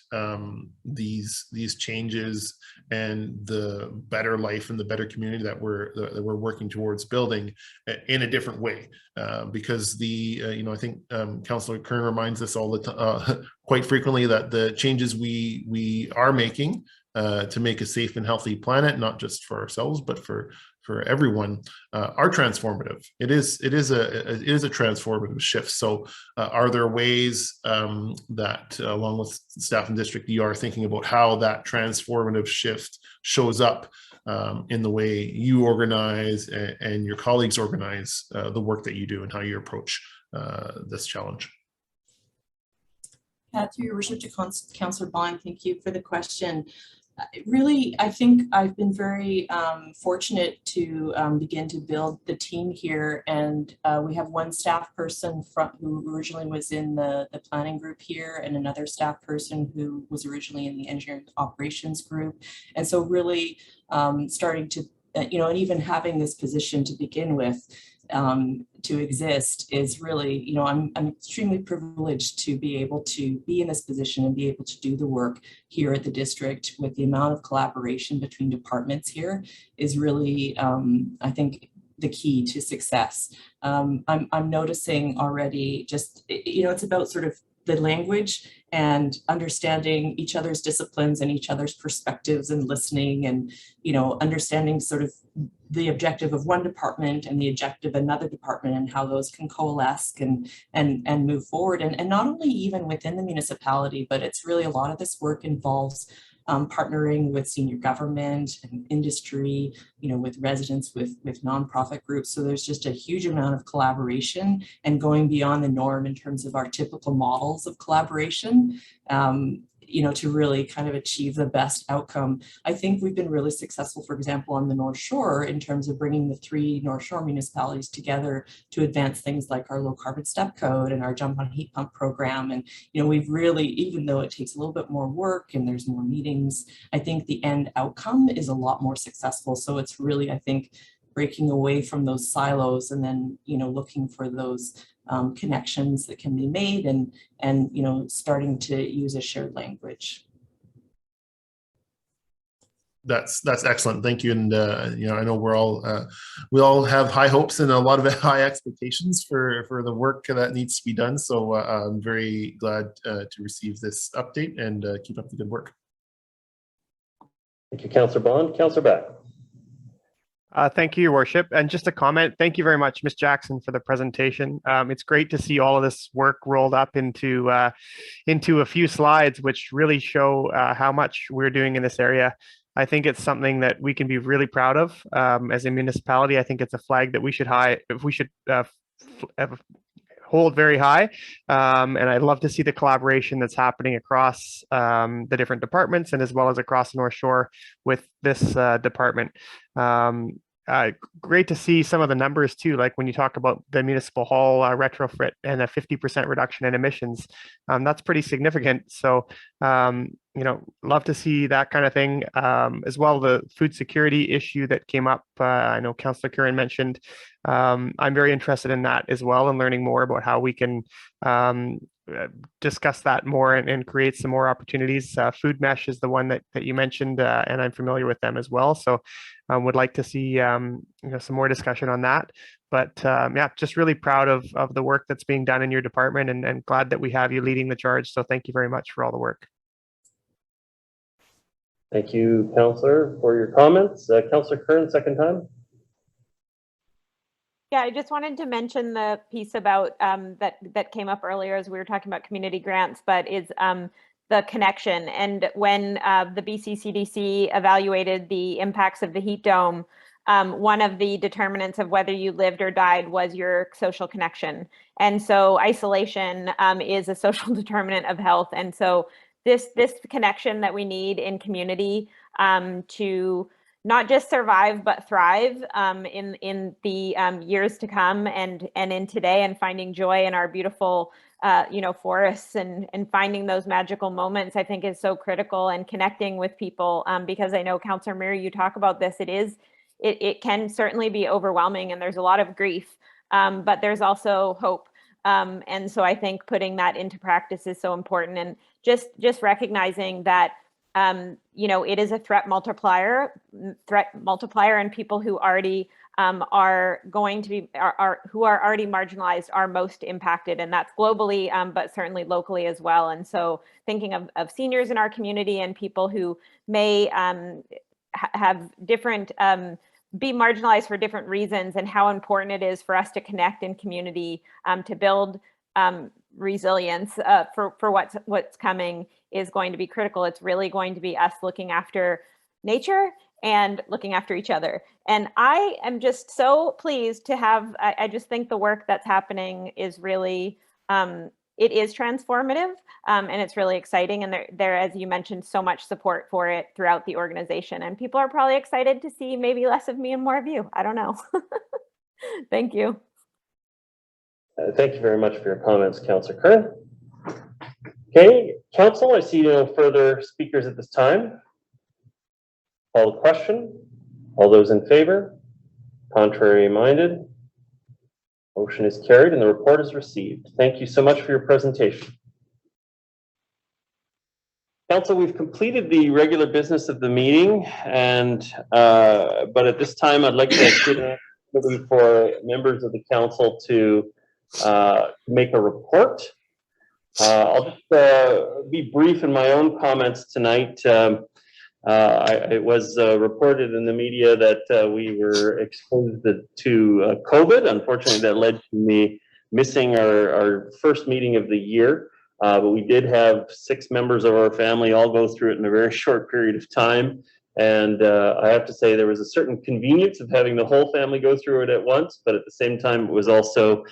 these changes and the better life and the better community that we're working towards building in a different way, because I think Councillor Kern reminds us all the time, quite frequently, that the changes we are making to make a safe and healthy planet, not just for ourselves but for everyone, are transformative. It is a transformative shift. So are there ways that along with staff and district, you are thinking about how that transformative shift shows up in the way you organize and your colleagues organize the work that you do, and how you approach this challenge? Through your worship, to Councillor Bond, thank you for the question. Really, I think I've been very fortunate to begin to build the team here, and we have one staff person who originally was in the planning group here, and another staff person who was originally in the engineering operations group. And so really starting to, and even having this position to begin with, to exist is really, I'm extremely privileged to be able to be in this position and be able to do the work here at the district. With the amount of collaboration between departments here is really, I think, the key to success. I'm noticing already just, it's about sort of the language and understanding each other's disciplines and each other's perspectives, and listening, and understanding sort of the objective of one department and the objective of another department, and how those can coalesce and move forward. And not only even within the municipality, but it's really, a lot of this work involves partnering with senior government and industry, with residents, with nonprofit groups. So there's just a huge amount of collaboration and going beyond the norm in terms of our typical models of collaboration, to really kind of achieve the best outcome. I think we've been really successful, for example, on the North Shore, in terms of bringing the 3 North Shore municipalities together to advance things like our low carbon step code and our jump on heat pump program. And, we've really, even though it takes a little bit more work and there's more meetings, I think the end outcome is a lot more successful. So it's really, I think, breaking away from those silos, and then, looking for those connections that can be made, and starting to use a shared language. That's excellent. Thank you. And I know we all have high hopes and a lot of high expectations for the work that needs to be done. So I'm very glad to receive this update, and keep up the good work. Thank you, Councillor Bond. Councillor Beck. Thank you, Your Worship. And just a comment, thank you very much, Ms. Jackson, for the presentation. It's great to see all of this work rolled up into a few slides, which really show how much we're doing in this area. I think it's something that we can be really proud of as a municipality. I think it's a flag that we should hold very high. And I'd love to see the collaboration that's happening across the different departments and as well as across the North Shore with this department. Great to see some of the numbers too, like when you talk about the municipal hall retrofit and a 50% reduction in emissions, that's pretty significant. So, you know, love to see that kind of thing. As well, the food security issue that came up, I know Councillor Curran mentioned. I'm very interested in that as well and learning more about how we can discuss that more and create some more opportunities. Food Mesh is the one that you mentioned, and I'm familiar with them as well. So would like to see you know, some more discussion on that. But yeah, just really proud of the work that's being done in your department and glad that we have you leading the charge. So thank you very much for all the work. Thank you, Councillor, for your comments. Councillor Kern, second time. Yeah, I just wanted to mention the piece about that came up earlier as we were talking about community grants, but is the connection. And when the BC CDC evaluated the impacts of the heat dome, one of the determinants of whether you lived or died was your social connection. And so isolation is a social determinant of health. And so this connection that we need in community to not just survive but thrive in the years to come and in today, and finding joy in our beautiful you know, forests and finding those magical moments, I think is so critical, and connecting with people because I know Councillor Murray, you talk about this. It can certainly be overwhelming and there's a lot of grief, but there's also hope. And so I think putting that into practice is so important, and just recognizing that you know, it is a threat multiplier, and people who already are going to be who are already marginalized are most impacted, and that's globally, but certainly locally as well. And so thinking of seniors in our community and people who may have different be marginalized for different reasons, and how important it is for us to connect in community to build resilience for what's coming is going to be critical. It's really going to be us looking after nature and looking after each other. And I am just so pleased to have, I just think the work that's happening is really, it is transformative, and it's really exciting. And there, as you mentioned, so much support for it throughout the organization. And people are probably excited to see maybe less of me and more of you. I don't know. Thank you. Thank you very much for your comments, Councillor Kern. Okay, Council, I see no further speakers at this time. Call the question. All those in favor? Contrary minded? Motion is carried and the report is received. Thank you so much for your presentation. Council, we've completed the regular business of the meeting, and but at this time I'd like to give an opportunity for members of the council to make a report. I'll just be brief in my own comments tonight. It was reported in the media that we were exposed to COVID. Unfortunately, that led to me missing our first meeting of the year. But we did have 6 members of our family all go through it in a very short period of time. And I have to say there was a certain convenience of having the whole family go through it at once, but at the same time, it was also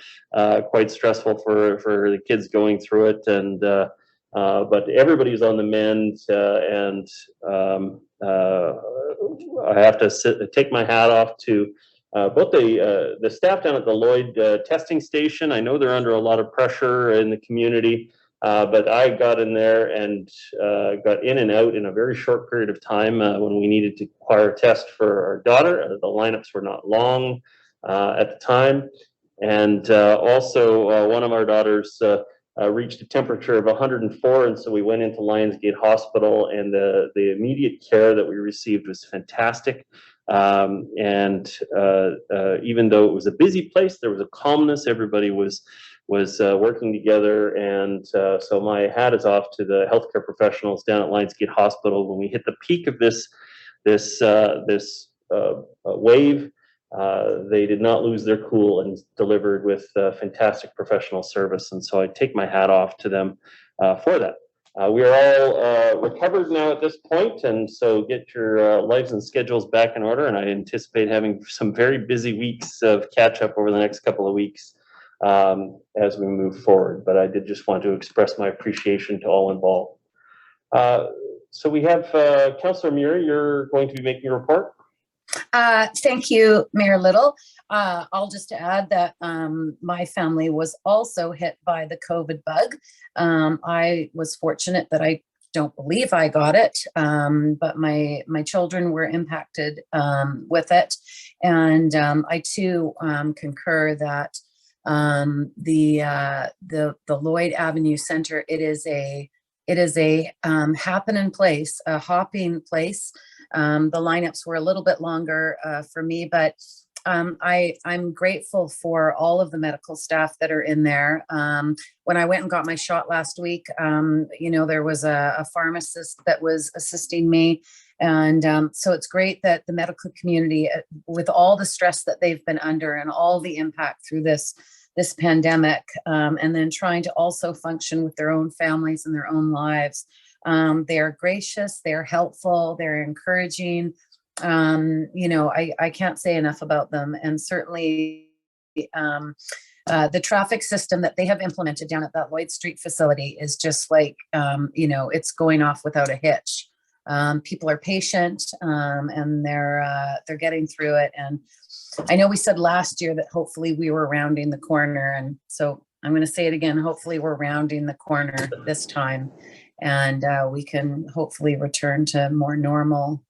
quite stressful for the kids going through it. And but everybody's on the mend, and I have to take my hat off to both the staff down at the Lloyd testing station. I know they're under a lot of pressure in the community. But I got in there and got in and out in a very short period of time when we needed to acquire a test for our daughter. The lineups were not long at the time. And also one of our daughters reached a temperature of 104. And so we went into Lionsgate Hospital, and the immediate care that we received was fantastic. And even though it was a busy place, there was a calmness. Everybody was working together, and so my hat is off to the healthcare professionals down at Lionsgate Hospital. When we hit the peak of this wave, they did not lose their cool and delivered with fantastic professional service, and so I take my hat off to them for that. We are all recovered now at this point, and so get your lives and schedules back in order, and I anticipate having some very busy weeks of catch up over the next couple of weeks. as we move forward. But I did just want to express my appreciation to all involved. So we have Councillor Muir, you're going to be making a report. Thank you, Mayor Little. I'll just add that my family was also hit by the COVID bug. I was fortunate that I don't believe I got it, but my children were impacted with it. And I too concur that the Lloyd Avenue Center, it is a happening place, a hopping place. The lineups were a little bit longer for me, but I'm grateful for all of the medical staff that are in there. When I went and got my shot last week, there was a pharmacist that was assisting me. And so it's great that the medical community, with all the stress that they've been under and all the impact through this pandemic, and then trying to also function with their own families and their own lives. They are gracious, they're helpful, they're encouraging. I can't say enough about them. And certainly the traffic system that they have implemented down at that Lloyd Street facility is just like, it's going off without a hitch. People are patient, and they're getting through it. And I know we said last year that hopefully we were rounding the corner. And so I'm going to say it again, hopefully we're rounding the corner this time, and we can hopefully return to more normal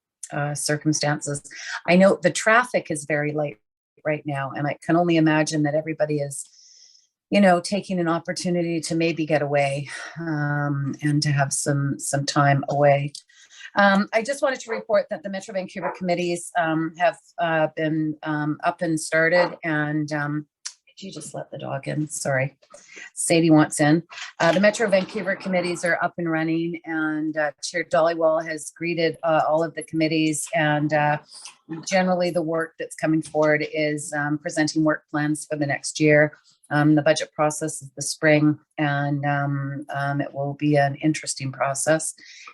circumstances. I know the traffic is very light right now, and I can only imagine that everybody is, taking an opportunity to maybe get away and to have some time away. I just wanted to report that the Metro Vancouver committees have been up and started, and could you just let the dog in? Sorry, Sadie wants in. The Metro Vancouver committees are up and running, and Chair Dollywall has greeted all of the committees, and generally the work that's coming forward is presenting work plans for the next year. The budget process is the spring, and it will be an interesting process.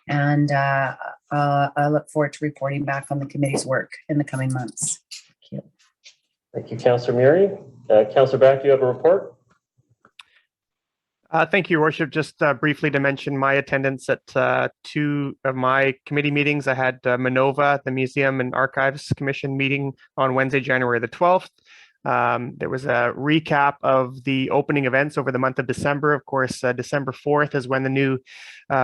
And I look forward to reporting back on the committee's work in the coming months. Thank you. Thank you, Councillor Murray. Councillor Back, do you have a report? Thank you, Your Worship. Just briefly to mention my attendance at two of my committee meetings. I had Minova, the Museum and Archives Commission meeting on Wednesday, January the 12th. There was a recap of the opening events over the month of December. Of course, December 4th is when the new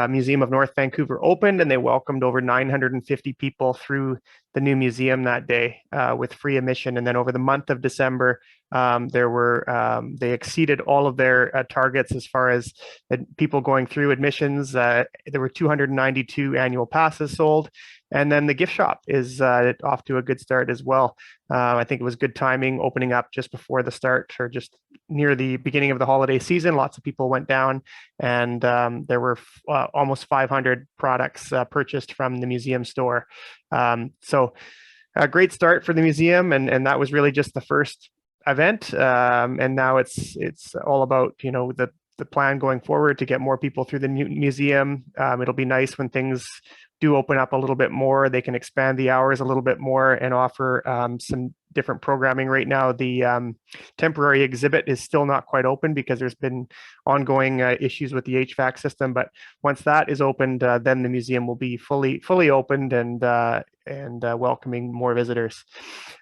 Museum of North Vancouver opened, and they welcomed over 950 people through the new museum that day with free admission. And then over the month of December, they exceeded all of their targets as far as people going through admissions. There were 292 annual passes sold. And then the gift shop is off to a good start as well. I think it was good timing opening up just before the start, or just near the beginning of the holiday season. Lots of people went down, and there were almost 500 products purchased from the museum store. So a great start for the museum, and that was really just the first event. And now it's all about, the plan going forward to get more people through the museum. It'll be nice when things do open up a little bit more. They can expand the hours a little bit more and offer some different programming. Right now, the temporary exhibit is still not quite open because there's been ongoing issues with the HVAC system. But once that is opened, then the museum will be fully opened and welcoming more visitors.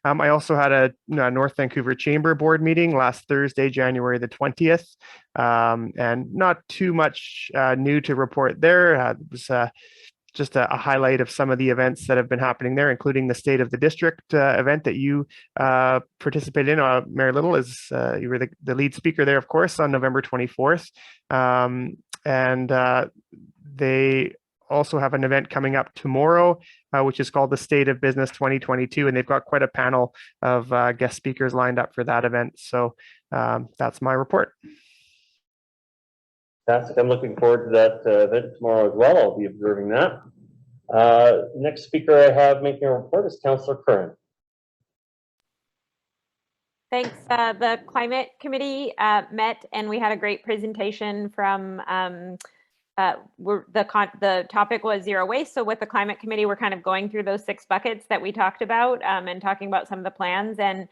I also had a North Vancouver Chamber Board meeting last Thursday, January the 20th, and not too much new to report there. It was just a highlight of some of the events that have been happening there, including the State of the District event that you participated in. Mayor Little, you were the lead speaker there, of course, on November 24th. And they also have an event coming up tomorrow, which is called the State of Business 2022. And they've got quite a panel of guest speakers lined up for that event. So that's my report. Fantastic. I'm looking forward to that event tomorrow as well. I'll be observing that. Next speaker I have making a report is Councillor Curran. Thanks. The Climate Committee met, and we had a great presentation from the topic was zero waste. So with the climate committee, we're kind of going through those 6 buckets that we talked about and talking about some of the plans. And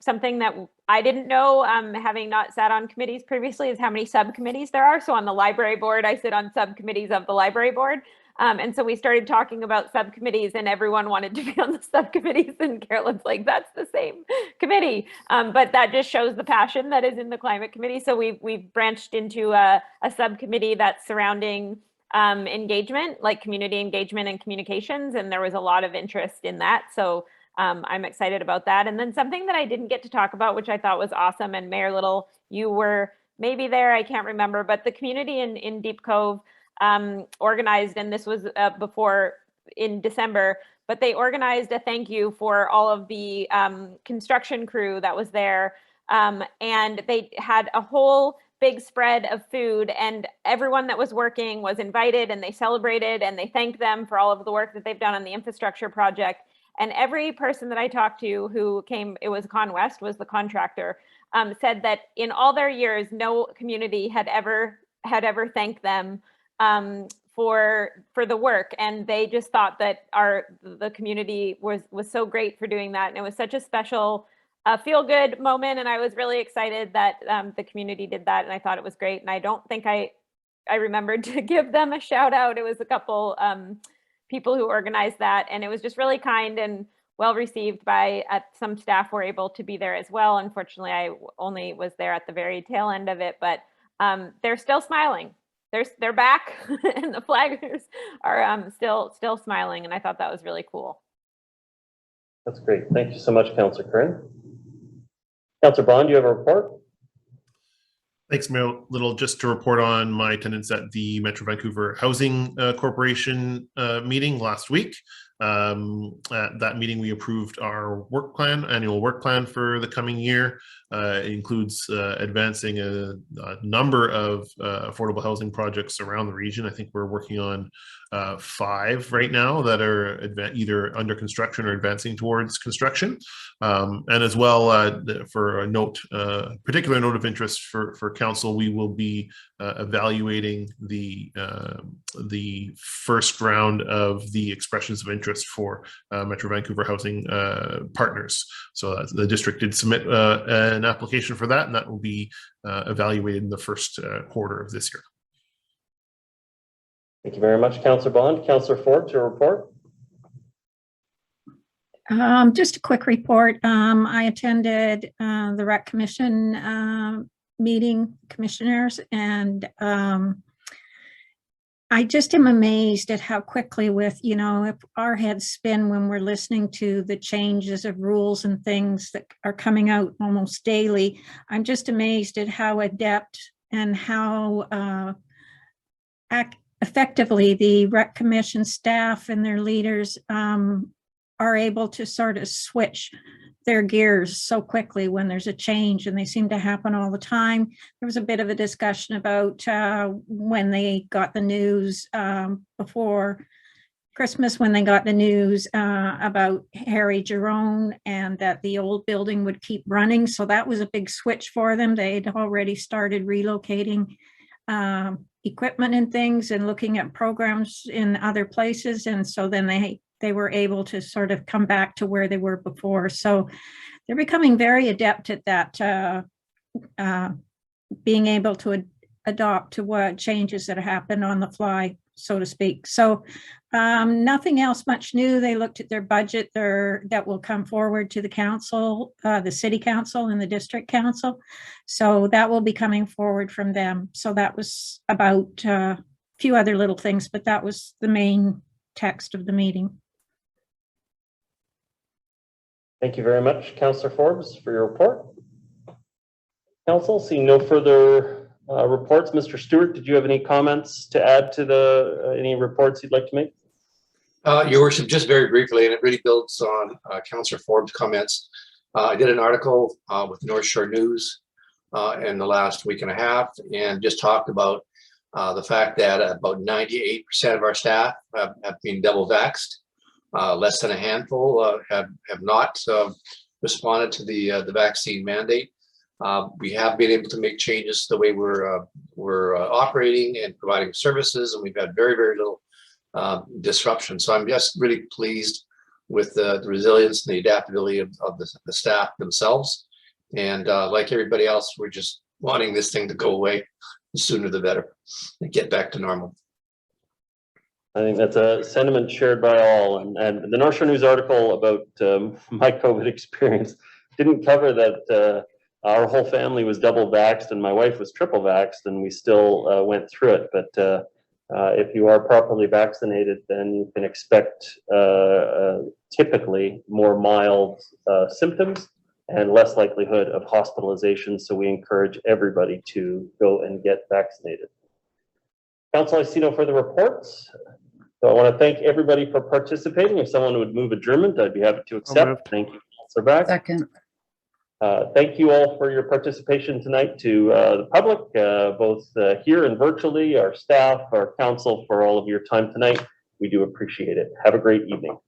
something that I didn't know, having not sat on committees previously, is how many subcommittees there are. So on the library board, I sit on subcommittees of the library board. And so we started talking about subcommittees and everyone wanted to be on the subcommittees, and Carolyn's like, that's the same committee. But that just shows the passion that is in the climate committee. So we've branched into a subcommittee that's surrounding engagement, like community engagement and communications. And there was a lot of interest in that. So I'm excited about that. And then something that I didn't get to talk about, which I thought was awesome, and Mayor Little, you were maybe there, I can't remember, but the community in Deep Cove organized, and this was before in December, but they organized a thank you for all of the construction crew that was there. And they had a whole big spread of food, and everyone that was working was invited, and they celebrated and they thanked them for all of the work that they've done on the infrastructure project. And every person that I talked to who came, it was ConWest, was the contractor, said that in all their years, no community had ever thanked them for the work, and they just thought that the community was so great for doing that, and it was such a special feel-good moment, and I was really excited that the community did that, and I thought it was great. And I don't think I remembered to give them a shout out. It was a couple people who organized that, and it was just really kind and well received by some staff were able to be there as well. Unfortunately, I only was there at the very tail end of it, but they're still smiling. They're back and the flaggers are still smiling, and I thought that was really cool. That's great. Thank you so much, Councillor Curran. Councillor Bond, you have a report? Thanks, Mayor Little. Just to report on my attendance at the Metro Vancouver Housing Corporation meeting last week. At that meeting, we approved our work plan, annual work plan for the coming year. It includes advancing a number of affordable housing projects around the region. I think we're working on 5 right now that are either under construction or advancing towards construction. And as well, for a note, particular note of interest for council, we will be evaluating the first round of the expressions of interest for Metro Vancouver Housing Partners. So the district did submit an application for that, and that will be evaluated in the first quarter of this year. Thank you very much, Councillor Bond. Councillor Forbes, your report? Just a quick report. I attended the Rec Commission meeting, commissioners, and I just am amazed at how quickly if our heads spin when we're listening to the changes of rules and things that are coming out almost daily. I'm just amazed at how adept and how effectively the Rec Commission staff and their leaders are able to sort of switch their gears so quickly when there's a change, and they seem to happen all the time. There was a bit of a discussion about when they got the news before Christmas, when they got the news about Harry Jerome and that the old building would keep running. So that was a big switch for them. They'd already started relocating equipment and things and looking at programs in other places. And so then they were able to sort of come back to where they were before. So they're becoming very adept at that, being able to adopt to what changes that happen on the fly, so to speak. So nothing else much new. They looked at their budget that will come forward to the council, the city council and the district council. So that will be coming forward from them. So that was about a few other little things, but that was the main text of the meeting. Thank you very much, Councillor Forbes, for your report. Council, seeing no further reports. Mr. Stewart, did you have any comments to add to any reports you'd like to make? Your Worship, just very briefly, and it really builds on Councillor Forbes' comments. I did an article with North Shore News in the last week and a half, and just talked about the fact that about 98% of our staff have been double vaxxed. Less than a handful have not responded to the vaccine mandate. We have been able to make changes to the way we're operating and providing services, and we've had very, very little disruption. So I'm just really pleased with the resilience and the adaptability of the staff themselves. And like everybody else, we're just wanting this thing to go away. The sooner the better and get back to normal. I think that's a sentiment shared by all. And the North Shore News article about my COVID experience didn't cover that our whole family was double vaxxed and my wife was triple vaxxed, and we still went through it. But if you are properly vaccinated, then you can expect typically more mild symptoms and less likelihood of hospitalization. So we encourage everybody to go and get vaccinated. Council, I see no further reports. So I want to thank everybody for participating. If someone would move adjournment, I'd be happy to accept. Thank you, Councilor Back. Second. Thank you all for your participation tonight, to the public, both here and virtually, our staff, our council, for all of your time tonight. We do appreciate it. Have a great evening.